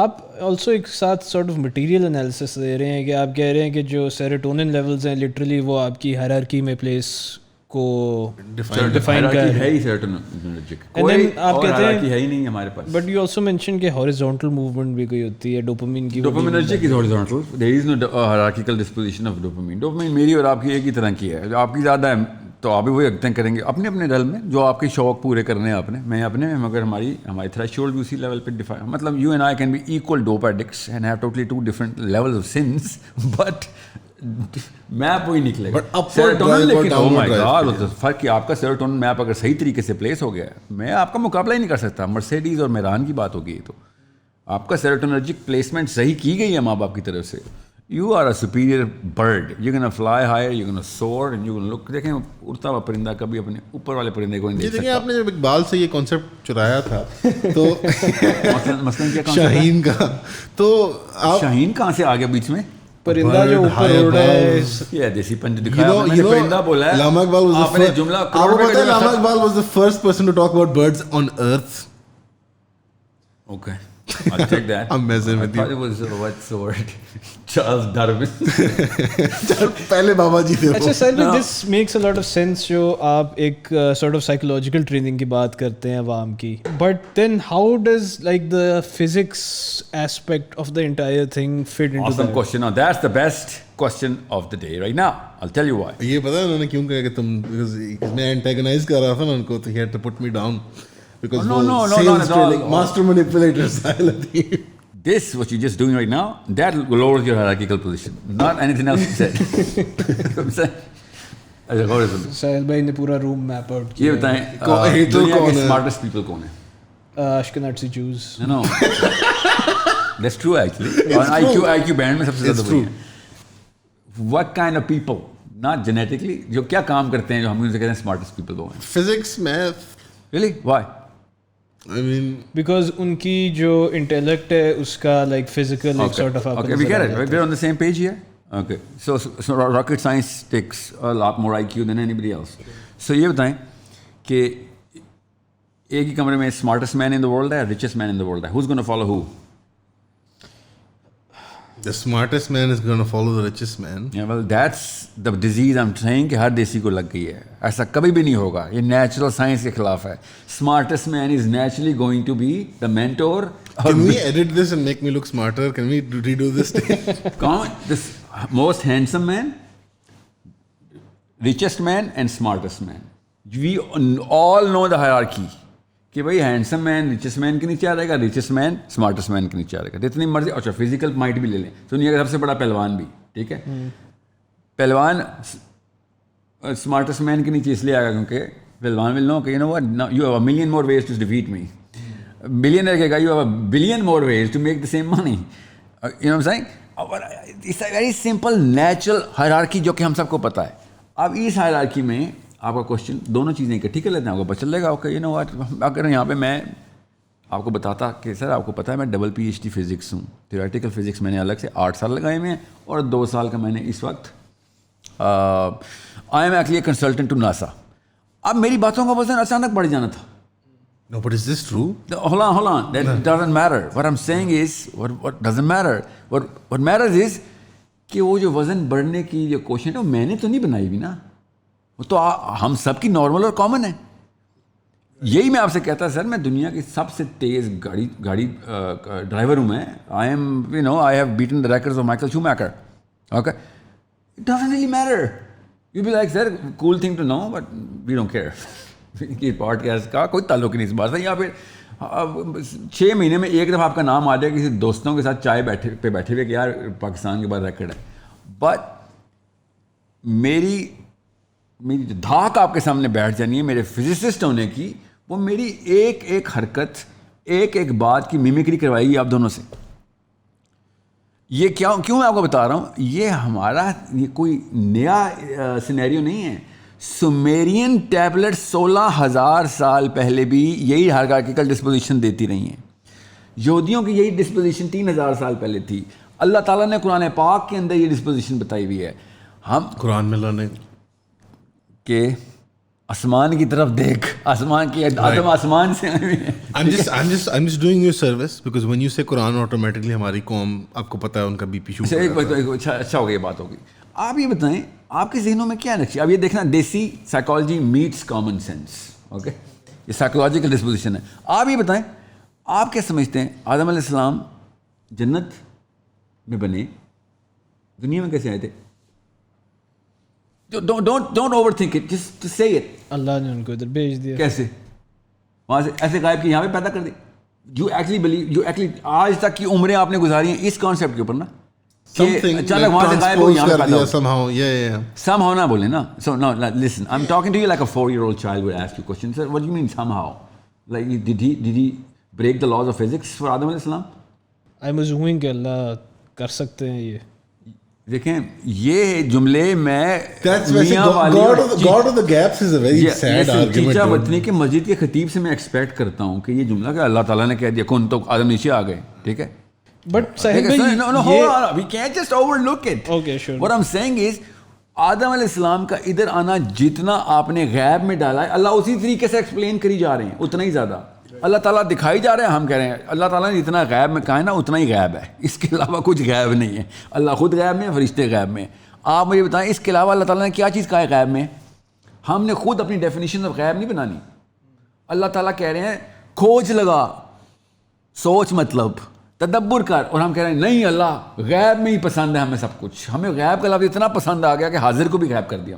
आप ऑल्सो एक साथ सॉर्ट ऑफ मटेरियल एनालिसिस दे रहे हैं कि आप कह रहे हैं कि जो सेरोटोनिन लेवल्स हैं लिटरली वो आपकी हायरार्की में प्लेस को डिफाइन कर रहे है हैं। ही सेरोटोनिनर्जिक, And कोई then आप और कहते हैं हायरार्की है ही नहीं हमारे पास। बट यू ऑल्सो मेंशन कि हॉरिजॉन्टल मूवमेंट भी कोई होती है डोपामिन की। Dopaminergic is horizontal, there is no hierarchical disposition of dopamine. Dopamine मेरी और आपकी एक ही तरह की है, जो आपकी ज़्यादा है तो आप भी वही रखते करेंगे अपने अपने लेवल में, जो आपके शौक पूरे करने हैं आपने, मैं अपने में, मगर हमारी थ्रेशोल्ड भी उसी लेवल पे डिफाइन, मतलब you and I can be equal dope addicts and have totally two different levels of sins, but map वही निकलेगा। But upward सेरोटोनिन, drive और लेकिन oh downward my drive God, तो फर्क कि आपका सेरोटोनिन मैप अगर सही तरीके से प्लेस हो गया है, मैं आपका मुकाबला ही नहीं कर सकता। मर्सिडीज और मेरान की बात होगी, तो आपका सेरोटोनर्जिक प्लेसमेंट सही की गई है माँ बाप की तरफ से। You are a superior bird. You're gonna fly higher, you're gonna soar, and you're gonna look. देखें, उड़ता हुआ परिंदा कभी अपने ऊपर वाले परिंदे को नहीं देख देखिए सकता। आपने जब इकबाल से ये कॉन्सेप्ट चुराया था तो मसलन क्या concept है? शाहीन का, तो आप शाहीन कहाँ से आ गया बीच में? परिंदा जो Bird, ऊपर high उड़ रहा है above. ये देसी पंच दिखाया आपने, मैंने परिंदा बोला है। Allama Iqbal was the आपने first- जुमला आपको पता है Allama Iqbal was the first person to talk about birds on earth. Okay, I'll take that. I'm messing with I thought you. it was what's the word? Charles Darwin. पहले बाबा जी थे वो। अच्छा sir, this makes a lot of sense जो आप एक sort of psychological training की बात करते हैं अवाम की, but then how does like the physics aspect of the entire thing fit into Awesome दैट? question. Now that's the best question of the day right now. I'll tell you why. ये पता है उन्होंने क्यों कहा कि तुम, because मैं एंटेगोनाइज कर रहा था ना उनको, तो he had to put me down because No, वो no, not sales at all. training, master manipulator Sahil Adeem. This, what you're just doing right now, that lowers your hierarchical position. Not anything else you said. You know what I'm saying? अच्छा, गौर से सुनो। साहिल भाई ने पूरा room map out ये किया। बताएं, Hitler दुनिया कौन के है? smartest people कौन है? अश्केनाज़ी Jews। No, no. That's true actually. और IQ बैंड में सबसे ज़्यादा वही है। What kind of people? Not genetically. जो क्या काम करते हैं, जो हम उनसे कहते हैं smartest people कौन है? Physics, math, Really? Why? I mean because उनकी जो इंटेलेक्ट है उसका लाइक फिजिकल एक sort of Okay, we get it. Right? We're on the same page here. Okay. So rocket science takes a lot more IQ than anybody else. So ये बताएं कि एक ही कमरे में smartest man in the world है, richest man in the world है. Who's going to follow who? the smartest man is going to follow the richest man. Yeah, well, that's the disease I'm saying कि हर देसी को लग गई है. ऐसा कभी भी नहीं होगा. ये natural science के खिलाफ है. Smartest man is naturally going to be the mentor. Can we edit this and make me look smarter? Can we redo this thing? This most handsome man, richest man and smartest man. We all know the hierarchy. कि भाई handsome man richest man के नीचे आ रहेगा, richest man smartest man के नीचे आ रहेगा. जितनी मर्जी. अच्छा, फिजिकल माइट भी ले लें, दुनिया का सबसे बड़ा पहलवान भी, ठीक है, पहलवान स्मार्टेस्ट मैन के नीचे इसलिए आएगा क्योंकि पहलवान विल नो कि you know what, you have a million more ways to defeat me. Billionaire कहेगा you have a billion more ways to make the same money. You know what I am saying? It's a very simple natural hierarchy जो कि हम सबको पता है. अब इस hierarchy में आपका क्वेश्चन दोनों चीज़ें इकट्ठी कर लेते हैं, आपको पता चल जाएगा. ओके, यू नो व्हाट, अगर यहाँ पे मैं आपको बताता कि सर आपको पता है मैं डबल PhD फिजिक्स हूँ, थियोरेटिकल फिजिक्स मैंने अलग से 8 साल लगाए हुए हैं और 2 साल का मैंने इस वक्त I am actually consultant to NASA. अब मेरी बातों का वजन अचानक बढ़ जाना था. No, but is this true? Hold on. That doesn't matter. What I'm saying is, what doesn't matter. What matters is कि वो जो वजन बढ़ने की जो क्वेश्चन है वो मैंने तो नहीं बनाई भी ना, वो तो हम सबकी नॉर्मल और कॉमन है. यही मैं आपसे कहता सर, मैं दुनिया की सबसे तेज गाड़ी ड्राइवर हूँ मैं. I am, you know, I have beaten the records of Michael Schumacher. Okay, it doesn't really matter. You be like sir cool thing to know but we don't care. ये podcast का कोई ताल्लुक नहीं इस बात से. या फिर 6 महीने में एक दफ़ा आपका नाम आ जाए किसी दोस्तों के साथ चाय बैठे हुए कि यार पाकिस्तान के बाद रिकॉर्ड है. बट मेरी जो धाक आपके सामने बैठ जानी है मेरे फिजिसिस्ट होने की, वो मेरी एक हरकत, एक बात की मिमिक्री करवाएगी आप दोनों से. ये क्यों मैं आपको बता रहा हूँ, ये कोई नया सिनेरियो नहीं है। सुमेरियन टैबलेट 16,000 साल पहले भी यही हायरार्किकल डिस्पोजिशन देती रही हैं। यहूदियों की यही डिस्पोजिशन 3,000 साल पहले थी। अल्लाह ताला ने कुरान पाक के अंदर ये डिस्पोजिशन बताई हुई है। हम कुरान में लाने के आसमान की तरफ देख, आसमान की आदम आसमान से I'm just doing you a service because when you say Quran automatically हमारी कौम, आपको पता है उनका बीपी शूट अच्छा हो गया, बात होगी। आप ये बताएं आपके ज़हनों में क्या नक्शा। अब ये देखना, देसी psychology meets common sense, okay, ये साइकोलॉजिकल डिस्पोजिशन है। आप ये बताएं, आप क्या समझते हैं आदम अलैहिस्सलाम जन्नत में बने, दुनिया में कैसे आए थे? Don't overthink it, just say it. अल्लाह ने उनको इधर भेज दिया। कैसे? वहाँ से ऐसे गायब कि यहाँ पे पैदा कर दी। You actually आज तक की उम्रें आपने गुजारी हैं इस कॉन्सेप्ट के ऊपर ना, अचानक वहाँ से गायब हो, यहाँ पे पैदा हो। Somehow ना बोले ना। So no, listen, I'm talking to you like a 4-year-old child would ask you questions. Sir, what do you mean somehow? Like did he break the laws of physics for Adam अलैहिस्सलाम? I'm assuming कि अल्लाह कर सकते हैं ये। देखें ये जुमले में God of the gaps is a very sad argument. चीचा वतनी के मस्जिद के खतीब से मैं एक्सपेक्ट करता हूँ कि ये जुमला कि अल्लाह ताला ने कह दिया कौन तो आदम नीचे आ गए, ठीक है। बट साहिल भाई no, we can't just overlook it. Okay, sure. What I'm saying is आदम अलैहिस्सलाम का इधर आना जितना आपने गैब में डाला है, अल्लाह उसी तरीके से एक्सप्लेन करी जा रहे हैं, उतना ही ज़्यादा अल्लाह ताला दिखाई जा रहे हैं। हम कह रहे हैं अल्लाह ताला ने जितना गैब में कहा है ना उतना ही गैब है, इसके अलावा कुछ गैब नहीं है। अल्लाह खुद गैब में, फरिश्ते गैब में। आप मुझे बताएं इसके अलावा अल्लाह ताला ने क्या चीज़ कहा है गैब में? हमने खुद अपनी डेफिनेशन ऑफ गैब नहीं बनानी। अल्लाह ताला कह रहे हैं खोज लगा, सोच मतलब तदब्बर कर, और हम कह रहे हैं नहीं अल्लाह गैब में ही पसंद है हमें सब कुछ। हमें गैब का लफ्ज़ इतना पसंद आ गया कि हाजिर को भी गैब कर दिया।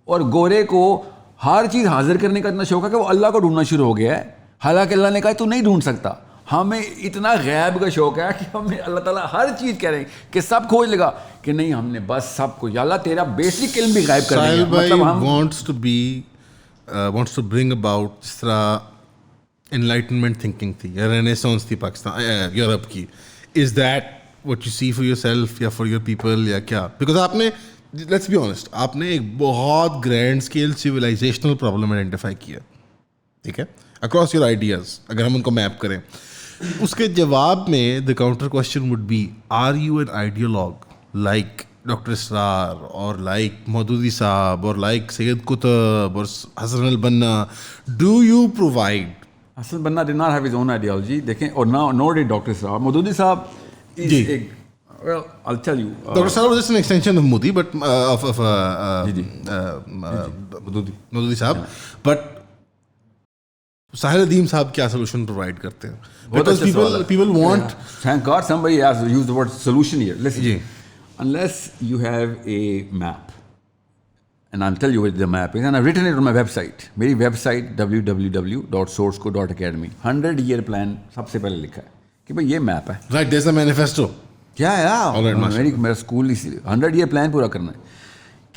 और गोरे को हर चीज़ हाजिर करने का इतना शौक है कि वो अल्लाह को ढूंढना शुरू हो गया है, हालांकि अल्लाह ने कहा तू नहीं ढूंढ सकता। हमें इतना गैब का शौक है कि हमें अल्लाह ताला हर चीज़ कह रहे हैं कि सब खोज लगा कि नहीं हमने बस सब कुछ, अल्लाह तेरा बेसिक इल्म भी गायब कर दिया। मतलब हम wants to bring about जिस तरह enlightenment thinking थी या renaissance थी पाकिस्तान यूरोप की, is that what you see for yourself या for your people या क्या? Because आपने let's be honest, आपने एक बहुत grand scale civilizational problem identify किया, ठीक है, across your ideas, अगर हम उनको मैप करें। उसके जवाब में the counter question would be, are you an ideologue like Dr. Israr or like Maududi Saab or like Sayyid Qutb or Hassan al-Banna? Do you provide? Hassan al-Banna did not have his own ideology. देखें, और nor did Dr. Israr. Maududi Saab is a, well, I'll tell you. Dr. Israr was just an extension of Modi, but of Maududi Saab. Yeah. But Sahil Adeem साहब क्या solution provide करते हैं? Because people want. Yeah. Thank God somebody has used the word solution here. Listen, unless you have a map, and I'll tell you what the map is, and I've written it on my website. मेरी website www.sourcecode.academy 100-year plan सबसे पहले लिखा है कि भाई ये map है. Right, there's a manifesto. मेरा स्कूल इसीलिए 100-year plan पूरा करना है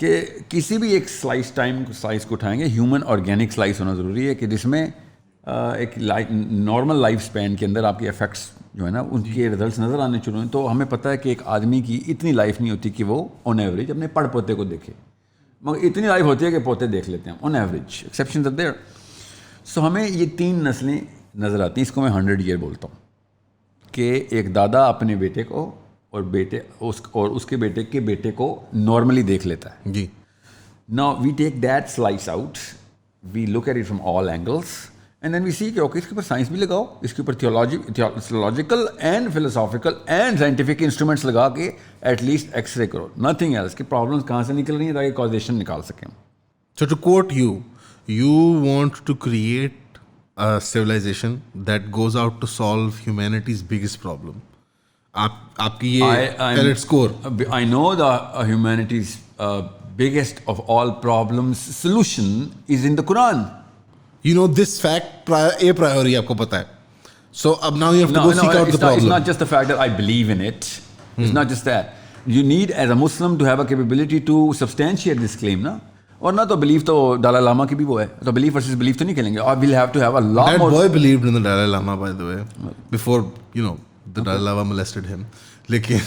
कि किसी भी एक स्लाइस को उठाएंगे, ह्यूमन ऑर्गेनिक स्लाइस होना ज़रूरी है कि जिसमें एक नॉर्मल लाइफ स्पैन के अंदर आपके इफेक्ट्स जो है ना उनके रिजल्ट्स नज़र आने शुरू हैं. तो हमें पता है कि एक आदमी की इतनी लाइफ नहीं होती कि वो ऑन एवरेज अपने पड़ पोते को देखे, मगर इतनी लाइफ होती है कि पोते देख लेते हैं on average. Exceptions are there. So हमें ये 3 नस्लें नज़र आती हैं. इसको मैं 100 ईयर बोलता हूँ कि एक दादा अपने बेटे को और उसके बेटे के बेटे को नॉर्मली देख लेता है जी. Now we take that slice out, we look at it from all angles and then we see कि ओके इसके ऊपर साइंस भी लगाओ, इसके ऊपर theological and philosophical and scientific instruments लगा के एटलीस्ट एक्सरे करो. नथिंग एल्स कि प्रॉब्लम्स कहाँ से निकल रही हैं ताकि कॉजेशन निकाल सकें. So to quote you, you want to create a civilization that goes out to solve humanity's biggest problem. आपकी ये score. I know the humanity's biggest of all problems solution is in the Quran. You know this fact a priori आपको पता है. So अब now you have to go seek out the problem. It's not just the fact that I believe in it. It's not just that. You need as a Muslim to have a capability to substantiate this claim, ना? और ना तो belief तो दलाई लामा की भी वो है, तो बिलीफ वर्सेस बिलीफ तो नहीं खेलेंगे. और we'll have to have a lot more. That boy believed in the Dalai Lama, by the way, before the Dalai Lama molested him. लेकिन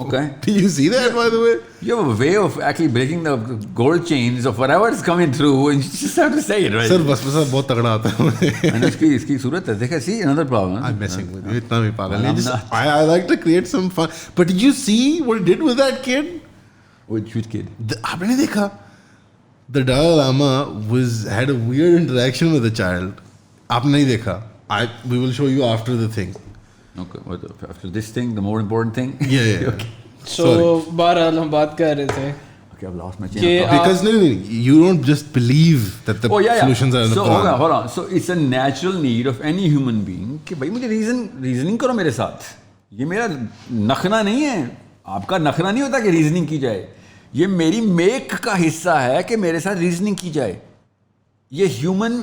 Okay. do you see that by the way? You have a way of actually breaking the gold chains of whatever is coming through, and you just have to say it, right? Sir बस बहुत तगड़ा आता है मुझे. And इसकी सूरत है. देखा, see another problem. I'm messing with you. इतना भी पागल नहीं. Just I like to create some fun. But did you see what he did with that kid? Which kid? आपने नहीं देखा? The Dalai Lama had a weird interaction with the child. आपने नहीं देखा? We will show you after the thing. Okay, after this thing, the more important thing. Yeah. Okay. So बहरहाल हम बात कर रहे थे Okay, I've lost my कि chain. Because no, you don't just believe that the solutions are in the So Quran. hold on. So it's a natural need of any human being कि भाई मुझे reasoning करो मेरे साथ. ये मेरा नखरा नहीं है. आपका नखरा नहीं होता कि reasoning की जाए. ये मेरी मेक का हिस्सा है कि मेरे साथ reasoning की जाए. ये human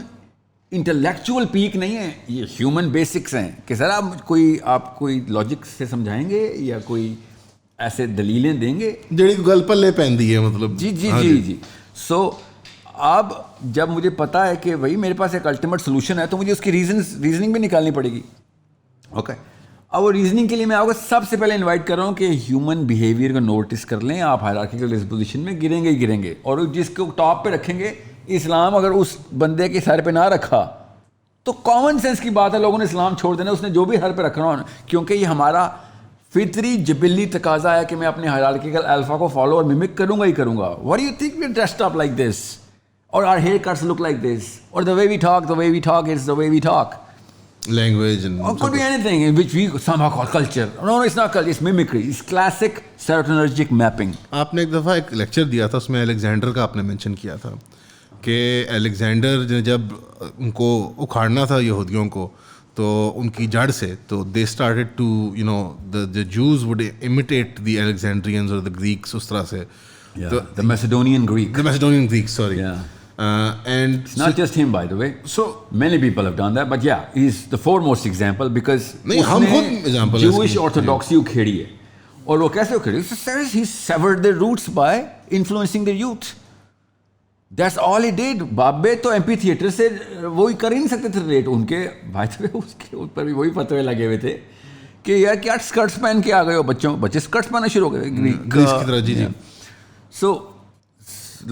इंटेलेक्चुअल पीक नहीं है, ये ह्यूमन बेसिक्स हैं कि सर आप कोई लॉजिक से समझाएंगे या कोई ऐसे दलीलें देंगे ਜਿਹੜੀ ਗੱਲ ਪੱਲੇ ਪੈਂਦੀ है मतलब. जी. सो अब जब मुझे पता है कि भाई मेरे पास एक अल्टीमेट सोल्यूशन है तो मुझे उसकी रीजनिंग भी निकालनी पड़ेगी. ओके, अब वो रीजनिंग के लिए मैं आपको सबसे पहले इनवाइट कर रहा हूँ कि ह्यूमन बिहेवियर को नोटिस कर लें. आप हायरार्किकल डिस्पोजिशन में गिरेंगे ही गिरेंगे, और जिसको टॉप पे रखेंगे, इस्लाम अगर उस बंदे के सर पे ना रखा तो कॉमन सेंस की बात है, लोगों ने इस्लाम छोड़ देना, उसने जो भी सर पे रखना हो, क्योंकि ये हमारा फितरी जबिली तकाजा है कि मैं अपने हायरार्किकल अल्फा को फॉलो और मिमिक करूंगा ही करूंगा. What do you think we are dressed up like this, और our hair cuts look like this, और the way we talk is the way we talk. Language and Or could be anything in which we somehow call culture. No, it's not culture, it's mimicry. It's classic serotonergic mapping. आपने एक दफ़ा एक lecture दिया था, उसमें Alexander का आपने mention किया था कि अलेक्जेंडर ने जब उनको उखाड़ना था यहूदियों को, तो उनकी जड़ से, तो they started to the Jews would imitate the Alexandrians और द ग्रीक्स, उस तरह से. The Macedonian Greek. Sorry. Yeah. And it's not just him, by the way. So many people have done that, but yeah, he's the foremost example because हम खुद example Jewish Orthodoxy उखेड़ी है, और वो कैसे उखेड़ी? He severed their roots by influencing their youth. That's all he did. बाबे तो amphi theatre से वो ही कर ही नहीं सकते थे रिलेट. उनके भाई थे, उसके ऊपर भी वही फतवे लगे हुए थे कि यार क्या स्कर्ट्स पहन के आ गए हो, बच्चे स्कर्ट्स पहनना शुरू हो गए ग्रीस की तरह. जी. So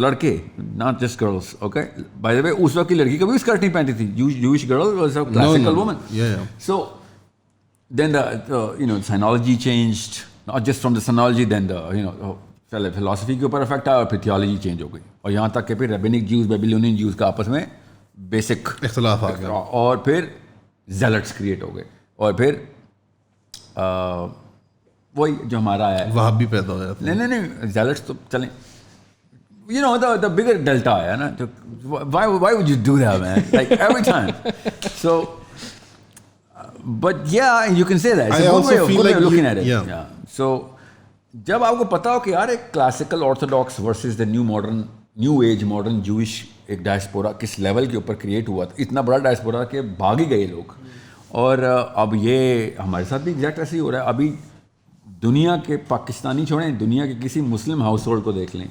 लड़के, not just girls, okay? By the way, उस वक्त की लड़की कभी स्कर्ट नहीं पहनती थी. Jewish girl was a classical woman. Yeah. So then the sinology changed, not just from the sinology, then the philosophy के ऊपर इफेक्ट आया, और फिर theology चेंज हो गई, और यहाँ तक कि फिर rabbinic Jews, Babylonian Jews का आपस में बेसिक इख्तिलाफ आ गया, और फिर zealots क्रिएट हो गए, और फिर वही जो हमारा है वहाँ भी पैदा हो जाता. नहीं zealots तो चलें. The bigger delta है ना, why would you do that, man? Like every time. So but yeah, you can say that. It's a good way of looking at it. Yeah. So जब आपको पता हो कि यार एक classical Orthodox versus the new age modern Jewish एक diaspora किस level के ऊपर क्रिएट हुआ था, इतना बड़ा डायस्पोरा के भाग ही गए लोग, और अब ये हमारे साथ भी एग्जैक्ट ऐसे ही हो रहा है. अभी दुनिया के, पाकिस्तानी छोड़ें, दुनिया के किसी मुस्लिम हाउस होल्ड को देख लें,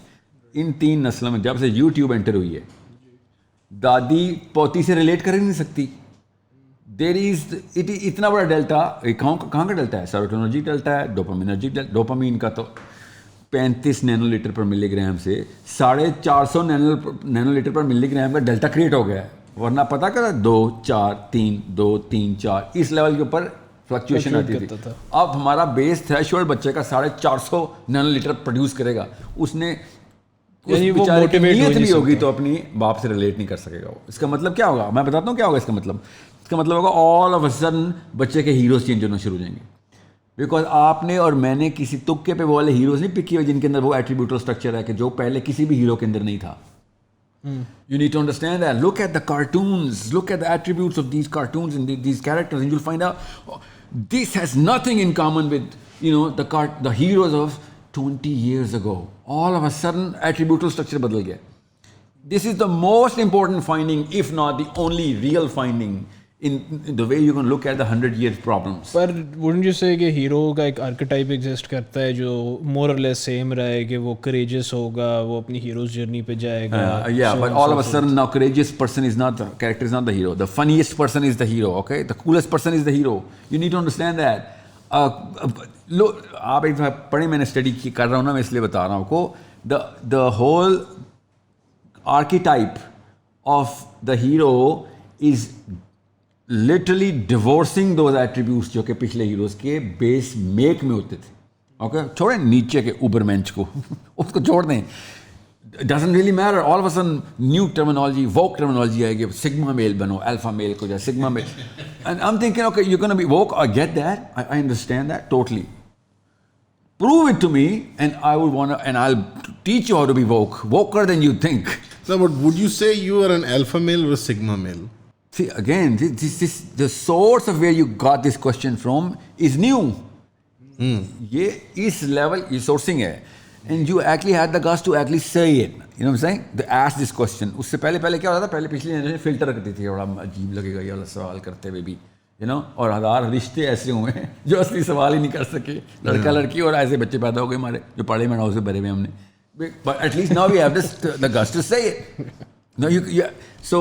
इन 3 नस्लों में जब से यूट्यूब एंटर हुई है, दादी पोती से रिलेट कर ही नहीं सकती. इतना बड़ा डेल्टा, कहाँ का डेल्टा है? सेरोटोनर्जिक डेल्टा है, डोपामीन का तो 35 नैनोलीटर पर मिलीग्राम से 450 नैनोलीटर पर मिलीग्राम का डेल्टा क्रिएट हो गया है. वरना पता कर 2 4 3 2 3 4 इस लेवल के ऊपर फ्लक्चुएशन आती थी. अब हमारा बेस थ्रेशोल्ड बच्चे का 450 नैनोलीटर प्रोड्यूस करेगा. उसने उस बेचारे की नीयत भी होगी तो अपनी बाप से रिलेट नहीं कर सकेगा. इसका मतलब क्या होगा? मैं बताता हूँ क्या होगा इसका मतलब होगा ऑल ऑफ अ सडन बच्चे के हीरोज चेंज होना शुरू हो जाएंगे. बिकॉज आपने और मैंने किसी तुक्के पे वो वाले हीरोज नहीं पिक किए जिनके अंदर वो एट्रीब्यूटल स्ट्रक्चर है कि जो पहले किसी भी हीरो के अंदर नहीं था. You need to understand that. Look at the cartoons. Look at the attributes of these cartoons and these characters, and you'll find out this has nothing in common with the heroes of 20 years ago. All of a sudden, attributable structure बदल गया. This is the most important finding, if not the only real finding in the way you can look at the 100-year problems. पर wouldn't you say कि hero का एक archetype exist करता है जो मोर और लेस सेम रहा है कि वो करेजियस होगा, वो अपनी हीरोज जर्नी पे जाएगा. Yeah, but all of a sudden now courageous person is not the character, is not the hero. The funniest person is the hero. Okay, the coolest person is the hero. You need to understand that. लो आप एक पढ़े, मैंने study कर रहा हूँ ना, मैं इसलिए बता रहा हूँ आपको. The whole archetype of the hero is literally divorcing those attributes जो कि पिछले हीरोज के बेस मेक में होते थे. ओके, छोड़ें नीचे के ऊबरमेंच को उसको छोड़ दें. Doesn't really matter. All of a sudden, new terminology, woke terminology आएगी. Sigma male बनो, alpha male को जा, sigma male. And I'm thinking, okay, you're going to be woke. I get that. I understand that totally. Prove it to me, and I would want to, and I'll teach you how to be woke. Woker than you think. No, but would you say you are an alpha male or a sigma male? See, again, this the source of where you got this question from is new. ये इस level ये sourcing है. And you actually had the guts to actually say it. You know what I'm saying? They asked this question. उससे पहले क्या होता था? पहले पिछली जनरेशन फिल्टर करती थी, बड़ा अजीब लगेगा ये वाला सवाल करते हुए भी, you know? और हजार रिश्ते ऐसे हुए हैं जो असली सवाल ही नहीं कर सके, लड़का लड़की, और ऐसे बच्चे पैदा हो गए हमारे जो पढ़े में हाउस से भरे हुए हमने. But at least now we have the guts to say it. No, so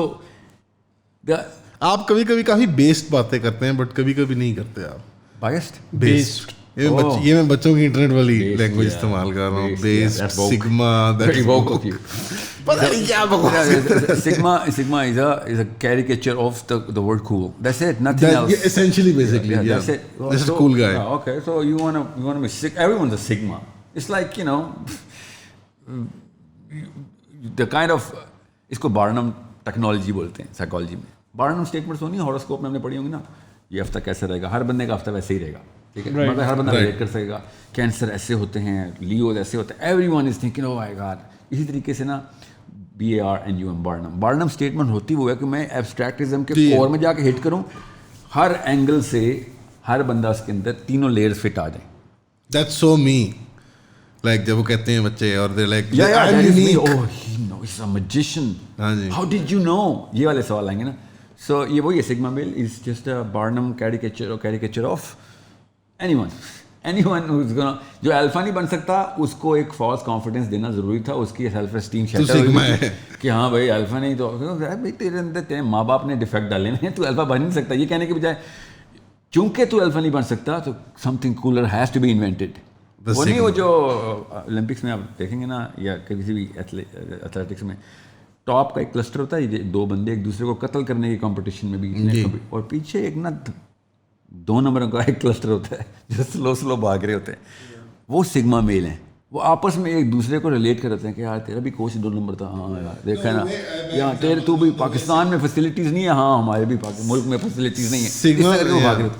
आप कभी कभी काफी बेस्ड बातें करते हैं, बट कभी कभी नहीं करते आप. biased. बेस्ड ये मैं बच्चों की इंटरनेट वाली लैंग्वेज इस्तेमाल कर रहा हूँ. Based, sigma, Very woke of you. पता नहीं क्या बकवास. Sigma is a caricature of the word cool. That's it. Nothing else. Essentially, basically, yeah. That's it. This is a cool guy. Yeah, okay, so you wanna be sick. Everyone's a Sigma. It's like, you know, the kind of, इसको Barnum technology बोलते हैं psychology में. Barnum statements होनी है, horoscope में हमने पढ़ी होंगी ना. ये हफ्ता कैसे रहेगा, हर बंदे का हफ्ता वैसे ही रहेगा, ठीक है. मतलब हर बंदा रिलेट कर सकेगा. कैंसर ऐसे होते हैं, लियो ऐसे होते हैं. Everyone is thinking oh my God. इसी तरीके से ना BARNUM बार्नम स्टेटमेंट होती वो है कि मैं एब्स्ट्रैक्टिज्म के कोर में जाके हिट करूं, हर एंगल से हर बंदा उसके अंदर तीनों लेयर्स फिट आ जाए. That's so me. Like जब वो कहते हैं बच्चे और they're like, I'm unique. Oh, he knows, he's a magician. हाँ जी. How did you know? ये वाले सवाल आएंगे ना. So ये वही है, sigma male is just a Barnum caricature of anyone who's gonna, जो अल्फा नहीं बन सकता उसको एक फॉल्स कॉन्फिडेंस देना जरूरी था. उसकी सेल्फ एस्टीम शैटर हुई कि हाँ भाई अल्फा नहीं तो भाई तेरे अंदर तेरे माँ बाप ने डिफेक्ट डाले हैं, तू अल्फा बन नहीं सकता. ये कहने के बजाय चूंकि तू अल्फा नहीं बन सकता तो something cooler has to be invented. वो नहीं, वो जो ओलंपिक्स में आप देखेंगे ना, या किसी भी एथलेटिक्स में टॉप का एक क्लस्टर होता है, दो बंदे एक दूसरे को कत्ल करने की कंपटीशन में भी, और पीछे एक ना 2 नंबर का एक क्लस्टर होता है जो स्लो भाग रहे होते हैं. वो सिग्मा मेल हैं. वो आपस में एक दूसरे को रिलेट करते हैं कि यार तेरा भी कोच 2 नंबर था, हाँ यार देखा है ना, यहाँ तेरे तू भी पाकिस्तान में फैसिलिटीज़ नहीं है, हाँ हमारे भी मुल्क में फैसिलिटीज़ नहीं है.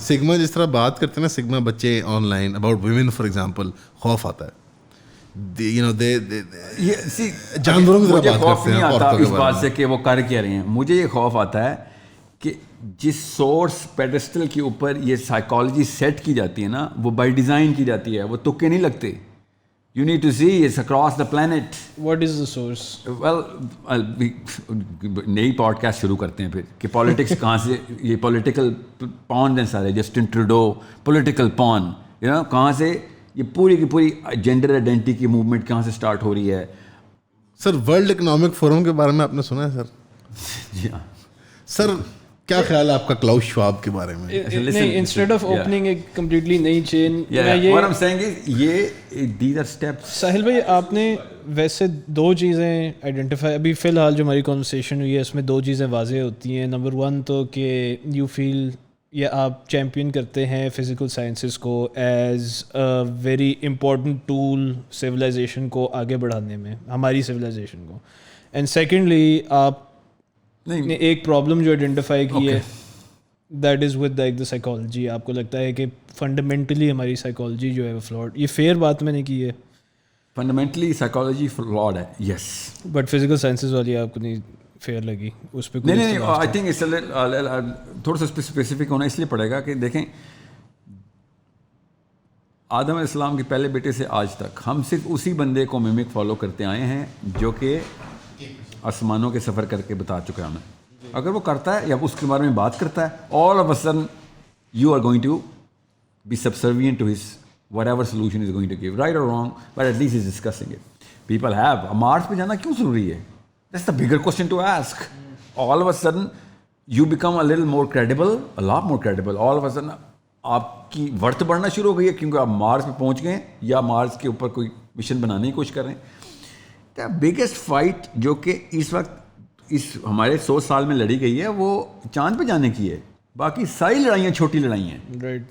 सिग्मा जिस तरह बात करते हैं ना, सिग्मा बच्चे online about women for example, खौफ आता है. You know, जानवरों की तरह बात करते हैं औरतों के इस बात से कि वो कर क्या रहे हैं. मुझे ये खौफ आता है कि जिस सोर्स पेडेस्टल के ऊपर ये साइकोलॉजी सेट की जाती है ना, वो बाय डिज़ाइन की जाती है, वो तुक्के नहीं लगते. You need to see it's across the planet. What is the source? Well, नई पॉडकास्ट शुरू करते हैं फिर कि पॉलिटिक्स कहाँ से, ये पॉलिटिकल पॉन हैं सारे, Justin Trudeau political pawn, you know, कहाँ से ये पूरी की पूरी जेंडर आइडेंटिटी की मूवमेंट कहाँ से स्टार्ट हो रही है. सर वर्ल्ड इकोनॉमिक फोरम के बारे में आपने सुना है सर? जी हाँ सर. क्या ख्याल है आपका क्लाउस श्वाब के बारे में? नहीं, इंस्टेड ऑफ ओपनिंग एक कंप्लीटली नई chain, what I'm saying is ये these are steps. साहिल भाई, आपने वैसे 2 चीज़ें आइडेंटिफाई, अभी फ़िलहाल जो हमारी कॉन्वर्सेशन हुई है उसमें 2 चीज़ें वाज़ेह होती हैं. नंबर 1 तो कि यू फील या आप चैम्पियन करते हैं फिज़िकल साइंसेस को as a very important tool civilisation को आगे बढ़ाने में, हमारी सिविलाइजेशन को. एंड सेकेंडली आप ने एक प्रॉब्लम जो आइडेंटिफाई की है, that is with like the psychology. आपको लगता है कि फंडामेंटली हमारी साइकोलॉजी जो है वो फ्लॉड. ये फेयर बात मैंने की है, फंडामेंटली साइकोलॉजी फ्लॉड है, यस. बट फिजिकल साइंसेस वाली आपको नहीं फेयर लगी उस पर? नहीं, आई थिंक इट्स थोड़ा सा स्पेसिफिक होना इसलिए पड़ेगा कि देखें, आदम अलैहिस्सलाम के पहले बेटे से आज तक हम सिर्फ उसी बंदे को मिमिक फॉलो करते आए हैं जो कि आसमानों के सफ़र करके बता चुका है हमें. अगर वो करता है या उसके बारे में बात करता है, all of a sudden you are going to be subservient to his whatever solution is going to give, right और wrong, but at least is discussing it. People have, Mars पे जाना क्यों ज़रूरी है? That's the bigger question to ask. All of a sudden you become a little more credible, a lot more credible. All of a sudden, आपकी worth बढ़ना शुरू हो गई है क्योंकि आप मार्स पे पहुंच गए हैं या मार्स के ऊपर कोई मिशन बनाने की कोशिश कर रहे हैं। द बिगेस्ट फाइट जो कि इस वक्त इस हमारे 100 साल में लड़ी गई है वो चांद पे जाने की है, बाकी सारी लड़ाइयाँ छोटी लड़ाई हैं। Right.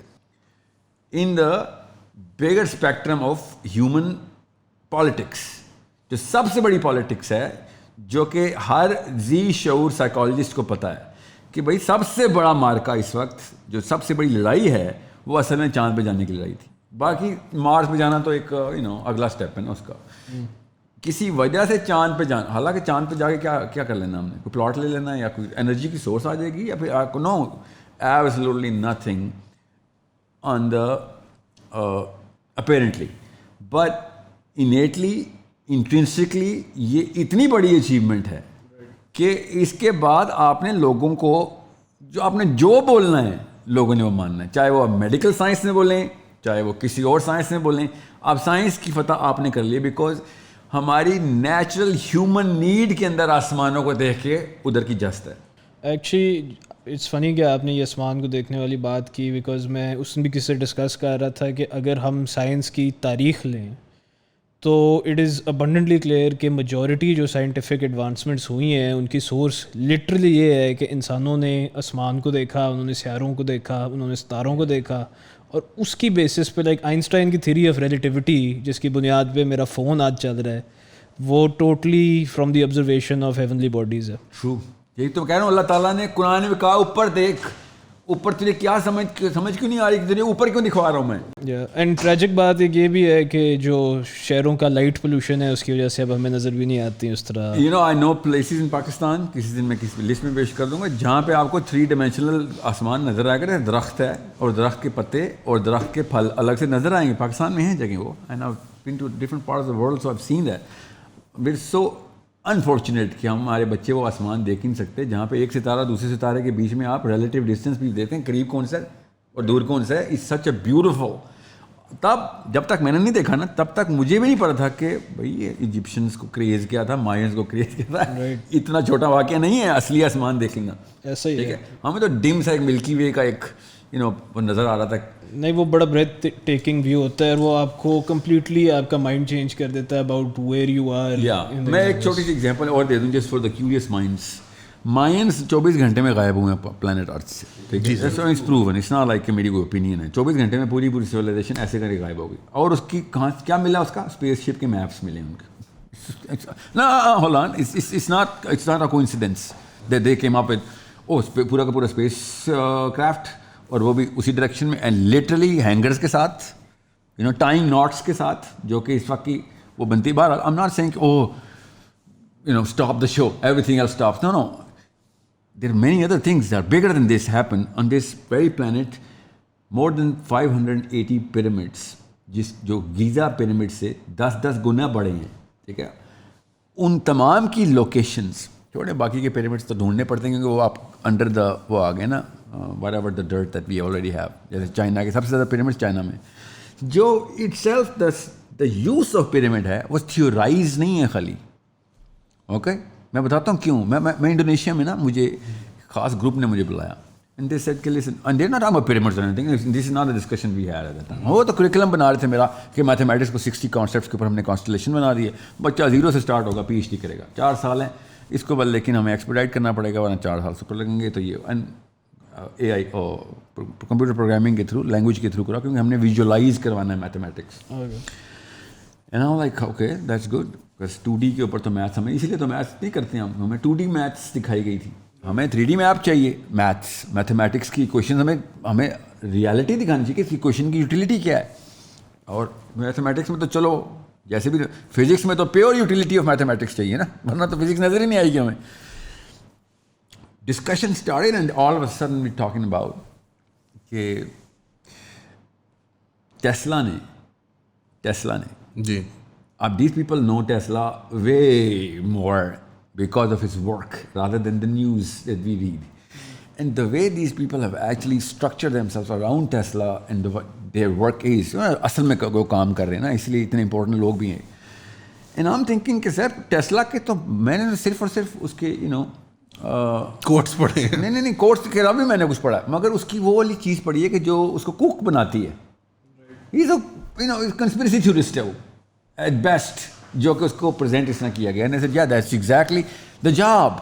In the bigger spectrum of human politics, जो सबसे बड़ी पॉलिटिक्स है, जो कि हर जी शऊर साइकोलॉजिस्ट को पता है कि भाई सबसे बड़ा मार्का इस वक्त, जो सबसे बड़ी लड़ाई है, वो असल में चांद पे जाने की लड़ाई थी। बाकी मार्स पे जाना तो एक अगला स्टेप है ना उसका। किसी वजह से चांद पे जाना, हालांकि चांद पे जाके क्या क्या कर लेना हमने, कोई प्लॉट ले लेना या कोई एनर्जी की सोर्स आ जाएगी या फिर no, absolutely nothing on the apparently, but innately intrinsically ये इतनी बड़ी अचीवमेंट है कि इसके बाद आपने लोगों को आपने जो बोलना है लोगों ने वो मानना है, चाहे वो मेडिकल साइंस में बोलें, चाहे वो किसी और साइंस में बोलें। अब साइंस की फतह आपने कर ली बिकॉज हमारी नेचुरल ह्यूमन नीड के अंदर आसमानों को देख के उधर की जस्त है। एक्चुअली इट्स फ़नी कि आपने ये आसमान को देखने वाली बात की, बिकॉज मैं उसमें भी किसी से डिस्कस कर रहा था कि अगर हम साइंस की तारीख़ लें तो इट इज़ अबंडेंटली क्लियर कि मेजॉरिटी जो साइंटिफिक एडवांसमेंट्स हुई हैं उनकी सोर्स लिटरली ये है कि इंसानों ने आसमान को देखा, उन्होंने सितारों को देखा, उन्होंने सितारों को देखा, और उसकी बेसिस पे लाइक आइंस्टाइन की थ्योरी ऑफ रिलेटिविटी जिसकी बुनियाद पे मेरा फ़ोन आज चल रहा है, वो totally from the observation of heavenly bodies है। ट्रू, यही तो कह रहा हूँ, अल्लाह ताला ने कुरान में कहा ऊपर देख, ऊपर तुझे क्या समझ क्यों नहीं आ रही, तुझे ऊपर क्यों दिखवा रहा हूँ मैं। एंड ट्रेजिक बात एक ये भी है कि जो शहरों का लाइट पोल्यूशन है उसकी वजह से अब हमें नज़र भी नहीं आती उस तरह। You know I know places in Pakistan, किसी दिन मैं किसी लिस्ट में पेश कर दूंगा, जहाँ पे आपको 3 डायमेंशनल आसमान नज़र आएगा, दरख्त है और दरख्त के पत्ते और दरख्त के फल अलग से नज़र आएंगे। पाकिस्तान में है जगह वो, and I been to different parts of the world, so I have seen that. It's so unfortunate कि हमारे बच्चे वो आसमान देख ही नहीं सकते जहाँ पे एक सितारा दूसरे सितारे के बीच में आप रिलेटिव डिस्टेंस भी देते हैं, करीब कौन सा है और दूर कौन सा है। It's such a beautiful. तब जब तक मैंने नहीं देखा ना, तब तक मुझे भी नहीं पता था कि भाई ये इजिप्शियंस को क्रेज़ किया था, मायंस को क्रेज़ किया था। इतना छोटा वाक़या नहीं है असली आसमान देख लेना, ऐसा ही ठीक है। हमें तो डिम सा एक मिल्की वे का एक वो नज़र आ रहा था। नहीं, वो बड़ा ब्रेथ टेकिंग व्यू होता है और वो आपको कम्प्लीटली आपका माइंड चेंज कर देता है अबाउट वेयर यू आर। मैं एक छोटी सी एग्जांपल और दे दूं just for the curious minds. Means 24 घंटे में गायब हुए हैं प्लैनेट अर्थ से, ठीक है। It's proven, it's not like कि मेरी कोई ओपिनियन है। 24 घंटे में पूरी सिविलाइजेशन ऐसे करके गायब हो गई। और उसकी कहाँ क्या मिला, उसका स्पेसशिप के मैप्स मिले उनके। ना hold on, it's not a coincidence that they came up with पूरा का पूरा स्पेस क्राफ्ट, और वो भी उसी डायरेक्शन में, एंड लिटरली हैंगर्स के साथ, टाइम नॉट्स के साथ, जो कि इस वक्त की वो बनती है। बार I am not saying oh stop the show, everything else stops. No, there are many other things that are bigger than this happen on this very planet. More than 580 pyramids, जो गीज़ा पिरामिड से 10-10 गुना बड़े हैं, ठीक है। उन तमाम की locations, छोटे बाकी के पिरामिड्स तो ढूंढने पड़ते हैं क्योंकि वो आप अंडर द वो आ गए ना, whatever the dirt that we already have. जैसे चाइना के सबसे ज़्यादा पिरामिड्स चाइना में, जो itself the use of pyramid है वो थियोराइज नहीं है खाली। ओके, मैं बताता हूँ क्यों। मैं इंडोनेशिया में ना, मुझे खास ग्रुप ने मुझे बुलाया, एंड दे सेड कि listen, and they are not about pyramids और anything, this is not a discussion we had at that time. वो तो करिकुलम बना रहे थे मेरा कि मैथमेटिक्स को 60 कॉन्सेप्ट्स के ऊपर हमने कॉन्स्टलेशन बना दी है। बच्चा 0 से स्टार्ट होगा, PhD करेगा, 4 साल हैं इसको बल, लेकिन हमें एक्सपेडाइट करना पड़ेगा वरना 4 साल से ऊपर लगेंगे। तो ये एंड AI और कंप्यूटर प्रोग्रामिंग के थ्रू, लैंग्वेज के थ्रू करा, क्योंकि हमने विजुअलाइज करवाना है mathematics. And I like okay that's good, because 2D के ऊपर तो मैथ्स हमें, इसीलिए तो मैथ्स नहीं करते हम, हमें 2D मैथ्स दिखाई गई थी। हमें 3D मैप चाहिए, मैथमेटिक्स की क्वेश्चन हमें रियलिटी दिखानी चाहिए कि इसकी क्वेश्चन की यूटिलिटी क्या है। और मैथमेटिक्स में तो चलो जैसे भी, फिजिक्स में तो प्योर यूटिलिटी ऑफ मैथमेटिक्स चाहिए ना, वरना तो फिजिक्स नजर ही नहीं आएगी हमें। Discussion started and all of a sudden we talking about कि टेस्ला ने जी, अब these people know Tesla way more because of his work rather than the news that we read. And the way these people have actually structured themselves around Tesla and their work is, असल में वो काम कर रहे हैं ना, इसलिए इतने important लोग भी हैं। And I'm thinking कि सर टेस्ला के तो मैंने सिर्फ और सिर्फ उसके कोट्स पढ़े हैं। नहीं कोर्स के अलावा भी मैंने कुछ पढ़ा, मगर उसकी वो वाली चीज़ पढ़ी है कि जो उसको कुक बनाती है, कंस्पिरेसी थ्योरिस्ट है वो एट बेस्ट, जो कि उसको प्रेजेंट इस तरह किया गया है। या दैट्स एग्जैक्टली द जॉब।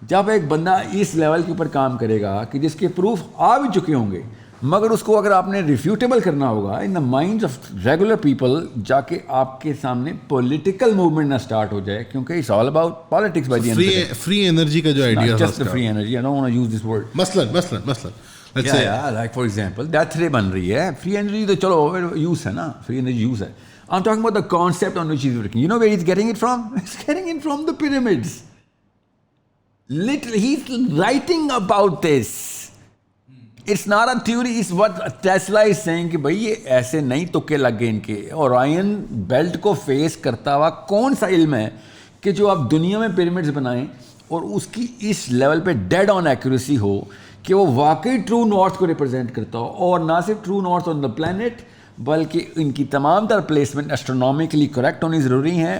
जब एक बंदा इस लेवल के ऊपर काम करेगा कि जिसके प्रूफ आ भी चुके होंगे, मगर उसको अगर आपने रिफ्यूटेबल करना होगा in the minds of regular people, जाके आपके सामने पॉलिटिकल मूवमेंट ना स्टार्ट हो जाए, क्योंकि it's all about politics by the end. Free energy का जो आइडिया है, just the free energy, I don't want to use this word. मसलन let's say like for example death ray बन रही है, फ्री एनर्जी तो चलो यूज है ना, फ्री एनर्जी यूज है। I'm talking about the concept on which he's working. You know where he's getting it from? He's getting it from the pyramids. Literally, he's writing about this. It's not a theory. It's what Tesla is saying कि भाई ये ऐसे नहीं तुक्के लग गए इनके। Orion belt को फेस करता हुआ कौन सा इल्म है कि जो आप दुनिया में पिरामिड्स बनाएं और उसकी इस लेवल पे डेड ऑन एक्यूरेसी हो कि वो वाकई ट्रू नॉर्थ को रिप्रेजेंट करता हो, और ना सिर्फ true north on the planet, बल्कि इनकी तमाम तर प्लेसमेंट एस्ट्रोनॉमिकली करेक्ट होनी ज़रूरी है।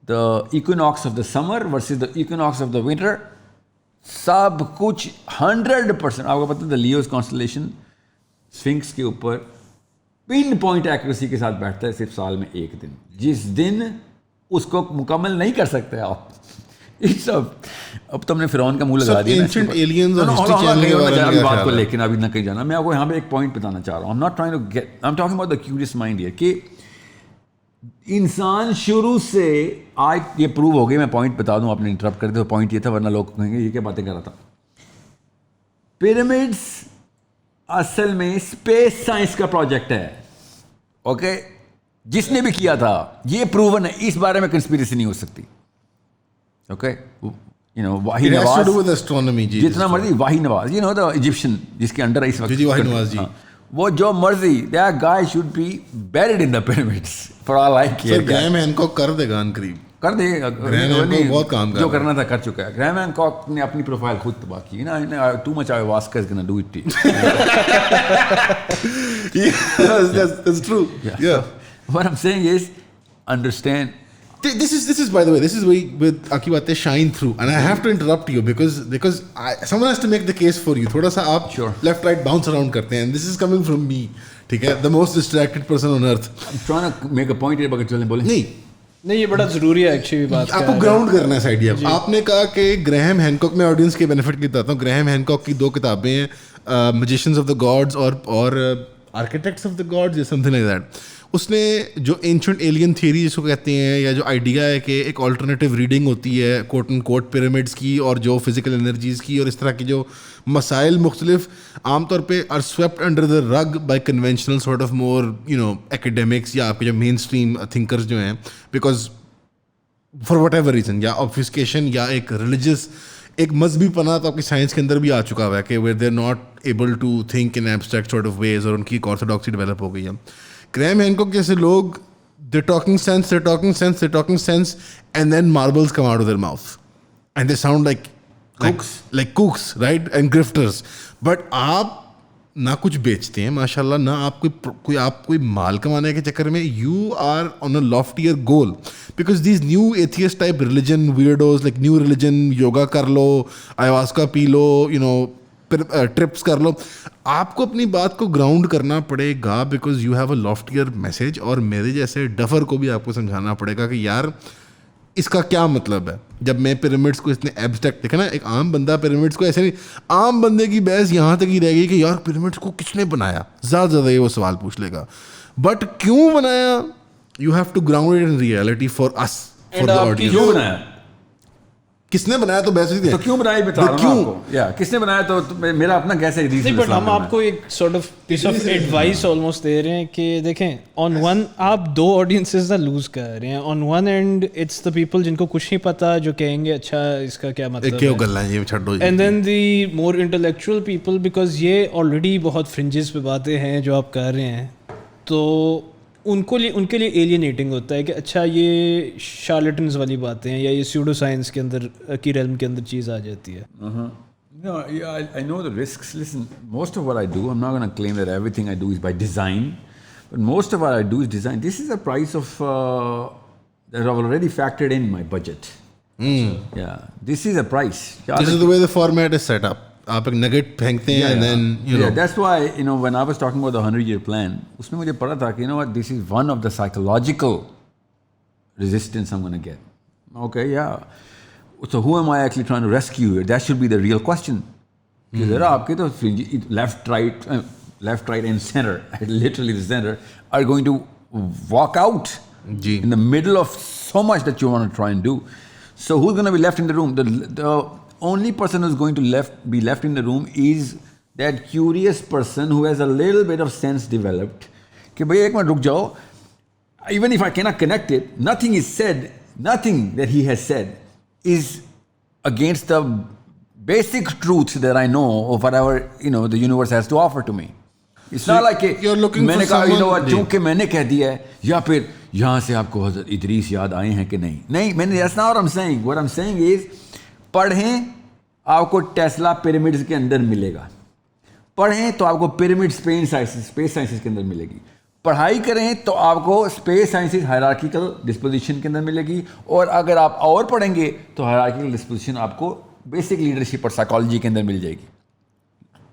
The equinox of the summer versus the equinox of the winter, सब कुछ 100%। आपको पता है द लियोस कॉन्स्टलेशन स्फिंक्स के ऊपर पिन पॉइंट एक्यूरेसी के साथ बैठता है सिर्फ साल में एक दिन, जिस दिन उसको मुकम्मल नहीं कर सकते आप। अब तुमने फिरौन का मुंह लगा दिया एंशिएंट एलियंस और हिस्ट्री चैनल के बारे में बात को, लेकिन अभी ना कहीं जाना। मैं आपको यहाँ पे एक पॉइंट बताना चाह रहा हूँ। I'm not trying to get, I'm talking about the curious mind here, कि इंसान शुरू से आज ये प्रूव हो गई। मैं पॉइंट बता दूं, आपने इंटरप्ट कर दिया। पॉइंट ये था, वरना लोग कहेंगे ये क्या बातें कर रहा था। पिरामिड्स असल में स्पेस साइंस का प्रोजेक्ट है, ओके? जिसने भी किया था ये प्रूवन है, इस बारे में कंस्पिरेसी नहीं हो सकती, ओके? वाही नवाज, जितना मर्जी वाही नवाज, द इजिप्शियन जिसके अंडर इस वक्त वाही नवाज जी, वो जो मर्जी, that guy should be buried in the pyramids for all I care. Graham Hancock कर देगा अनकरीब, कर देगा। बहुत काम जो करना था कर चुका है। ग्रैहम हैनकॉक ने अपनी प्रोफाइल खुद तबाह की ना। Too much ayahuasca is gonna do it to you. that's true. Yeah. So, what I'm saying is, understand. This is by the way, this is where आपकी बातें shine through, and I have to interrupt you because someone has to make the case for you. थोड़ा सा आप left right bounce around करते हैं, and this is coming from me, ठीक है? The most distracted person on earth. I'm trying to make a point here, बाकी चलने बोले नहीं, ये बड़ा जरूरी है एक्चुअली बात। आपको ग्राउंड करना है इस आइडिया। आपने कहा कि ग्रैहम हैनकॉक, में ऑडियंस के बेनिफिट के लिए बताता हूँ, ग्रैहम हैनकॉक की 2 किताबें हैं, मैजिशियंस ऑफ द गॉड्स और आर्किटेक्ट्स ऑफ द गॉड्स या समथिंग लाइक दैट। उसने जो एंशिएंट एलियन थियरी जिसको कहते हैं, या जो आइडिया है कि एक ऑल्टरनेटिव रीडिंग होती है कोट एंड कोट पिरामिड्स की और जो फिजिकल एनर्जीज़ की, और इस तरह की जो मसाइल मुख्तलिफ आमतौर पे are swept under the rug by conventional sort of more academics या आपके जो मेन स्ट्रीम थिंकर्स जो हैं, because for whatever reason, या ऑब्फ्यूस्केशन या एक रिलीजियस एक मजहबी पना तो आपकी साइंस के अंदर भी आ चुका हुआ है कि where they are not able to think in abstract sort of ways, और उनकी एक ऑर्थोडॉक्सी डेवलप हो गई है। ग्रैहम हैनकॉक जैसे लोग, they're talking sense, and then marbles come out of their mouth, and they sound like kooks, right? And grifters. But आप ना कुछ बेचते हैं माशाल्लाह, ना आप कोई माल कमाने के चक्कर में, you are on a loftier goal, because these new atheist type religion weirdos, like new religion, yoga कर लो, ayahuasca पी लो, ट्रिप्स कर लो, आपको अपनी बात को ग्राउंड करना पड़ेगा, because you have a loftier message. और मेरे जैसे डफर को भी आपको समझाना पड़ेगा कि यार इसका क्या मतलब है। जब मैं पिरामिड्स को इतने एब्स्ट्रैक्ट देखा ना, एक आम बंदा पिरामिड्स को ऐसे नहीं, आम बंदे की बहस यहाँ तक ही रह गई कि यार पिरामिड्स को किसने बनाया, ज़्यादा ये वो सवाल पूछ लेगा, बट क्यों बनाया, you have to ground it in reality for us, for the audience. क्यों बनाया, किसने बनाया, तो बहस ही तो क्यों बनाया बता रहा हूं आपको। या किसने बनाया तो मेरा अपना कैसे रीजन। नहीं, बट हम आपको एक sort of piece of advice almost दे रहे हैं कि देखें, ऑन वन आप 2 ऑडियंसेस ना लूज कर रहे हैं। On one and it's the people जिनको कुछ नहीं पता, जो कहेंगे अच्छा इसका क्या मतलब क्यों गल्ला है ये छोड़ो, and then the more intellectual people, because ये ऑलरेडी बहुत फ्रिंजेस पे बातें हैं जो आप कर रहे हैं, तो उनके लिए एलियनेटिंग होता है कि अच्छा ये शार्लेटन्स वाली बातें हैं, या ये स्यूडो साइंस के अंदर की रेल्म के अंदर चीज़ आ जाती है। No, yeah, I know the risks. Listen, most of what I do, I'm not going to claim that everything I do is by design, but most of what I do is design. This is a price of that I've already factored in my budget. Yeah, this is a price. This is the way the format is set up. आप एक nugget फेंकते हैं and then you know. Yeah, that's why when I was talking about the 100-year plan, उसमें मुझे पता था कि what, this is one of the psychological resistance I'm going to get. Okay, yeah. So who am I actually trying to rescue? That should be the real question. कि जरा आपके तो left, right, and center, literally the center, are going to walk out in the middle of so much that you want to try and do. So who's going to be left in the room? The only person who's going to be left in the room is that curious person who has a little bit of sense developed. कि भाई एक minute रुक जाओ. Even if I cannot connect it, nothing is said, nothing that he has said is against the basic truths that I know of whatever the universe has to offer to me. It's not like you're looking मैंने for कहा चूंकि मैंने कह दिया है या फिर यहाँ से आपको हज़रत इदरीस याद आए हैं कि नहीं मैंने that's not what I'm saying. What I'm saying is पढ़ें आपको टेस्ला पिरामिड्स के अंदर मिलेगा. पढ़ें तो आपको पिरामिड स्पेस साइंसेस के अंदर मिलेगी. पढ़ाई करें तो आपको स्पेस साइंसेस हायरार्किकल डिस्पोजिशन के अंदर मिलेगी. और अगर आप और पढ़ेंगे तो हायरार्किकल डिस्पोजिशन आपको बेसिक लीडरशिप और साइकोलॉजी के अंदर मिल जाएगी,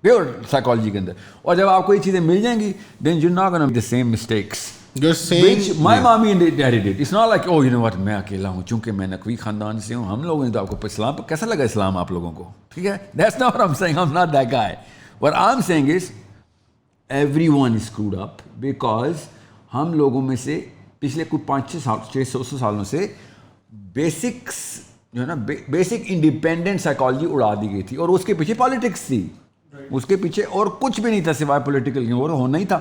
प्योर साइकोलॉजी के अंदर. और जब आपको ये चीज़ें मिल जाएंगी then you're not going to make the same mistakes which my mommy and daddy did. It's not like oh you know what मैं अकेला हूँ चूँकि मैं नकवी ख़ानदान से हूँ. हम लोगों ने तो आपको इस्लाम कैसा लगा इस्लाम आप लोगों को, ठीक है. That's not what I'm saying. I'm not that guy. What I'm saying is everyone is screwed up because हम लोगों में से पिछले कुछ 500-600 सालों से बेसिक्स जो है ना बेसिक इंडिपेंडेंट साइकोलॉजी उड़ा दी गई थी और उसके पीछे पॉलिटिक्स थी. उसके पीछे और कुछ भी नहीं था सिवाय पॉलिटिकल और होना ही था.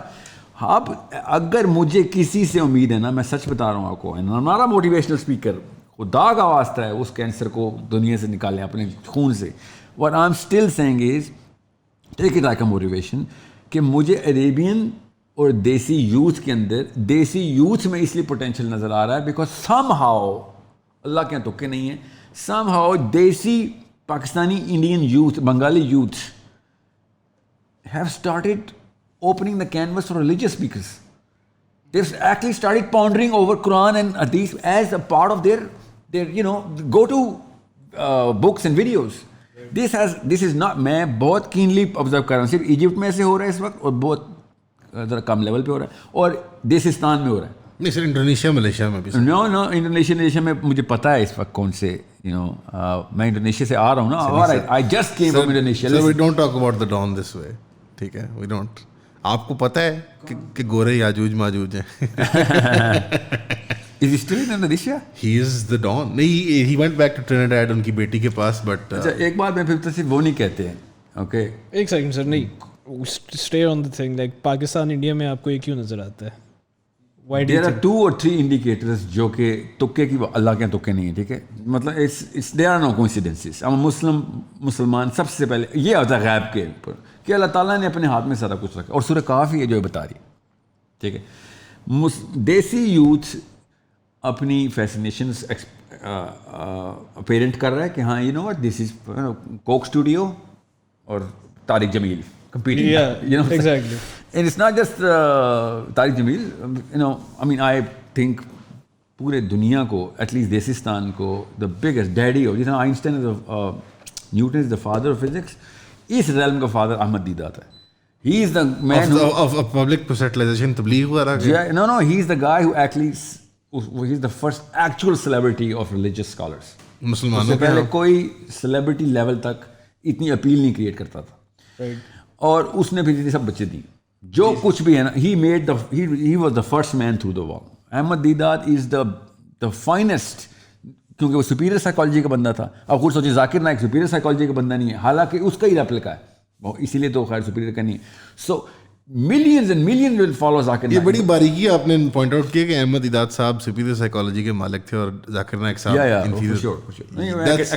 अब अगर मुझे किसी से उम्मीद है ना, मैं सच बता रहा हूँ आपको, हमारा मोटिवेशनल स्पीकर खुदा का वास्ता है उस कैंसर को दुनिया से निकालें अपने खून से. What I am still saying is take it like a motivation कि मुझे अरेबियन और देसी यूथ के अंदर देसी यूथ में इसलिए पोटेंशियल नज़र आ रहा है बिकॉज समहाउ अल्लाह के यहाँ तुक्के नहीं है, समहाउ देसी Pakistani Indian youth Bengali youth have started opening the canvas for religious speakers. They've actually started pondering over Quran and Hadith as a part of their go-to books and videos. This is not, मैं बहुत keenly observe कर रहा हूँ. सिर्फ Egypt में ऐसे हो रहा है इस वक्त और बहुत ज़रा कम लेवल पे हो रहा है और देसिस्तान में हो रहा है. नहीं सर, इंडोनेशिया मलेशिया में भी. नो इंडोनेशिया में मुझे पता है इस वक्त कौन से मैं इंडोनेशिया से आ रहा हूँ ना. I just came from Indonesia. So we don't talk about the dawn this way. ठीक है, we don't. आपको पता है कि गोरे याजूज माजूज हैं. Is he still in Indonesia? He is the dawn. नहीं, he went back to Trinidad उनकी बेटी के पास. But अच्छा एक बात मैं फिर तो सिर्फ वो नहीं कहते हैं. Okay. एक सेकंड सर, नहीं stay on the thing like Pakistan India में आपको ये क्यों नजर आता है? Why do you there are 2 or 3 indicators जो कि तुक्के की अल्लाह के तुक्के नहीं है, ठीक है. मतलब it's there are no coincidences. हम मुसलमान सबसे पहले ये होता है गैब के ऊपर कि अल्लाह ताला ने अपने हाथ में सारा कुछ रखा और सूरह काफ ही है जो बता रही, ठीक है. देसी यूथ अपनी फैसिनेशंस पेरेंट कर रहा है कि हाँ you know what this is Coke studio और Tariq Jameel competing. Yeah, exactly. And it's not just Tariq Jamil. I mean, I think पूरे दुनिया को, at least देसिस्तान को, the biggest daddy of, Einstein is Newton is the father of physics. इस realm का father Ahmad Deedat है. He is the man of public socialization, तबलीग वगैरह. No, he is the guy who actually, he is the first actual celebrity of religious scholars. मुसलमानों के पहले कोई celebrity level तक इतनी अपील नहीं क्रिएट करता था. Right. और उसने फिर ये सब बच्चे दी जो कुछ भी है ना. he was the first man through the wall. Ahmad Deedat is the finest, क्योंकि वो सुपीरियर साइकोलॉजी का बंदा था. अब खुद सोचिए जाकिर नाइक सुपीरियर साइकोलॉजी का बंदा नहीं है, हालांकि उसका ही रेप्लिका है वो, इसीलिए तो खैर सुपीरियर का नहीं है. सो millions and millions will follow Zakir Naik. ये बड़ी बारीकी आपने पॉइंट आउट किया कि अहमद दीदात साहब सुपीरियर साइकोलॉजी के मालिक थे और जाकिर नाइक साहब for sure.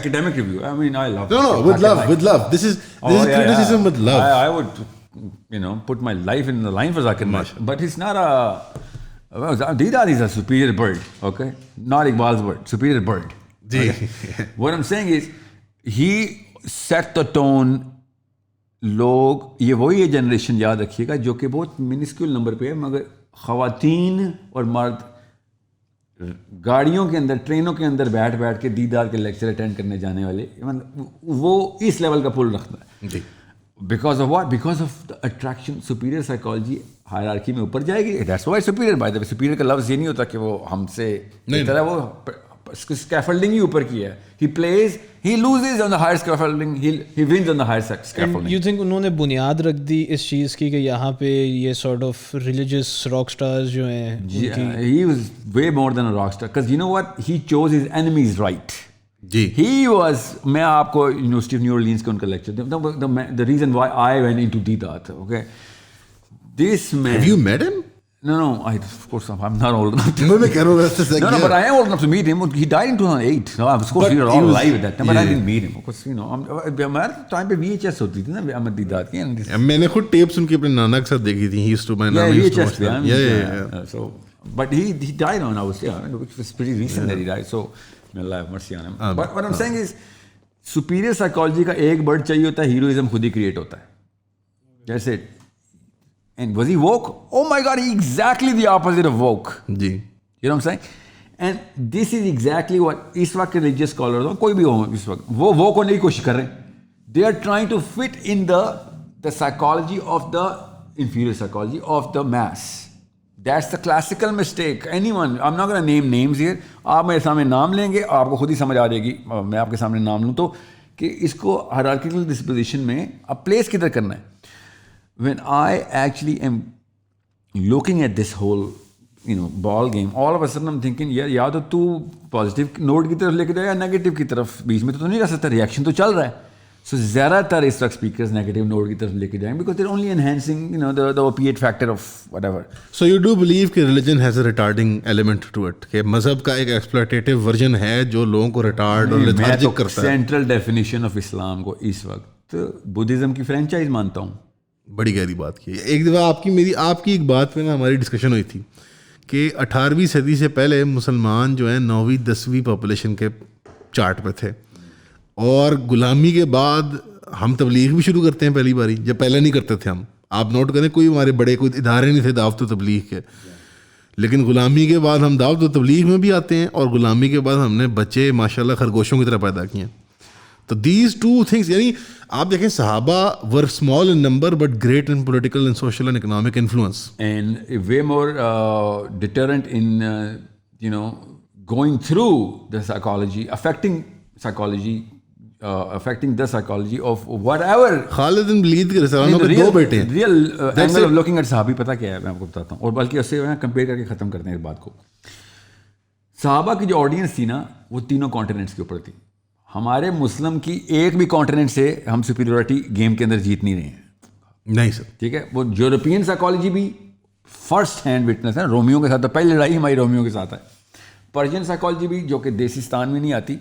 Academic review. I mean, I love no with love. This is criticism with love. I would put my life in the line for Zakir Naik, but he's not Deedat is a superior bird, okay? Not Iqbal's bird, superior bird. Okay? What I'm saying is he set the tone. लोग ये वही generation याद रखिएगा जो कि बहुत minuscule number पे है, मगर ख़वातीन और मर्द गाड़ियों के अंदर, ट्रेनों के अंदर बैठ बैठ के दीदार के लेक्चर अटेंड करने जाने वाले, वो इस लेवल का पुल रखता है। Because of what? Because of the attraction. Superior psychology hierarchy में ऊपर जाएगी। That's why superior. Bye the way, superior का लफ्ज़ ये नहीं होता कि वो हमसे इस तरह, वो स्कैफोल्डिंग ही ऊपर की है। He plays, he loses on the higher scaffolding, he wins on the higher scaffolding. You think उन्होंने बुनियाद रख दी इस चीज़ की कि यहाँ पे ये sort of religious rock stars जो हैं, he was way more than a rock star, because you know what? He chose his enemies right. Ji. He was, मैं आपको University of New Orleans का उनका lecture, the reason why I went into Deedat, okay? This man. Have you met him? No, of course, I'm not old enough to. मैं कह रहा हूँ, No, but I am old enough to meet him. He died in 2008. No, of course, we were all alive at that time, but I didn't meet him. Of course, हमारे time पे VHS होती थी ना, अहमद दीदात की. मैंने खुद tapes उनके अपने नाना के साथ देखी थी. He used to, my nana used to watch them. Yeah. So, but he died when I was, which was pretty recent that he died. So, may Allah have mercy on him. But what I'm saying is, superior psychology का एक word चाहिए होता है, heroism खुद ही create होता है. That's it. And was he woke? Oh my God, he exactly the opposite of woke. Ji. You know what I'm saying? And this is exactly what इस वक्त religious scholars हो, कोई भी हो इस वक्त, वो woke होने की कोशिश कर रहे हैं. They are trying to fit in the psychology of the inferior psychology of the mass. That's the classical mistake. Anyone, I'm not going to name names here. आप मेरे सामने नाम लेंगे, आपको खुद ही समझ आ जाएगी. मैं आपके सामने नाम लूँ तो कि इसको hierarchical disposition में अब place किधर करना है. When I actually am looking at this whole, ball game, all of a sudden I'm thinking, यार या तो तू पॉजिटिव नोट की तरफ लेके जाए या नेगेटिव की तरफ, बीच में तो नहीं कर सकता, रिएक्शन तो चल रहा है. सो ज़्यादातर इस वक्त स्पीकर्स नेगेटिव नोट की तरफ लेके जाएंगे, because they're only enhancing the opiate factor of whatever. So you do believe कि religion has a retarding element to it, कि मजहब का एक एक्सप्लॉयटेटिव वर्जन है जो लोगों को रिटार्ड और लेथार्जिक करता है. सेंट्रल डेफिनेशन ऑफ इस्लाम को इस वक्त बुद्धिज्म की फ्रेंचाइज मानता हूँ. बड़ी गहरी बात की. एक दफ़ा आपकी एक बात पे ना हमारी डिस्कशन हुई थी कि 18वीं सदी से पहले मुसलमान जो हैं 9वीं 10वीं पॉपुलेशन के चार्ट पे थे, और गुलामी के बाद हम तबलीग भी शुरू करते हैं पहली बारी, जब पहले नहीं करते थे हम. आप नोट करें, कोई हमारे बड़े कोई इदारे नहीं थे दावत तबलीग के, लेकिन गुलामी के बाद हम दावत तबलीग में भी आते हैं, और गुलामी के बाद हमने बच्चे माशाल्लाह खरगोशों की तरह पैदा किए. तो दीज टू थिंग्स, यानी आप देखें सहाबा were small in number but great in political and social and economic influence, and way more deterrent in going through the psychology, affecting the psychology of whatever. Khalid bin Walid के रिसालों के दो बेटे हैं. Real angle of looking at सहाबी पता क्या है, मैं आपको बताता हूँ, और बल्कि उससे कंपेयर करके ख़त्म करते हैं इस बात को. सहाबा की जो ऑडियंस थी ना, वो तीनों कॉन्टिनेंट्स के ऊपर थी. हमारे मुस्लिम की एक भी कॉन्टिनेंट से हम सुपीरियरिटी गेम के अंदर जीत नहीं रहे हैं. नहीं सर. ठीक है. वो यूरोपियन साइकोलॉजी भी फर्स्ट हैंड विटनेस है. रोमियो के साथ, तो पहली लड़ाई हमारी रोमियो के साथ है. पर्शियन साइकोलॉजी भी, जो कि देसिस्तान में नहीं आती,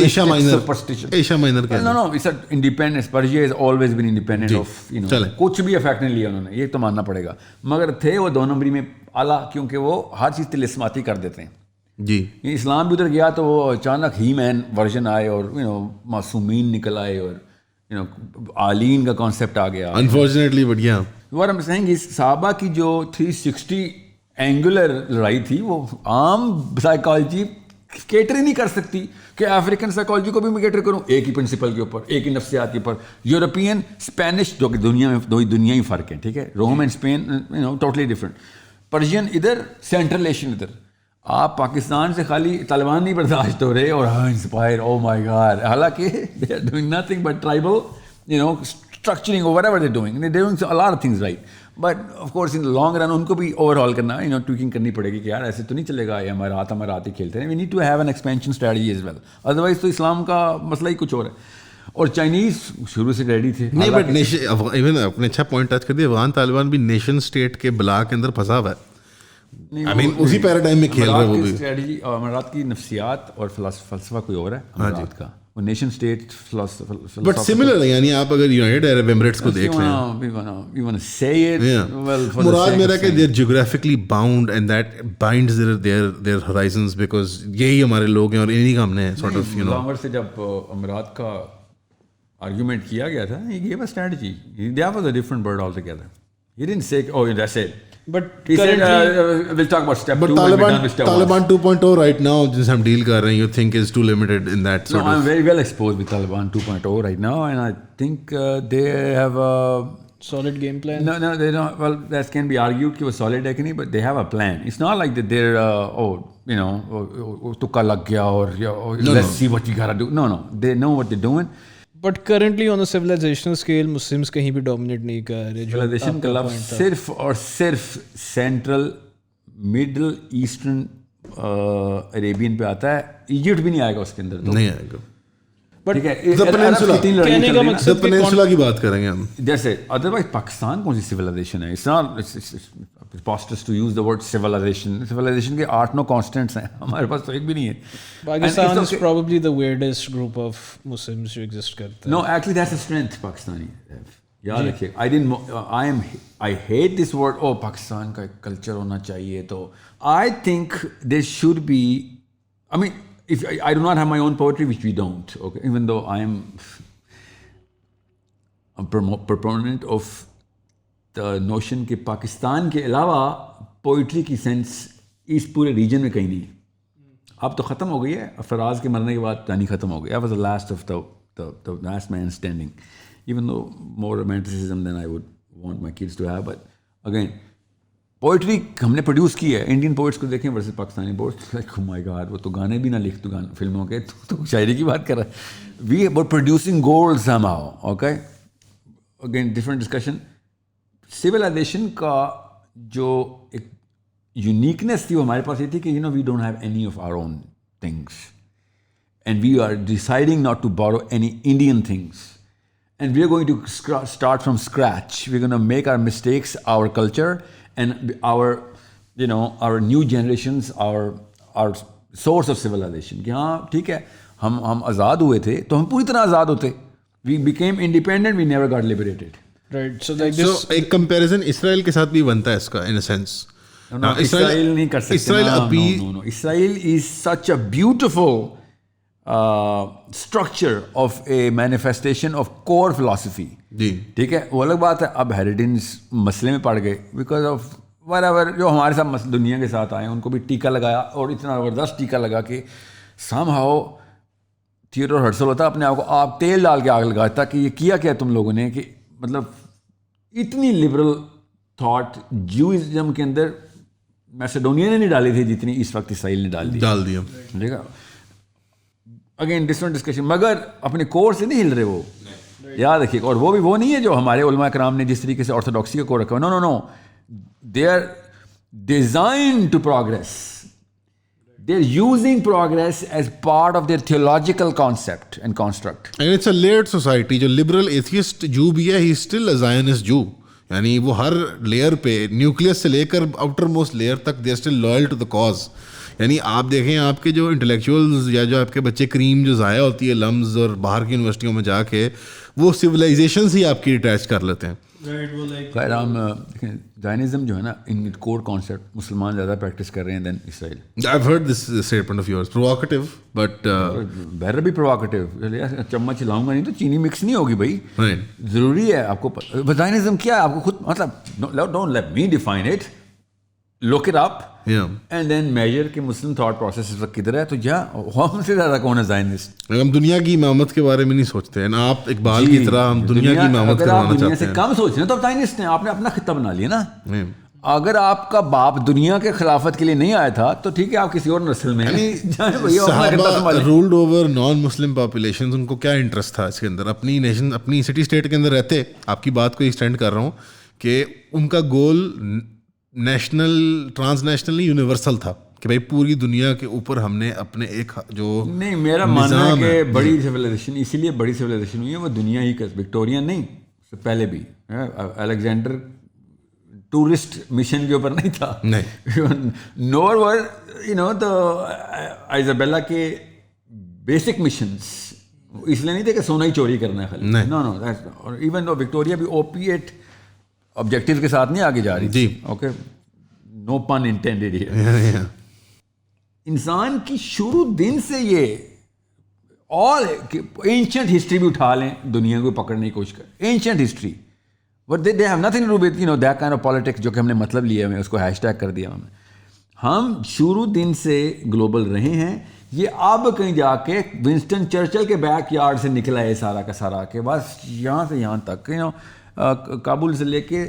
एशिया माइनर के, no it's independence. Persia is always been independent of, कुछ भी इफेक्ट नहीं लिया उन्होंने, ये तो मानना पड़ेगा. मगर थे वो 2 नंबरी में आला, क्योंकि वो हर चीज़ तिलिस्माती कर देते हैं जी. इस्लाम भी उधर गया तो वो अचानक ही मैन वर्जन आए, और मासूमीन निकल आए, और आलीन का कॉन्सेप्ट आ गया अनफॉर्चुनेटली. बढ़िया. What I am saying is, सहाबा की जो 360 एंगुलर लड़ाई थी, वो आम साइकोलॉजी केटर ही नहीं कर सकती कि अफ्रीकन साइकोलॉजी को भी मैं केटर करूँ एक ही प्रिंसिपल के ऊपर, एक ही नफ्सियात के ऊपर. यूरोपियन, स्पेनिश, जो कि दुनिया में दो ही दुनिया ही फ़र्क है, ठीक है. Rome and Spain totally different. Persian इधर, सेंट्रल एशियन इधर. आप पाकिस्तान से खाली तालिबान नहीं बर्दाश्त हो रहे, और इंस्पायर, ओ माय गॉड, हालांकि they are doing nothing but tribal, structuring और whatever they doing, they doing a lot of things right. But of course in the long run उनको भी ओवरऑल करना, ट्विकिंग करनी पड़ेगी कि यार ऐसे तो नहीं चलेगा, ये हमारे हाथ ही खेलते हैं. We need to have an expansion strategy as well, otherwise तो इस्लाम का मसला ही कुछ और है. और चाइनीज शुरू से रेडी थे. नहीं, बट इवन अपने अच्छा पॉइंट टच कर दिया, अफगान तालिबान भी नेशन स्टेट के ब्ला के अंदर फंसा हुआ है. I mean, उसी पैराडाइम में खेल रहे हैं वो भी. स्ट्रेटजी अमरात की नफ्सियात और फलसफा कोई और है अमरात का, वो नेशन स्टेट बट सिमिलर है. यानी आप अगर यूनाइटेड अरब एमिरेट्स को देख लें, मुराद मेरा कि they are geographically bound and that binds their horizons, because यही हमारे लोग हैं और इन्हीं का हमने सॉर्ट ऑफ से जब अमरात का आर्गुमेंट किया गया था, he gave a strategy. That was a different bird altogether. He didn't say, oh, that's it. But He said, currently, we'll talk about step But 2 when we're done with step 1. Taliban 2.0 right now, जिसे हम deal कर रहे हैं, you think is too limited in that sort No, I'm of. very well exposed with Taliban 2.0 right now, and I think they have a solid game plan. no, they don't. Well, that can be argued कि वो solid है कि नहीं, but they have a plan. It's not like that they're तुक्का लग गया or let's see what we gotta do. No, they know what they're doing. But currently on a civilizational scale, Muslims कहीं भी dominate नहीं कर रहे. Civilization का लफ्ज़ सिर्फ और सिर्फ सेंट्रल मिडल ईस्टर्न अरेबियन पे आता है. इजिप्ट भी नहीं आएगा उसके अंदर तो. नहीं आएगा. ठीक है. कहने का मकसद The Peninsula की बात करेंगे हम. जैसे अदरवाइज पाकिस्तान कौन सी सिविलाइजेशन है? It's not preposterous to use the word civilization. Civilization के 8-9 constants हैं. हमारे पास तो एक भी नहीं है. Pakistan is probably the weirdest group of Muslims who exist करता है. No, actually that's a strength Pakistani. याद रखिए. I hate this word. Oh, Pakistan का कल्चर होना चाहिए तो. I think there should be. I mean, if I do not have my own poetry, which we don't. Okay, even though I am a proponent of the notion कि पाकिस्तान के अलावा poetry की sense इस पूरे reason में कहीं नहीं. अब तो ख़त्म हो गई है. फराज के मरने के बाद जानी ख़त्म हो गई. I was the last of the last man standing. Even though more romanticism than I would want my kids to have, but again, poetry हमने प्रोड्यूस की है. इंडियन पोइट्स को देखें versus Pakistani poets. Like oh my God, वो तो गाने भी ना लिख तो गाने फिल्मों के, तो शायरी की बात कर रहा है. We about producing gold somehow. Okay, again different discussion. Civilisation का जो एक यूनिकनेस थी वो हमारे पास ये थी कि we don't have any of our own things and we are deciding not to borrow any Indian things. And we are going to start from scratch. We're going to make our mistakes, our culture, and our new generations, our source of civilization. कि हाँ ठीक है, हम आज़ाद हुए थे तो हम पूरी तरह आज़ाद होते. We became independent. We never got liberated. Right. So like this. So एक comparison इसराइल के साथ भी बनता है इसका in a sense. No, Israel नहीं कर सकते. No. Israel is such a beautiful structure of a manifestation of core philosophy. जी. ठीक है, वो अलग बात है. अब हेरिटेज मसले में पड़ गए बिकॉज ऑफ whatever जो हमारे साथ दुनिया के साथ आए उनको भी टीका लगाया और इतना ज़बरदस्त टीका लगा कि somehow थियोडोर हर्टल होता अपने आप को आप तेल डाल के आग लगाता कि ये किया क्या तुम लोगों ने, कि मतलब इतनी लिबरल थॉट ज्यूइज्म के अंदर मैसेडोनिया ने नहीं डाली थी जितनी इस वक्त इसराइल ने डाल दिया. ठीक है, अगेन डिफरेंट डिस्कशन, मगर अपने कोर से नहीं हिल रहे वो. याद रखिए. और वो भी वो नहीं है जो हमारे उलमा कराम ने जिस तरीके से ऑर्थोडॉक्सी का कोर रखा. No, they are design to progress. They are using progress as part of their theological concept and construct. And it's a layered society. जो लिबरल एथियस्ट जू भी है, he is still a Zionist Jew. यानी वो हर layer पे, nucleus से लेकर outer most layer तक, they are still loyal to the cause. यानी आप देखें आपके जो इंटेलेक्चुअल्स या जो आपके बच्चे क्रीम जो ज़ाया होती है लम्स और बाहर की यूनिवर्सिटियों में जाके, वो सिविलाइजेशन ही आपकी अटैच कर लेते हैं. खैर हम जायनिज्म जो है ना, इन कोर कॉन्सेप्ट मुसलमान ज़्यादा प्रैक्टिस कर रहे हैं then Israel. I have heard this statement of yours, provocative but very भी प्रोवोकेटिव. चम्मच हिलाऊंगा नहीं तो चीनी मिक्स नहीं होगी भाई. ज़रूरी है आपको. जायनिज्म क्या है आपको खुद, मतलब don't let me define it. look it up and then measure कि मुस्लिम थॉट प्रोसेस इस वक्त किधर है. तो हमसे ज़्यादा कौन है ज़ायनिस्ट? हम दुनिया की इमामत के बारे में नहीं सोचते हैं ना. आप इकबाल की तरह हम दुनिया की इमामत करवाना चाहते हैं. दुनिया से कम सोच रहे हैं तो आप ज़ायनिस्ट हैं. आपने अपना खिता बना लिया ना. अगर आपका बाप दुनिया के खिलाफत के लिए नहीं आया था तो ठीक है, आप किसी और नस्ल में ruled over non Muslim population. उनको क्या इंटरेस्ट था इसके अंदर? अपनी नेशन, अपनी सिटी स्टेट के अंदर रहते. आपकी बात को एक्सटेंड कर रहा हूँ कि उनका गोल नेशनल, ट्रांसनेशनल, यूनिवर्सल था कि भाई पूरी दुनिया के ऊपर हमने अपने एक जो नहीं. मेरा मानना है कि बड़ी सिविलाइजेशन इसीलिए बड़ी सिविलाइजेशन हुई है वो दुनिया ही का, विक्टोरियन नहीं, उससे पहले भी. अलेक्जेंडर टूरिस्ट मिशन के ऊपर नहीं था. नोर वर द आइजाबेला के बेसिक मिशंस इसलिए नहीं थे कि सोना ही चोरी करना है खाली. नो. और इवन दो विक्टोरिया भी ओपिएट ऑब्जेक्टिव के साथ नहीं आगे जा रही थी. Okay, no pun intended here. इंसान की शुरू दिन से ये ऑल एंशिएंट हिस्ट्री भी उठा लें, दुनिया को पकड़ने की कोशिश कर. Ancient history but they have nothing to do with that kind of politics जो कि हमने मतलब लिया है, उसको हैशटैग कर दिया हमने। हम शुरू दिन से ग्लोबल रहे हैं, ये अब कहीं जाके विंस्टन चर्चिल के बैकयार्ड से निकला है सारा का सारा, के बस यहाँ से यहाँ तक काबुल से लेके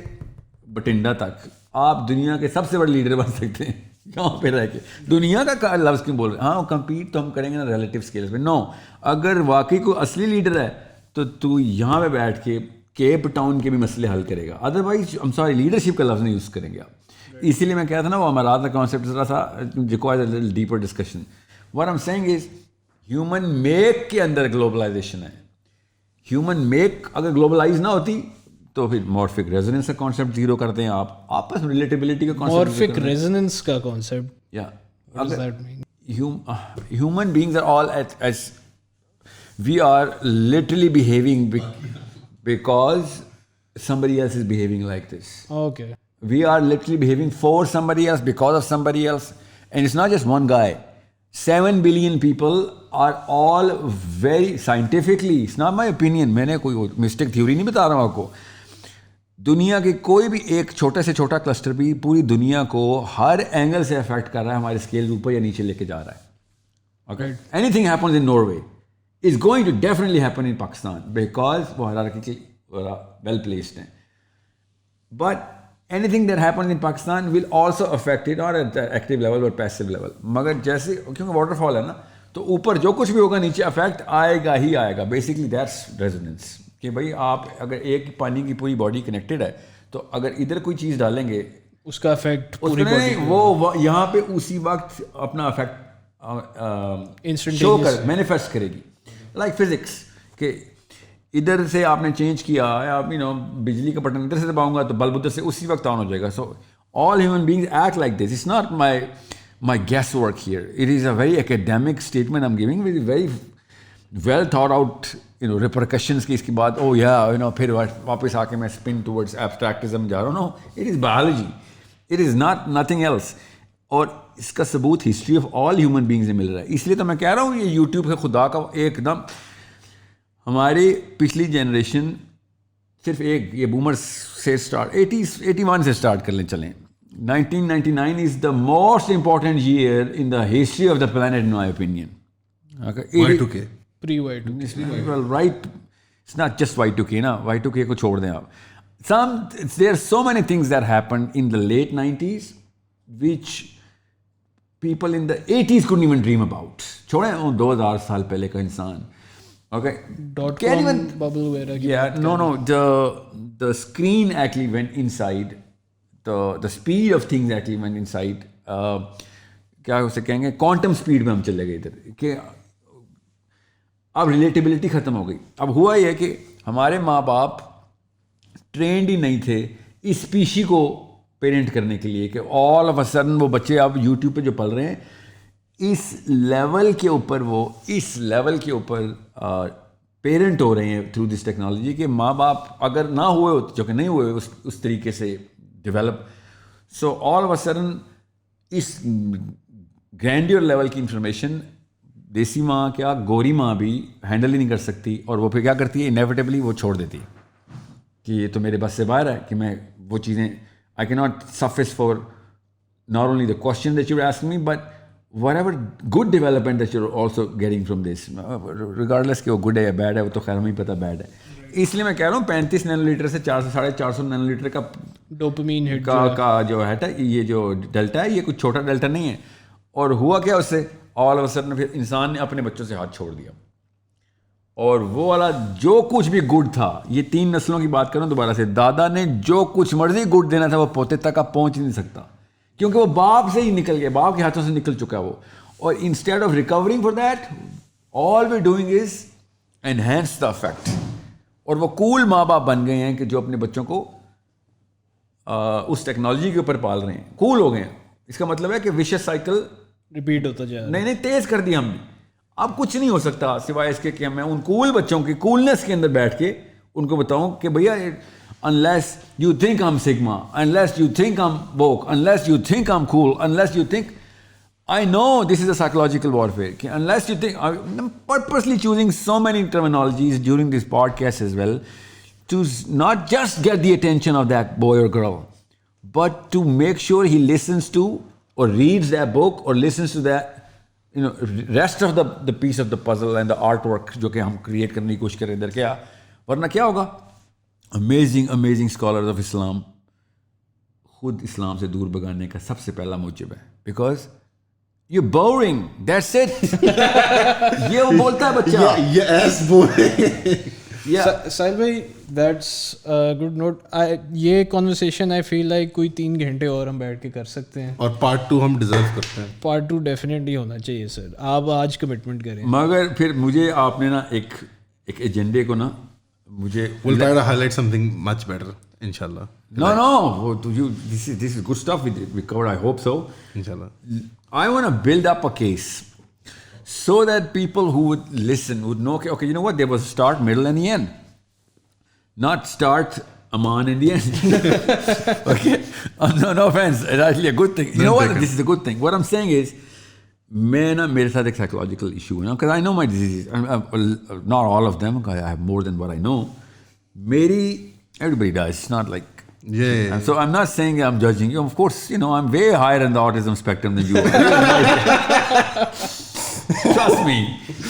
बटिंडा तक आप दुनिया के सबसे बड़े लीडर बन सकते हैं यहाँ पे रह के। दुनिया का लफ्ज़ क्यों बोल रहे हैं? हाँ, कंपीट तो हम करेंगे ना रिलेटिव स्केल पे। नो, अगर वाकई कोई असली लीडर है तो तू यहाँ पे बैठ के केप टाउन के भी मसले हल करेगा, अदरवाइज हम सॉरी लीडरशिप का लफ्ज़ नहीं यूज़ करेंगे आप। इसीलिए मैं कहता था ना वो हमारा था कॉन्सेप्ट जरा सा requires a little deeper discussion. What I am saying is human make के अंदर ग्लोबलाइजेशन है। ह्यूमन मेक अगर ग्लोबलाइज ना होती तो फिर मॉर्फिक रेजोनेंस का कॉन्सेप्ट जीरो करते हैं आप, आपस में रिलेटेबिलिटी का कॉन्सेप्ट। मॉर्फिक रेजोनेंस का कॉन्सेप्ट, या what does that mean? Human beings are all as we are literally behaving because somebody else is behaving like this. Okay. We are literally behaving for somebody else, because of somebody else. And it's not just one guy. 7 billion people are all very scientifically, it's not my opinion, मैंने कोई mistake theory नहीं बता रहा हूँ आपको। दुनिया के कोई भी एक छोटे से छोटा क्लस्टर भी पूरी दुनिया को हर एंगल से अफेक्ट कर रहा है, हमारे स्केल ऊपर या नीचे लेके जा रहा है। Okay? Anything happens in Norway is going to definitely happen in Pakistan because वो hierarchically well placed हैं. But anything that happens in Pakistan will also affect it, not at the active level but passive level. मगर जैसे क्योंकि waterfall है ना, तो ऊपर जो कुछ भी होगा नीचे अफेक्ट आएगा ही आएगा। बेसिकली दैट्स रेजोनेंस, कि भाई आप अगर एक पानी की पूरी बॉडी कनेक्टेड है तो अगर इधर कोई चीज़ डालेंगे उसका इफेक्ट पूरी बॉडी वो यहाँ पे उसी वक्त अपना अफेक्ट शो कर मैनिफेस्ट करेगी। लाइक फिजिक्स के इधर से आपने चेंज किया, आप बिजली का बटन इधर से दबाऊंगा तो बल्ब उधर से उसी वक्त ऑन हो जाएगा। So all human beings act like this. It's not my guess work here, it is a very academic statement I am giving with very well thought out repercussions की। इसके बाद ओ या फिर वापस आके मैं स्पिन टूवर्ड्स एब्स्ट्रैक्टिज्म जा रहा हूँ। No, it is biology, it is not nothing else. और इसका सबूत history of all human beings में मिल रहा है। इसलिए तो मैं कह रहा हूँ ये यूट्यूब का खुदा का एकदम, हमारी पिछली जनरेशन सिर्फ एक ये बूमर्स से स्टार्ट 81 से स्टार्ट कर लें चलें। 1999 is the most important year in the history of the planet in my opinion. Y2K, pre-Y2K, well, right, it's not just Y2K ना, Y2K को छोड़ दें आप। there are so many things that happened in the late 90s which people in the 80s couldn't even dream about. छोड़ें 2000 साल पहले का इंसान। Okay, .com bubble वगैरह की yeah, no, the screen actually went inside, the speed of things actually went inside, क्या उसे कहेंगे, क्वांटम स्पीड में हम चले गए इधर कि अब रिलेटेबिलिटी ख़त्म हो गई। अब हुआ यह कि हमारे माँ बाप ट्रेंड ही नहीं थे इस स्पीशी को पेरेंट करने के लिए कि ऑल ऑफ अ सडन वो बच्चे अब यूट्यूब पे जो पल रहे हैं इस लेवल के ऊपर, वो इस लेवल के ऊपर पेरेंट हो रहे हैं थ्रू दिस टेक्नोलॉजी कि माँ बाप अगर ना हुए हो, जो कि नहीं हुए उस तरीके से develop, so all of a sudden इस ग्रैंडियर लेवल की इंफॉर्मेशन देसी माँ क्या गोरी माँ भी हैंडल ही नहीं कर सकती। और वो फिर क्या करती है, इनेविटेबली वो छोड़ देती है कि ये तो मेरे बस से बाहर है कि मैं वो चीज़ें I can not suffice for not only the question that you ask me but whatever good development that you're also getting from this, regardless कि वो good है या bad है, वो तो खैर हमें पता bad है। इसलिए मैं कह रहा हूँ 35 नैनोलीटर से 400 साढ़े 400 नैनोलीटर का डोपामीन हिट का जो है ये जो डेल्टा है, ये कुछ छोटा डेल्टा नहीं है। और हुआ क्या उससे, ऑल ऑफ अ सडन फिर इंसान ने अपने बच्चों से हाथ छोड़ दिया और वो वाला जो कुछ भी गुड था, ये 3 नस्लों की बात करूँ दोबारा से, दादा ने जो कुछ मर्जी गुड देना था वो पोते तक आप पहुँच ही नहीं सकता क्योंकि वो बाप से ही निकल गया, बाप के हाथों से निकल चुका वो। और instead of recovering for that all we doing is enhance the effect. और वो कूल माँ बाप बन गए हैं कि जो अपने बच्चों को उस टेक्नोलॉजी के ऊपर पाल रहे हैं, कूल हो गए हैं। इसका मतलब है कि विशियस साइकिल रिपीट होता जा रहा है। नहीं तेज कर दिया हमने। अब कुछ नहीं हो सकता सिवाय इसके कि मैं उन कूल बच्चों की कूलनेस के अंदर बैठ के उनको बताऊं कि भैया unless you think I'm Sigma, unless you think I'm woke, unless you think I'm cool, unless you think, I know this is a psychological warfare, unless you think, I'm purposely choosing so many terminologies during this podcast as well, to not just get the attention of that boy or girl, but to make sure he listens to or reads that book or listens to that, you know, rest of the piece of the puzzle and the artwork जो कि हम create करने की कोशिश करें इधर क्या, वरना क्या होगा? Amazing scholars of Islam खुद इस्लाम से दूर भगाने का सबसे पहला मूजिब है, because you're boring, that's it. ये वो बोलता है बच्चा. Yes, boring. साहिल भाई, दैट्स गुड नोट. ये कॉन्वर्सेशन आई फील लाइक कोई 3 घंटे और हम बैठ के कर सकते हैं, और पार्ट 2 हम डिजर्व करते हैं. पार्ट 2 डेफिनेटली होना चाहिए सर. आप आज कमिटमेंट करें. मगर फिर मुझे आपने ना एक एजेंडे को ना मुझे We'll try to highlight something much better, inshallah. No, this is good stuff we covered. I hope so. Inshallah. I want to build up a case so that people who would listen would know, okay, you know what? There was start, middle, and the end. Not start, Aman, and the end. Okay? No offense. It's actually a good thing. You know what? This is a good thing. What I'm saying is, मेरे साथ एक psychological issue है ना, because I know my diseases. Not all of them, because I have more than what I know. Everybody does. It's not like. Yeah. And so I'm not saying I'm judging you. Of course, you know, I'm way higher in the autism spectrum than you are. Trust me.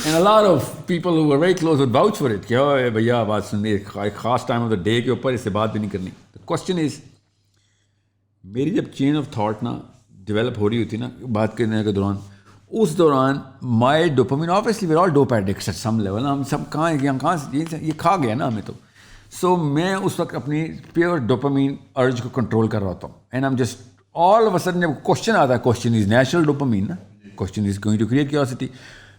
And a lot of people who are very close would vouch for it. कि ओए भैया बात सुननी, एक खास time of the day के ऊपर इससे बात भी नहीं करनी. The question is, मेरी जब चेन ऑफ थॉट ना डेवलप हो रही होती ना बात करने के दौरान, उस दौरान my dopamine, obviously we are all dope addicts at some level. हम सब कहाँ ये खा गया ना हमें तो. सो मैं उस वक्त अपनी प्योर डोपामिन अर्ज को कंट्रोल कर रहा होता हूँ. And I am just all of a sudden जब क्वेश्चन आता है, क्वेश्चन इज नेचुरल डोपामिन ना, question is going to create curiosity.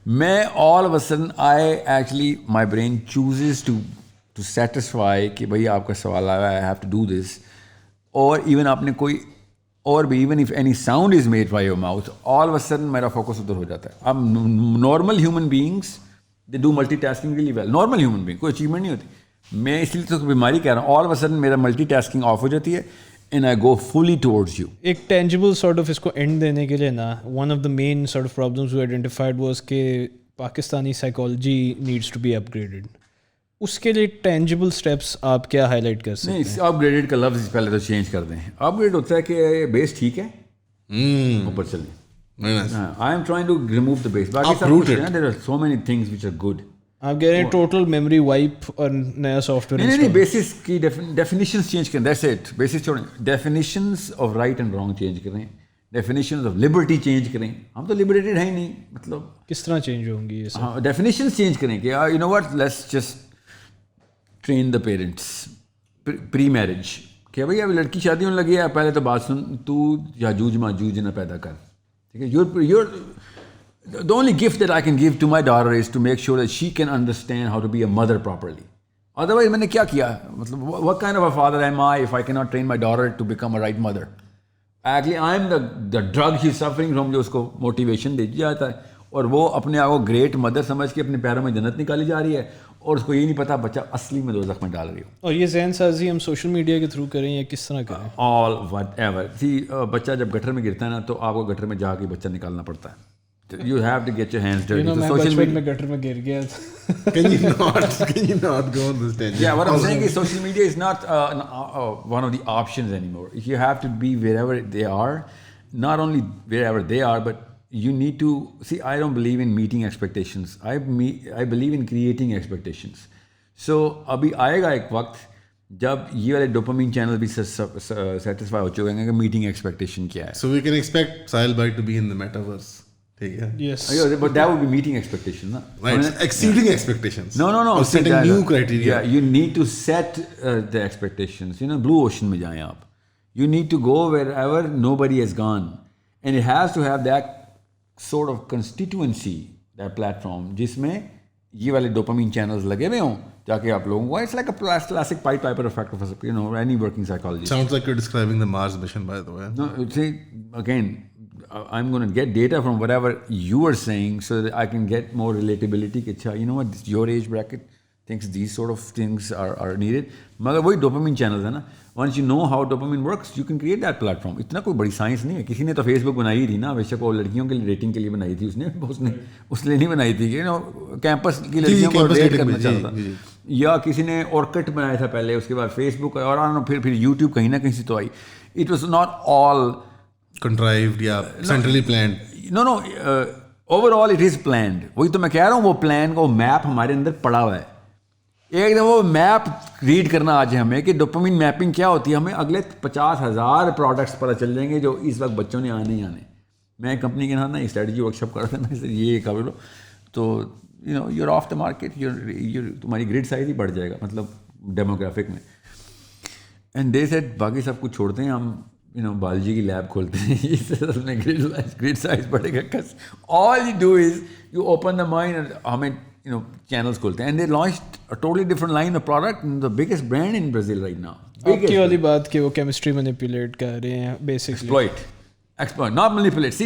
मैं all of a sudden I actually my brain chooses to satisfy कि भाई आपका सवाल आया, I have to do this. और इवन आपने कोई और भी, even if any sound is made by your mouth, all of a sudden मेरा फोकस उधर हो जाता है. अब normal human beings they do multitasking really well. Normal human being कोई अचीवमेंट नहीं होती. मैं इसलिए तो बीमारी कह रहा हूँ. ऑल ऑफ अ सडन मेरा मल्टीटास्किंग ऑफ हो जाती है and I go fully towards you. एक टेंजिबल सॉर्ट ऑफ इसको एंड देने के लिए ना, one of the main sort of problems we identified was कि Pakistani psychology needs to be upgraded. उसके लिए टेंजिबल स्टेप्स आप क्या हाईलाइट कर सकते हैं? नहीं, अपग्रेडेड का लफ्ज़ पहले तो चेंज कर दें. अपग्रेड होता है कि बेस ठीक है, ऊपर चलिए. I am trying to remove the base. बाकी सब कुछ है ना, there are so many things which are good. आप कह रहे हैं टोटल मेमोरी वाइप और नया सॉफ्टवेयर. नहीं, बेसिस की डेफिनेशंस चेंज करें. That's it. बेसिस छोड़ें. Definitions of right and wrong change करें. डेफिनेशंस ऑफ लिबर्टी चेंज करें. हम तो लिबरेटेड है ही नहीं. मतलब किस तरह चेंज होंगी ये सब? हाँ, डेफिनेशंस चेंज करें कि you know what, let's just train the parents pre marriage. क्या भाई अभी लड़की शादी होने लगी है, पहले तो बात सुन, तू याजूज माजूज ना पैदा कर. ठीक है? you're the only gift that I can give to my daughter is to make sure that she can understand how to be a mother properly. Otherwise, मैंने क्या किया? मतलब what kind of a father am I if I cannot train my daughter to become a right mother? Actually, I am the drug she's suffering from, जो उसको motivation दे जाता है, और वो अपने आप को ग्रेट मदर समझ के अपने पैरों में जन्नत निकाली जा रही है, और उसको ये नहीं पता बच्चा असली में दोज़ख में डाल रही हो. और ये ज़हन साजी हम सोशल मीडिया के थ्रू करें या किस तरह करें? All what ever. बच्चा जब गटर में गिरता है ना, तो आपको गटर में जाके बच्चा निकालना पड़ता है. You have to get your hands dirty. मैं बचपन में गटर में गिर गया. Can you not go on this tangent? Yeah, what I'm saying is social media is not one of the options anymore. You have to be wherever they are, not only wherever they are, but you need to see. I don't believe in meeting expectations. I believe in creating expectations. So अभी आएगा एक वक्त जब ये वाले dopamine channel भी satisfy हो चुके हैं कि मीटिंग एक्सपेक्टेशन क्या है. So we can expect Sahil Bhai to be in the metaverse. Yes. But that would be meeting expectation, na? Right. Exceeding expectations. No. Or setting new criteria. Yeah, you need to set the expectations. You know, blue ocean में जाएं आप. You need to go wherever nobody has gone, and it has to have that sort of constituency, that platform, जिसमें ये वाले dopamine channels लगे हुए हों, ताकि आप लोगों को, it's like a classic Pied Piper effect of, you know, any working psychologist. Sounds like you're describing the Mars mission, by the way. No, see, again, I'm going to get data from whatever you are saying so that I can get more relatability. You know what, your age bracket thinks these sort of things are needed. मगर वही dopamine channels है ना. Once you know how dopamine works, you can create that platform. इतना कोई बड़ी science नहीं है. किसी ने तो Facebook बनाई थी ना, बेशक वो लड़कियों के लिए रेटिंग के लिए बनाई थी उसने नहीं बनाई थी. You know, कैंपस की लड़कियों को रेट करना चाहता था. या किसी ने ऑर्किड बनाया था पहले, उसके बाद फेसबुक और फिर यूट्यूब कहीं ना कहीं से तो आई. It was not all contrived या centrally planned. No overall it is planned. वही तो मैं कह रहा हूँ, वो प्लान का वो मैप हमारे अंदर पड़ा हुआ है. एक दफ़ा वो मैप रीड करना आज है हमें कि डोपामिन मैपिंग क्या होती है. हमें अगले 50,000 प्रोडक्ट्स पता चल जाएंगे जो इस वक्त बच्चों ने आने ही आने. मैं कंपनी के साथ ना स्ट्रेटजी वर्कशॉप कर रहा था ना, ये कर लो तो यूर ऑफ द मार्केट, तुम्हारी ग्रिड साइज ही बढ़ जाएगा, मतलब डेमोग्राफिक में. एंड दे सेड बाकी सब कुछ छोड़ते हैं, हम बायोलॉजी की लैब खोलते हैं. इससे ग्रिड साइज बढ़ेगा. Cause all you do is you open the mind. हमें चैनल्स खोलते हैं. And they launched a totally different line of product, the biggest brand in Brazil right now. आपकी वाली बात कि वो केमिस्ट्री मैनिपुलेट कर रहे हैं basically. Exploit not manipulate. See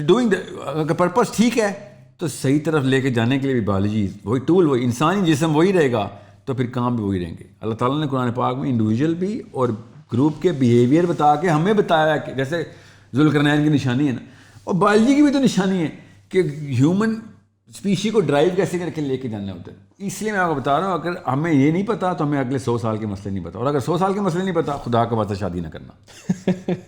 doing the purpose ठीक है, तो सही तरफ लेके जाने के लिए भी बायोलॉजी वही टूल, वही इंसानी जिस्म वही रहेगा, तो फिर काम भी वही रहेंगे. अल्लाह ताला ने कुरान पाक में इंडिविजुअल भी और ग्रुप के बिहेवियर बता के हमें बताया कि जैसे ज़ुल्करनैन की निशानी है ना, और बायोलॉजी की भी तो निशानी है कि ह्यूमन स्पीशी को ड्राइव कैसे करके लेके जाना होता है. इसलिए मैं आपको बता रहा हूँ, अगर हमें ये नहीं पता तो हमें अगले 100 साल के मसले नहीं पता. और अगर 100 साल के मसले नहीं पता, खुदा का वास्ता शादी ना करना.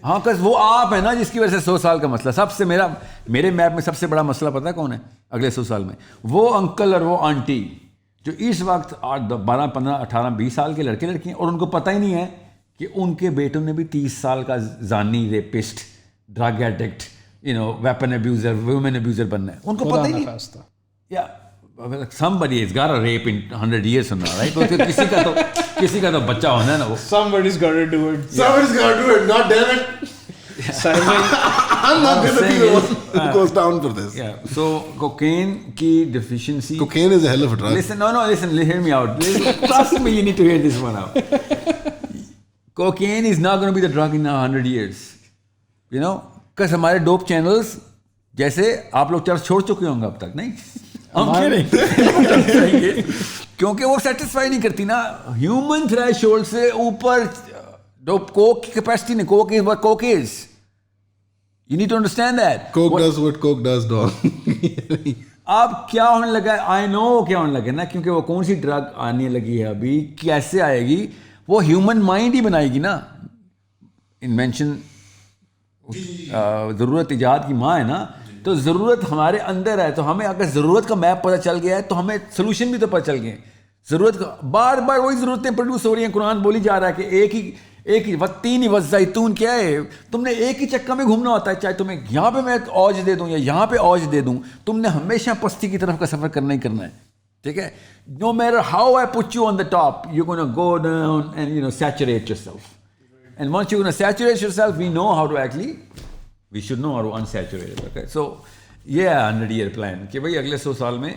हाँ, कस वो आप है ना जिसकी वजह से 100 साल का मसला. सबसे मेरे मैप में सबसे बड़ा मसला पता है कौन है अगले 100 साल में? वो अंकल और वो आंटी जो इस वक्त 12, 15, 18, 20 साल के लड़के लड़की हैं, और उनको पता ही नहीं है कि उनके बेटों ने भी 30 साल का जानी, rapist, drug addict, weapon abuser, women abuser बनना है. उनको पता ही नहीं. Yeah, somebody has got a rape in 100 years from now, right? तो किसी का तो बच्चा होना है ना. वो Somebody's got to do it. Somebody's got to do it. God damn it. I'm not going to be the one who goes down for this. Yeah. So cocaine की deficiency. Cocaine is a hell of a drug. Listen. Hear me out. Trust me, you need to hear this one out. Cocaine is not going to be the drug in 100 years. Because हमारे dope channels जैसे आप लोग church छोड़ चुके होंगे अब तक, नहीं? क्योंकि वो सेटिस्फाई नहीं करती ना ह्यूमन थ्रेशोल्ड से ऊपर. कोक की कैपेसिटी नहीं. Coke is, you need to understand that. Coke does what coke does done. अब क्या होने लगा है, आई नो क्या होने लगा ना, क्योंकि वो कौन सी ड्रग आने लगी है अभी, कैसे आएगी, वो ह्यूमन माइंड ही बनाएगी ना. इन्वेंशन, ज़रूरत इजाद की माँ है ना. तो ज़रूरत हमारे अंदर है, तो हमें अगर ज़रूरत का मैप पता चल गया है तो हमें सोल्यूशन भी तो पता चल गए. ज़रूरत का बार बार वही ज़रूरतें प्रोड्यूस हो रही हैं. कुरान बोली जा रहा है कि एक ही वत्तीन ही वज़ैतून क्या है, तुमने एक ही चक्कर में घूमना होता है. चाहे तुम्हें यहाँ पे मैं औज दे दूँ या यहाँ पे औज दे दूँ, तुमने हमेशा पस्ती की तरफ का सफ़र करना ही करना है. ठीक है? No matter how I put you on the top, you gonna go down and saturate yourself. And once you gonna saturate yourself, we know how to actually, we should know how to unsaturate it. Okay? So yeah, 100-year plan कि भाई अगले 100 साल में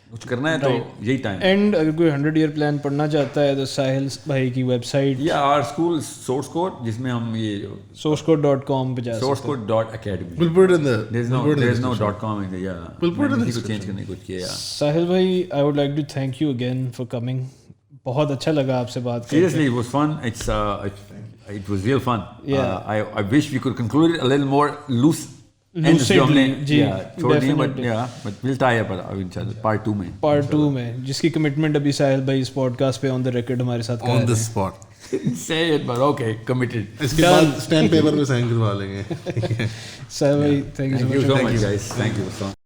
कुछ करना है तो यही टाइम. एंड अगर कोई 100-year plan पढ़ना चाहता है तो साहिल भाई की वेबसाइट या आवर स्कूल सोर्स कोड, जिसमें हम ये sourcecode.com पे जा सकते हैं. sourcecode.academy. We'll put it in the. There's no .com in there. Yeah. We'll put it in the change करने कुछ किया. साहिल भाई, I would like to thank you again for coming. बहुत अच्छा लगा आपसे बात करके. Seriously, it was fun. It was real fun. Yeah. I wish we could conclude it a little more lucidly. Ji, but we'll tie up part 2 में. Part 2 में जिसकी commitment अभी साहिल भाई इस पॉडकास्ट पे ऑन द रिकॉर्ड हमारे साथ कर रहे हैं. On the spot. Say it, but okay, committed. इसके बाद स्टैम्प पेपर पे साइन करवा लेंगे. साहिल भाई, thank you so much. Thank you so much, guys. Thank you so much.